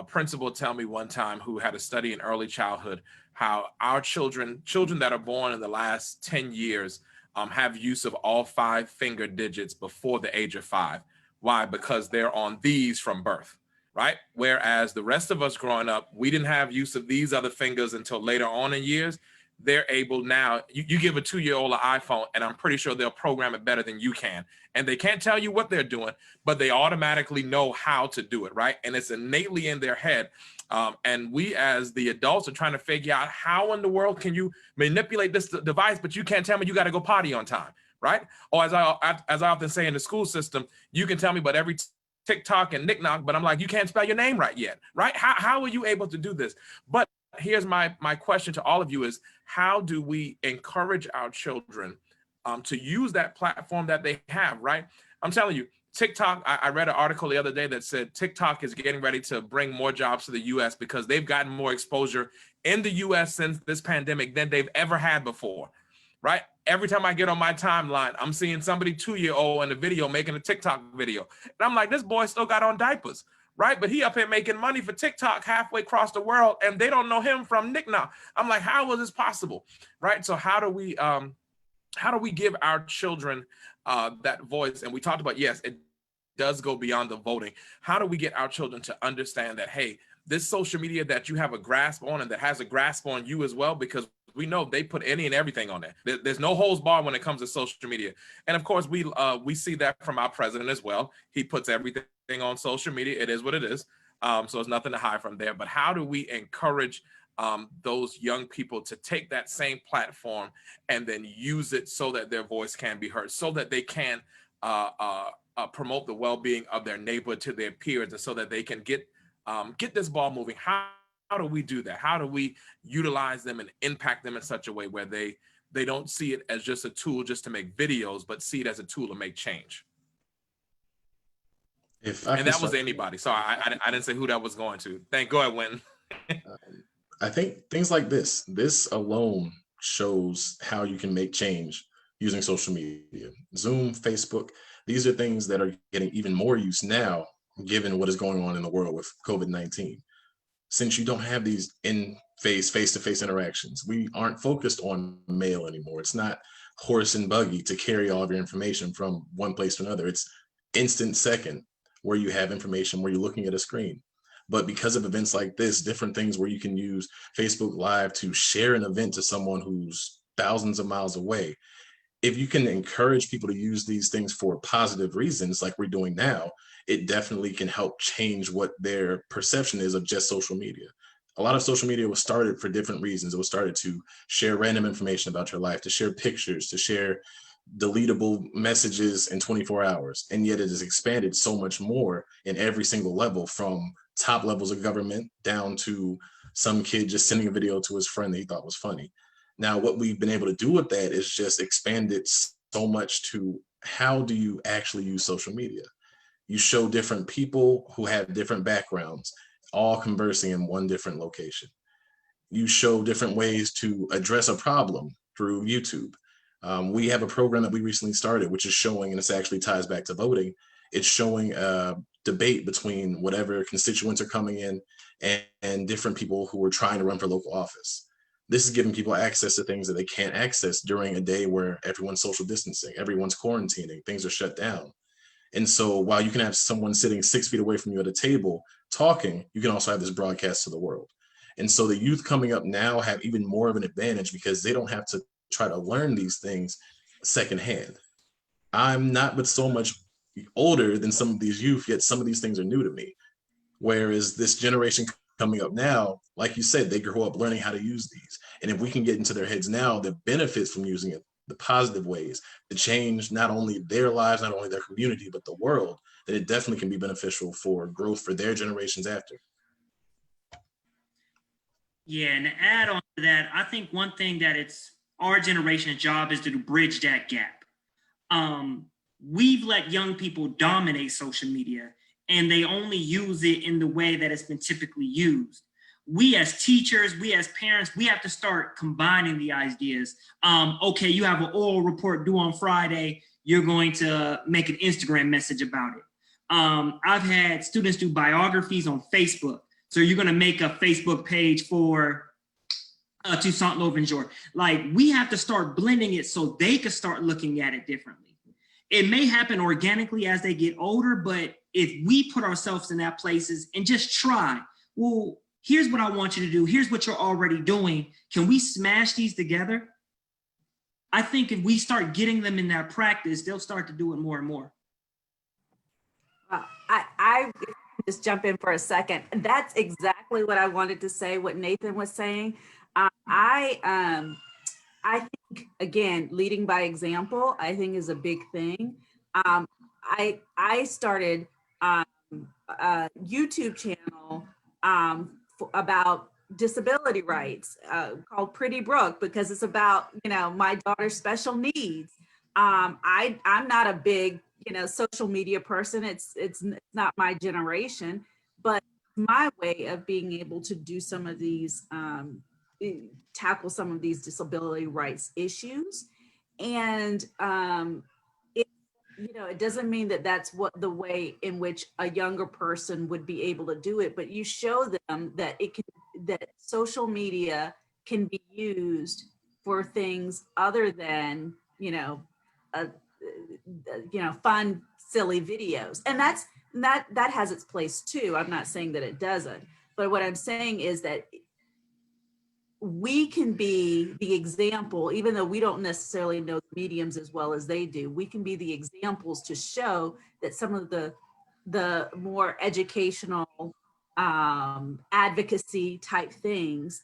principal tell me one time, who had a study in early childhood, how our children that are born in the last 10 years have use of all 5 finger digits before the age of 5. Why? Because they're on these from birth, right? Whereas the rest of us growing up, we didn't have use of these other fingers until later on in years. They're able now, you give a 2-year-old an iPhone, and I'm pretty sure they'll program it better than you can. And they can't tell you what they're doing, but they automatically know how to do it, right? And it's innately in their head. And we as the adults are trying to figure out, how in the world can you manipulate this device, but you can't tell me you got to go potty on time, right? Or as I often say in the school system, you can tell me about every TikTok and knick-knock, but I'm like, you can't spell your name right yet, right? How are you able to do this? But here's my question to all of you is, how do we encourage our children to use that platform that they have, right? I'm telling you, TikTok, I read an article the other day that said TikTok is getting ready to bring more jobs to the US because they've gotten more exposure in the US since this pandemic than they've ever had before, right? Every time I get on my timeline, I'm seeing somebody 2-year-old in a video making a TikTok video. And I'm like, this boy still got on diapers, right? But he up here making money for TikTok halfway across the world, and they don't know him from Nick now. I'm like, how was this possible, right? So how do we give our children that voice? And we talked about, yes, it does go beyond the voting. How do we get our children to understand that, hey, this social media that you have a grasp on and that has a grasp on you as well, because we know they put any and everything on there. There's no holds barred when it comes to social media. And of course, we see that from our president as well. He puts everything on social media. It is what it is. So there's nothing to hide from there. But how do we encourage those young people to take that same platform and then use it so that their voice can be heard, so that they can promote the well-being of their neighborhood to their peers, and so that they can get this ball moving? How do we do that? How do we utilize them and impact them in such a way where they don't see it as just a tool just to make videos, but see it as a tool to make change? And that was anybody. So I didn't say who that was going to. Go ahead, Wynton. I think things like this alone shows how you can make change using social media. Zoom, Facebook, these are things that are getting even more use now, given what is going on in the world with COVID-19. Since you don't have these face-to-face interactions, we aren't focused on mail anymore. It's not horse and buggy to carry all of your information from one place to another. It's instant second where you have information, where you're looking at a screen. But because of events like this, different things where you can use Facebook Live to share an event to someone who's thousands of miles away, if you can encourage people to use these things for positive reasons like we're doing now, it definitely can help change what their perception is of just social media. A lot of social media was started for different reasons. It was started to share random information about your life, to share pictures, to share deletable messages in 24 hours. And yet it has expanded so much more in every single level, from top levels of government down to some kid just sending a video to his friend that he thought was funny. Now, what we've been able to do with that is just expand it so much to, how do you actually use social media? You show different people who have different backgrounds, all conversing in one different location. You show different ways to address a problem through YouTube. We have a program that we recently started, which is showing, and this actually ties back to voting, it's showing a debate between whatever constituents are coming in and different people who are trying to run for local office. This is giving people access to things that they can't access during a day where everyone's social distancing, everyone's quarantining, things are shut down. And so while you can have someone sitting 6 feet away from you at a table talking, you can also have this broadcast to the world. And so the youth coming up now have even more of an advantage because they don't have to try to learn these things secondhand. I'm not but so much older than some of these youth, yet some of these things are new to me. Whereas this generation coming up now, like you said, they grow up learning how to use these. And if we can get into their heads now, the benefits from using it, the positive ways to change not only their lives, not only their community, but the world, then it definitely can be beneficial for growth for their generations after. Yeah, and to add on to that, I think one thing that it's our generation's job is to bridge that gap. We've let young people dominate social media, and they only use it in the way that it's been typically used. We as teachers, we as parents, we have to start combining the ideas. Okay, you have an oral report due on Friday, you're going to make an Instagram message about it. I've had students do biographies on Facebook. So you're going to make a Facebook page for Toussaint Louverture. Like, we have to start blending it so they can start looking at it differently. It may happen organically as they get older, but if we put ourselves in that places and just try, well, here's what I want you to do. Here's what you're already doing. Can we smash these together? I think if we start getting them in that practice, they'll start to do it more and more. I just jump in for a second. That's exactly what I wanted to say, what Nathan was saying. I think, again, leading by example, I think is a big thing. I started a YouTube channel about disability rights called Pretty Brooke, because it's about, my daughter's special needs. I'm not a big, social media person. It's not my generation, but my way of being able to do some of these, tackle some of these disability rights issues. And it doesn't mean that that's the way in which a younger person would be able to do it, but you show them that that social media can be used for things other than, fun, silly videos. And that has its place too. I'm not saying that it doesn't, but what I'm saying is that we can be the example, even though we don't necessarily know the mediums as well as they do. We can be the examples to show that some of the more educational advocacy type things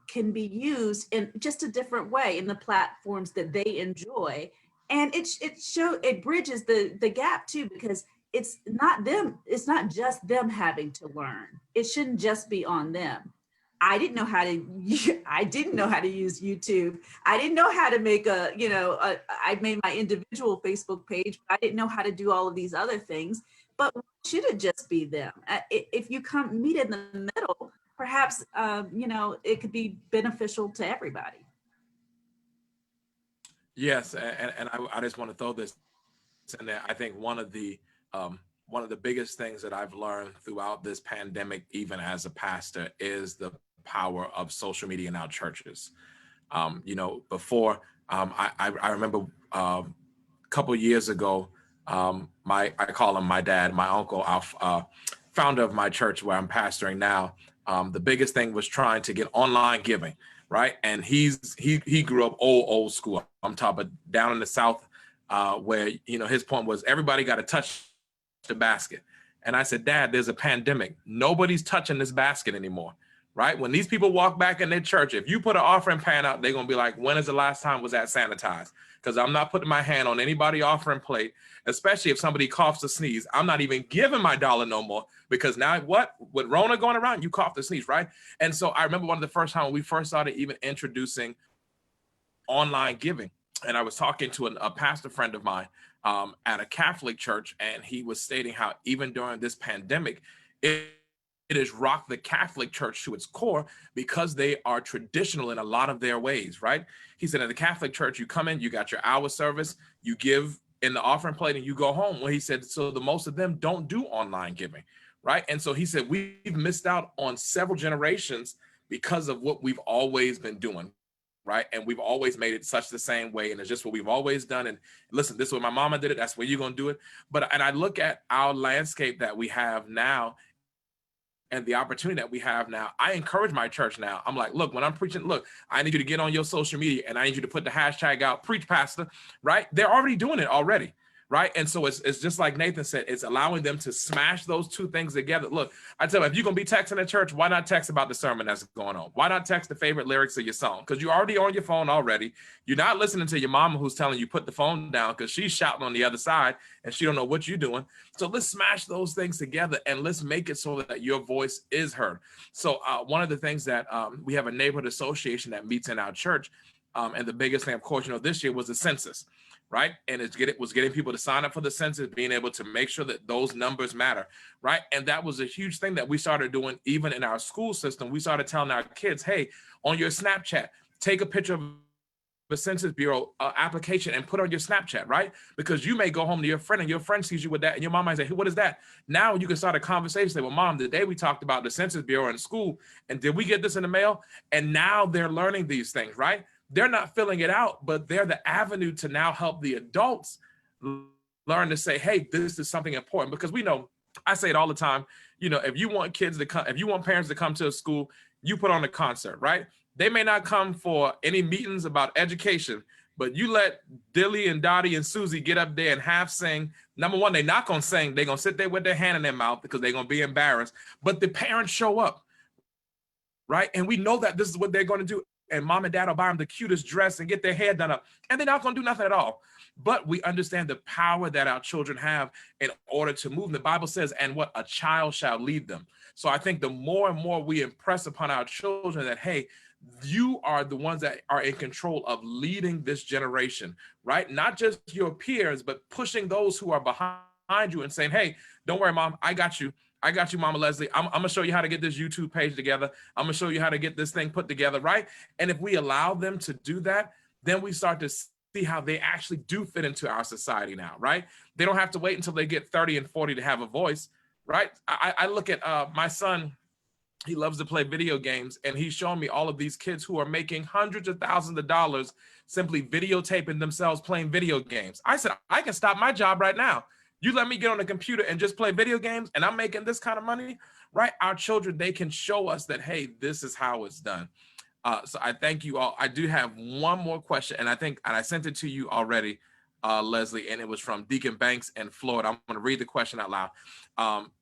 can be used in just a different way in the platforms that they enjoy. And it bridges the gap too, because it's not just them having to learn. It shouldn't just be on them. I didn't know how to use YouTube. I didn't know how to make I made my individual Facebook page, but I didn't know how to do all of these other things. But should it just be them? If you come meet in the middle, perhaps, it could be beneficial to everybody. Yes, and I just want to throw this in there. I think one of the biggest things that I've learned throughout this pandemic, even as a pastor, is the power of social media in our churches. Before, I remember a couple years ago, I call him my dad, my uncle, founder of my church where I'm pastoring now. The biggest thing was trying to get online giving, right? And he grew up old school. I'm talking about down in the South, where his point was everybody got to touch the basket. And I said, Dad, there's a pandemic. Nobody's touching this basket anymore, right? When these people walk back in their church, if you put an offering pan out, they're going to be like, when is the last time was that sanitized? Because I'm not putting my hand on anybody offering plate, especially if somebody coughs or sneeze. I'm not even giving my dollar no more, because now with Rona going around, you cough or sneeze, right? And so I remember one of the first time when we first started even introducing online giving. And I was talking to a pastor friend of mine at a Catholic church, and he was stating how even during this pandemic, it has rocked the Catholic Church to its core because they are traditional in a lot of their ways, right? He said, in the Catholic Church, you come in, you got your hour service, you give in the offering plate, and you go home. Well, he said, so the most of them don't do online giving, right? And so he said, we've missed out on several generations because of what we've always been doing, right? And we've always made it such the same way, and it's just what we've always done. And listen, this is what my mama did it, that's where you're gonna do it. And I look at our landscape that we have now and the opportunity that we have now. I encourage my church now. I'm like, look, when I'm preaching, look, I need you to get on your social media and I need you to put the hashtag out, preach pastor, right? They're already doing it already, right? And so it's just like Nathan said, it's allowing them to smash those two things together. Look, I tell them, if you're going to be texting at church, why not text about the sermon that's going on? Why not text the favorite lyrics of your song? Because you're already on your phone already. You're not listening to your mama who's telling you put the phone down because she's shouting on the other side and she don't know what you're doing. So let's smash those things together and let's make it so that your voice is heard. So one of the things that we have a neighborhood association that meets in our church. And the biggest thing, of course, this year was the census. Right. And it was getting people to sign up for the census, being able to make sure that those numbers matter. Right. And that was a huge thing that we started doing even in our school system. We started telling our kids, hey, on your Snapchat, take a picture of the Census Bureau application and put on your Snapchat. Right. Because you may go home to your friend and your friend sees you with that and your mom might say, hey, what is that? Now you can start a conversation. Say, well, Mom, the day we talked about the Census Bureau in school and did we get this in the mail? And now they're learning these things. Right. They're not filling it out, but they're the avenue to now help the adults learn to say, hey, this is something important. Because we know, I say it all the time, if you want kids to come, if you want parents to come to a school, you put on a concert, right? They may not come for any meetings about education, but you let Dilly and Dottie and Susie get up there and half sing. Number one, they're not going to sing. They're going to sit there with their hand in their mouth because they're going to be embarrassed. But the parents show up, right? And we know that this is what they're going to do. And mom and dad will buy them the cutest dress and get their hair done up. And they're not going to do nothing at all. But we understand the power that our children have in order to move. And the Bible says, and what a child shall lead them. So I think the more and more we impress upon our children that, hey, you are the ones that are in control of leading this generation, right? Not just your peers, but pushing those who are behind you and saying, hey, don't worry, Mom, I got you. I got you, Mama Leslie. I'm going to show you how to get this YouTube page together. I'm going to show you how to get this thing put together, right? And if we allow them to do that, then we start to see how they actually do fit into our society now, right? They don't have to wait until they get 30 and 40 to have a voice, right? I look at my son. He loves to play video games, and he's showing me all of these kids who are making hundreds of thousands of dollars simply videotaping themselves playing video games. I said, I can stop my job right now. You let me get on the computer and just play video games and I'm making this kind of money, right? Our children, they can show us that, hey, this is how it's done. So I thank you all. I do have one more question, and I sent it to you already, Leslie, and it was from Deacon Banks in Florida. I'm going to read the question out loud.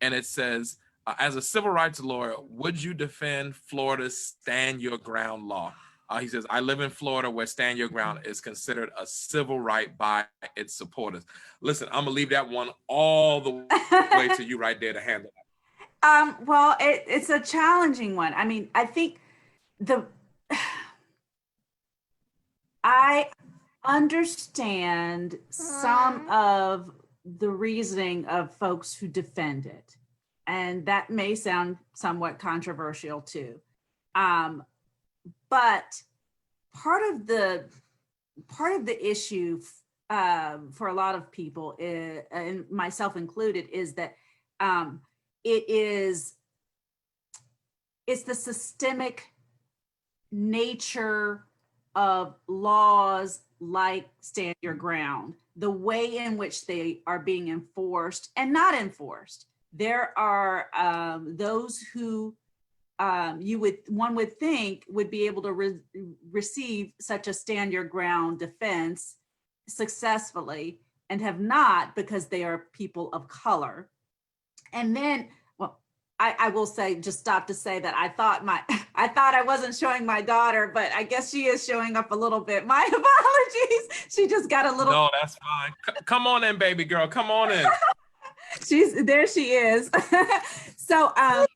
And it says, as a civil rights lawyer, would you defend Florida's Stand Your Ground law? He says, I live in Florida where Stand Your Ground is considered a civil right by its supporters. Listen, I'm going to leave that one all the way to you right there to handle that. Well, it's a challenging one. I mean, I think I understand some of the reasoning of folks who defend it. And that may sound somewhat controversial too. But part of the issue for a lot of people, and myself included, is that it's the systemic nature of laws like Stand Your Ground, the way in which they are being enforced and not enforced. There are those who one would think would be able to receive such a Stand Your Ground defense successfully and have not, because they are people of color. And then, well, I will say, just stop to say that I thought I wasn't showing my daughter, but I guess she is showing up a little bit. My apologies. She just got a little. No, that's fine. Come on in, baby girl. Come on in. There she is. So I'm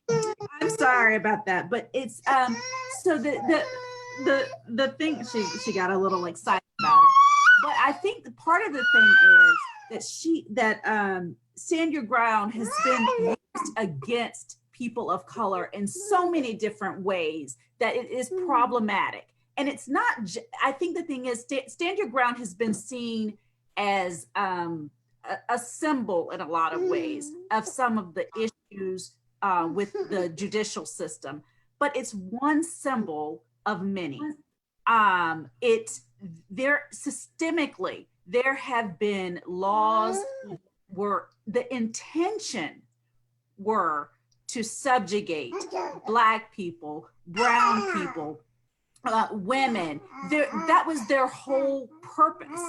sorry about that, but it's so the thing, she got a little excited about it. But I think the part of the thing is that Stand Your Ground has been used against people of color in so many different ways that it is problematic. And it's not, I think the thing is, Stand Your Ground has been seen as a symbol in a lot of ways of some of the issues with the judicial system, but it's one symbol of many. Systemically, there have been laws where the intention were to subjugate Black people, brown people, women. That was their whole purpose.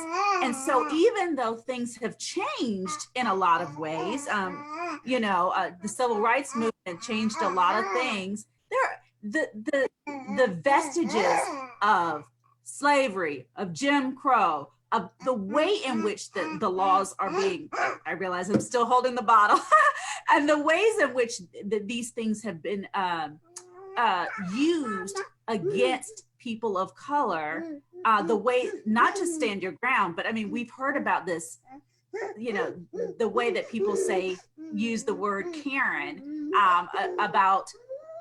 And so even though things have changed in a lot of ways, the civil rights movement changed a lot of things. The vestiges of slavery, of Jim Crow, of the way in which the laws are being, I realize I'm still holding the bottle, and the ways in which these things have been used against people of color, the way, not just stand your ground, but I mean, we've heard about this, the way that people use the word Karen, about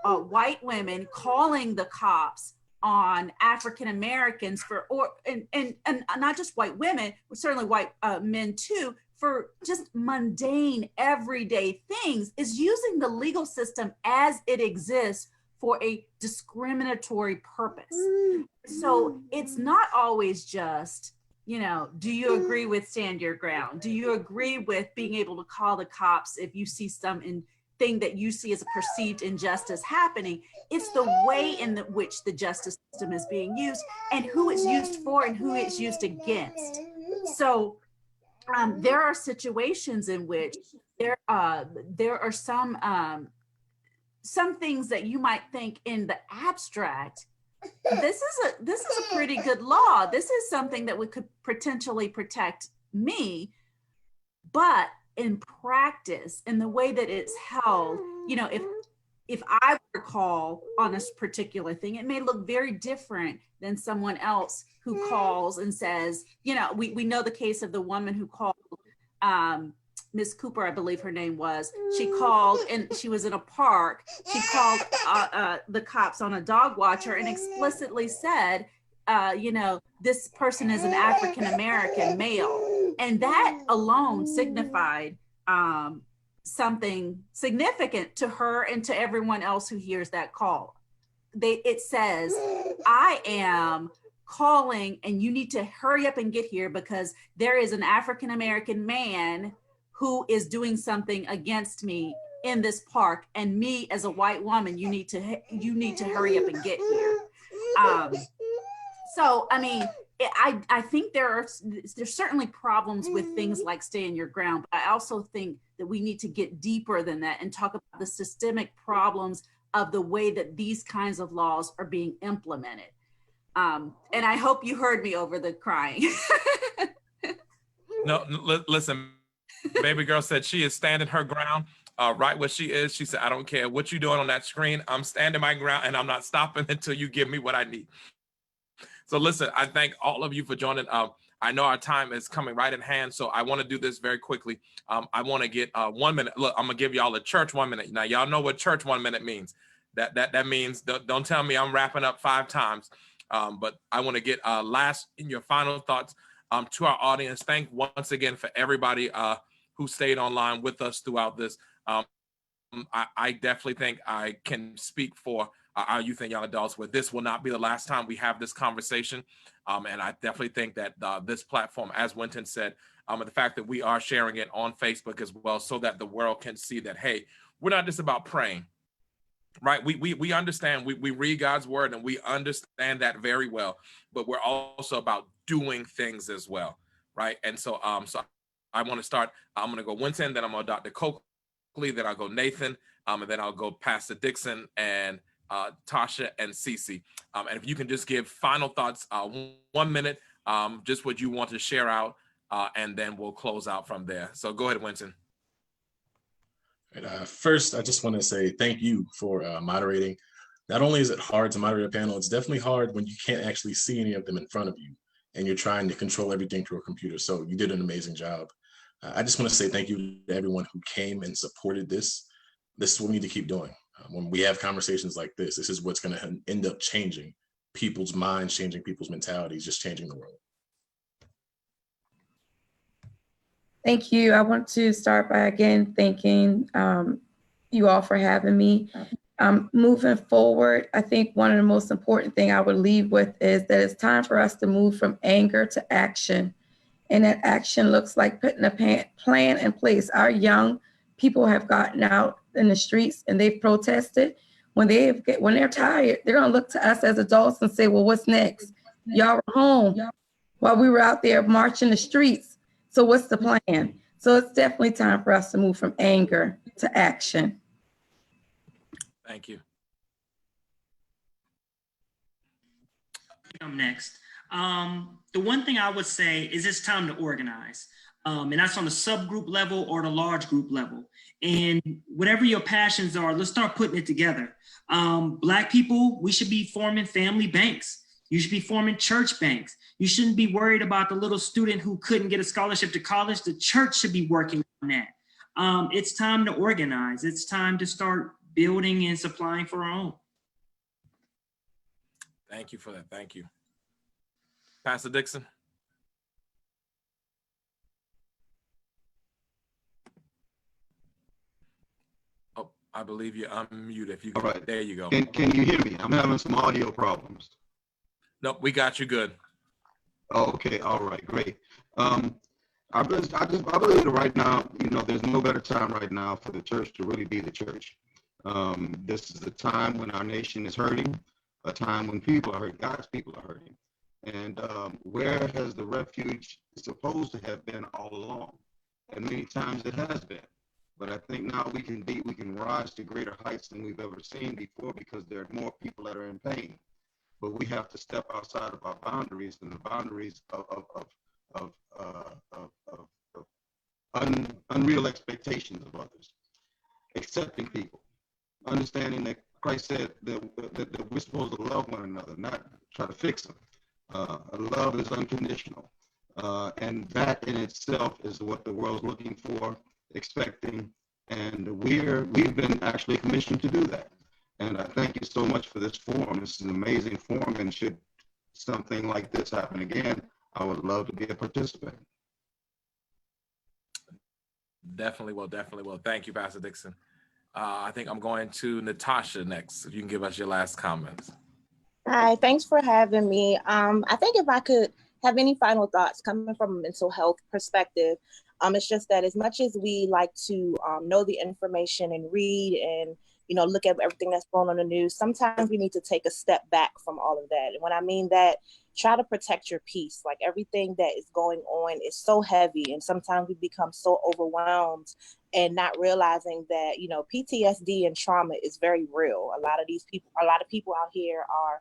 white women calling the cops on African Americans and not just white women, but certainly white men too, for just mundane everyday things, is using the legal system as it exists for a discriminatory purpose. So it's not always just, do you agree with stand your ground? Do you agree with being able to call the cops if you see thing that you see as a perceived injustice happening? It's the way in which the justice system is being used and who it's used for and who it's used against. So there are situations in which there are some things that you might think in the abstract, this is a pretty good law. This is something that could potentially protect me, but in practice, in the way that it's held, if I were to call on a particular thing, it may look very different than someone else who calls and says, we know the case of the woman who called Miss Cooper, I believe her name was. She called and she was in a park. She called the cops on a dog watcher and explicitly said, this person is an African-American male. And that alone signified something significant to her and to everyone else who hears that call. It says, I am calling and you need to hurry up and get here because there is an African-American man who is doing something against me in this park, and me as a white woman, you need to hurry up and get here. So I mean, I think there's certainly problems with things like stand your ground, but I also think that we need to get deeper than that and talk about the systemic problems of the way that these kinds of laws are being implemented. And I hope you heard me over the crying. No, listen. Baby girl said she is standing her ground right where she is. She said, I don't care what you're doing on that screen. I'm standing my ground and I'm not stopping until you give me what I need. So listen, I thank all of you for joining. I know our time is coming right in hand, so I want to do this very quickly. I want to get 1 minute. Look, I'm going to give y'all a church 1 minute. Now, y'all know what church 1 minute means. That means, don't tell me I'm wrapping up 5 times, but I want to get last in your final thoughts to our audience. Thank once again for everybody who stayed online with us throughout this. I definitely think I can speak for our youth and young adults where this will not be the last time we have this conversation. And I definitely think that this platform, as Wynton said, and the fact that we are sharing it on Facebook as well, so that the world can see that, hey, we're not just about praying, right? We understand, we read God's word and we understand that very well, but we're also about doing things as well, right? And so, I want to start, I'm going to go Wynton, then I'm going to Dr. Coakley, then I'll go Nathan, and then I'll go Pastor Dixon and Tasha and Cece. And if you can just give final thoughts, 1 minute, just what you want to share out, and then we'll close out from there. So go ahead, Wynton. First, I just want to say thank you for moderating. Not only is it hard to moderate a panel, it's definitely hard when you can't actually see any of them in front of you and you're trying to control everything through a computer. So you did an amazing job. I just want to say thank you to everyone who came and supported this. This is what we need to keep doing. When we have conversations like this is what's going to end up changing people's minds, changing people's mentalities, just changing the world. Thank you. I want to start by again thanking you all for having me. Moving forward, I think one of the most important thing I would leave with is that it's time for us to move from anger to action. And that action looks like putting a plan in place. Our young people have gotten out in the streets and they've protested. when they're tired, they're going to look to us as adults and say, well, what's next? Y'all were home while we were out there marching the streets. So what's the plan? So it's definitely time for us to move from anger to action. Thank you. I'm next. The one thing I would say is it's time to organize. And that's on the subgroup level or the large group level. And whatever your passions are, let's start putting it together. Black people, we should be forming family banks. You should be forming church banks. You shouldn't be worried about the little student who couldn't get a scholarship to college. The church should be working on that. It's time to organize. It's time to start building and supplying for our own. Thank you for that. Thank you. Pastor Dixon. Oh, I believe you're unmuted. If you All right. There you go. Can you hear me? I'm having some audio problems. Nope, we got you good. Oh, okay. All right. Great. I believe that right now, there's no better time right now for the church to really be the church. This is the time when our nation is hurting, a time when people are hurting, God's people are hurting. And where has the refuge supposed to have been all along? And many times it has been. But I think now we can rise to greater heights than we've ever seen before, because there are more people that are in pain. But we have to step outside of our boundaries and the boundaries of unreal expectations of others, accepting people, understanding that Christ said that we're supposed to love one another, not try to fix them. Love is unconditional, and that in itself is what the world's looking for, expecting, and we've been actually commissioned to do that. And I thank you so much for this forum. This is an amazing forum, and should something like this happen again, I would love to be a participant. Definitely will. Thank you, Pastor Dixon. I think I'm going to Natashia next. If you can give us your last comments. Hi, thanks for having me. I think if I could have any final thoughts coming from a mental health perspective, it's just that as much as we like to know the information and read and look at everything that's going on in the news, sometimes we need to take a step back from all of that. And when I mean that, try to protect your peace. Like, everything that is going on is so heavy, and sometimes we become so overwhelmed and not realizing that, PTSD and trauma is very real. A lot of people out here are,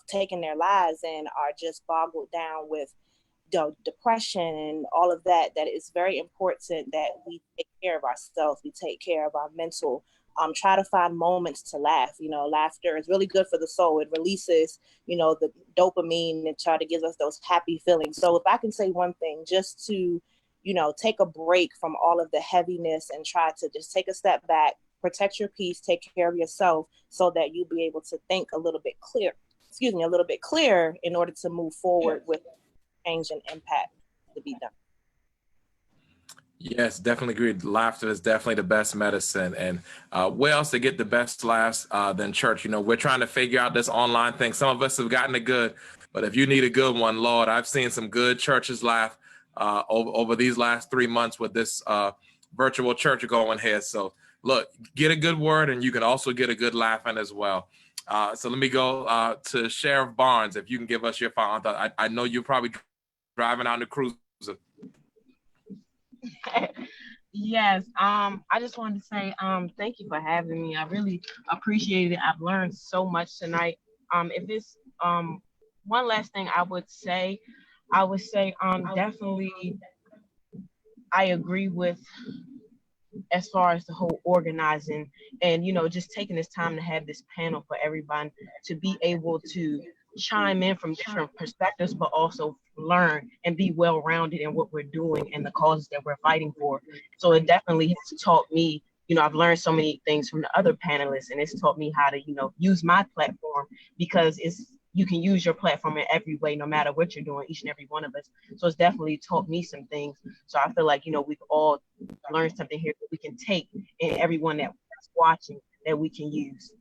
taking their lives and are just boggled down with depression and all of that. That it's very important that we take care of ourselves. We take care of our mental. Try to find moments to laugh. Laughter is really good for the soul. It releases, the dopamine and try to give us those happy feelings. So if I can say one thing, just to, take a break from all of the heaviness and try to just take a step back, protect your peace, take care of yourself, so that you'll be able to think a little bit clearer in order to move forward with change and impact to be done. Yes, definitely agreed. Laughter is definitely the best medicine. And where else to get the best laughs than church? We're trying to figure out this online thing. Some of us have gotten it good, but if you need a good one, Lord, I've seen some good churches laugh over these last 3 months with this virtual church going here. So look, get a good word, and you can also get a good laugh in as well. So let me go to Sheriff Barnes, if you can give us your final thought. I know you're probably driving out in the cruiser. Yes, I just wanted to say thank you for having me. I really appreciate it. I've learned so much tonight. If it's one last thing I would say definitely I agree with as far as the whole organizing and just taking this time to have this panel for everyone to be able to chime in from different perspectives, but also learn and be well-rounded in what we're doing and the causes that we're fighting for. So it definitely has taught me, I've learned so many things from the other panelists, and it's taught me how to, use my platform, because you can use your platform in every way, no matter what you're doing, each and every one of us. So it's definitely taught me some things. So I feel like, we've all learned something here that we can take, and everyone that's watching that we can use.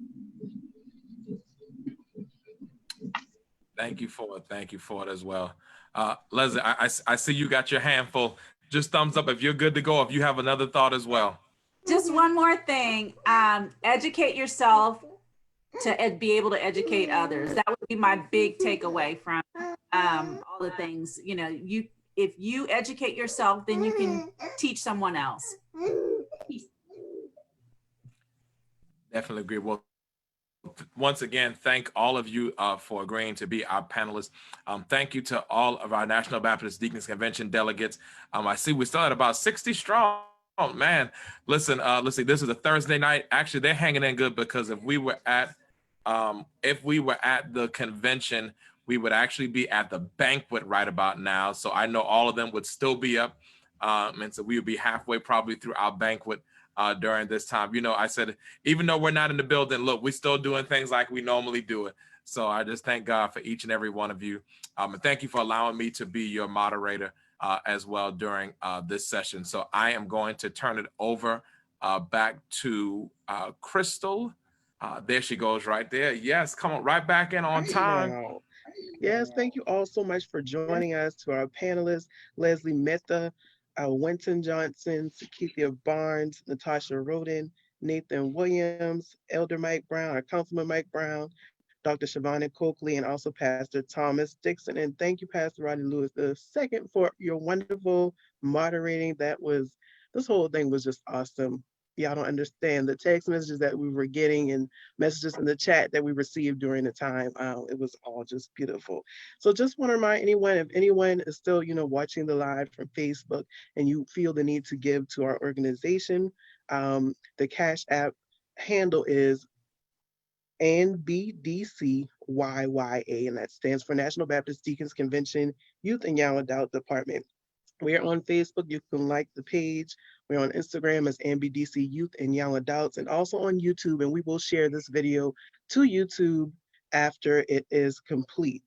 Thank you for it as well. Leslie, I see you got your hand full. Just thumbs up if you're good to go, if you have another thought as well. Just one more thing, educate yourself, to be able to educate others. That would be my big takeaway from all the things. You know, if you educate yourself, then you can teach someone else. Definitely agree. Well, once again, thank all of you for agreeing to be our panelists. Thank you to all of our National Baptist Deacons Convention delegates. I see we still at about 60 strong. Oh man, listen, let's see. This is a Thursday night. Actually, they're hanging in good, because if we were at the convention, we would actually be at the banquet right about now. So I know all of them would still be up, and so we would be halfway probably through our banquet during this time. You know, I said, even though we're not in the building, look, we're still doing things like we normally do it. So I just thank God for each and every one of you. And thank you for allowing me to be your moderator as well during this session. So I am going to turn it over back to Crystal. There she goes right there. Yes, come on, right back in on time. Wow. Yes, thank you all so much for joining us. To our panelists, Leslie Mehta, Wynton Johnson, Cekeitha Barnes, Natashia Rhoden, Nathan Williams, Elder Mike Brown, our Councilman Mike Brown, Dr. Shavonna Coakley, and also Pastor Thomas Dixon. And thank you, Pastor Rodney Lewis II, for your wonderful moderating. This whole thing was just awesome. Y'all don't understand the text messages that we were getting and messages in the chat that we received during the time. It was all just beautiful. So just want to remind anyone, if anyone is still, watching the live from Facebook and you feel the need to give to our organization, the Cash App handle is NBDC YYA, and that stands for National Baptist Deacons Convention Youth and Young Adult Department. We are on Facebook. You can like the page. We're on Instagram as NBDC Youth and Young Adults, and also on YouTube. And we will share this video to YouTube after it is complete.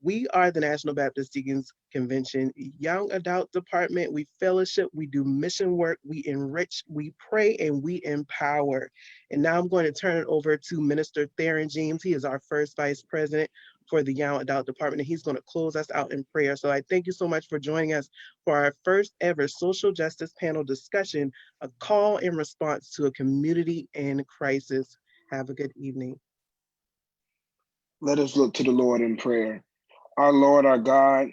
We are the National Baptist Deacons Convention Young Adult Department. We fellowship, we do mission work, we enrich, we pray, and we empower. And now I'm going to turn it over to Minister Theron James. He is our first Vice President for the Young Adult Department, and he's going to close us out in prayer. So I thank you so much for joining us for our first ever social justice panel discussion, a call in response to a community in crisis. Have a good evening. Let us look to the Lord in prayer. Our Lord, our God,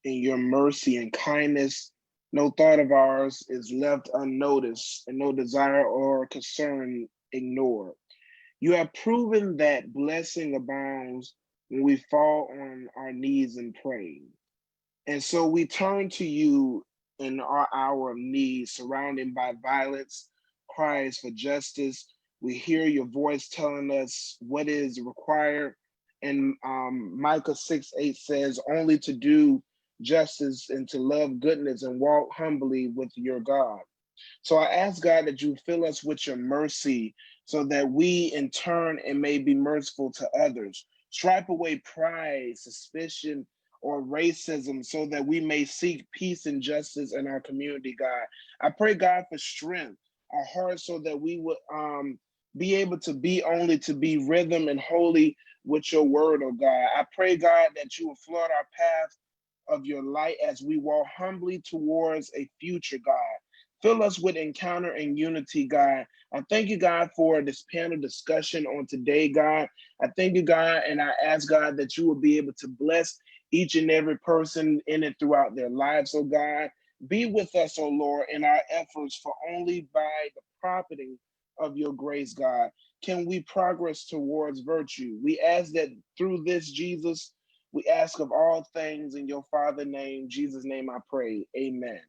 in your mercy and kindness, no thought of ours is left unnoticed and no desire or concern ignored. You have proven that blessing abounds when we fall on our knees and pray. And so we turn to you in our hour of need, surrounded by violence, cries for justice. We hear your voice telling us what is required. And Micah 6:8 says, only to do justice and to love goodness and walk humbly with your God. So I ask God that you fill us with your mercy so that we in turn and may be merciful to others. Stripe away pride, suspicion, or racism so that we may seek peace and justice in our community, God. I pray, God, for strength, our hearts, so that we would be able to be rhythm and holy with your word, oh God. I pray, God, that you will flood our path of your light as we walk humbly towards a future, God. Fill us with encounter and unity, God. I thank you, God, for this panel discussion on today, God. I thank you, God, and I ask, God, that you will be able to bless each and every person in it throughout their lives, oh God. Be with us, oh Lord, in our efforts, for only by the profiting of your grace, God, can we progress towards virtue. We ask that through this, Jesus, we ask of all things in your Father's name, Jesus' name I pray, amen.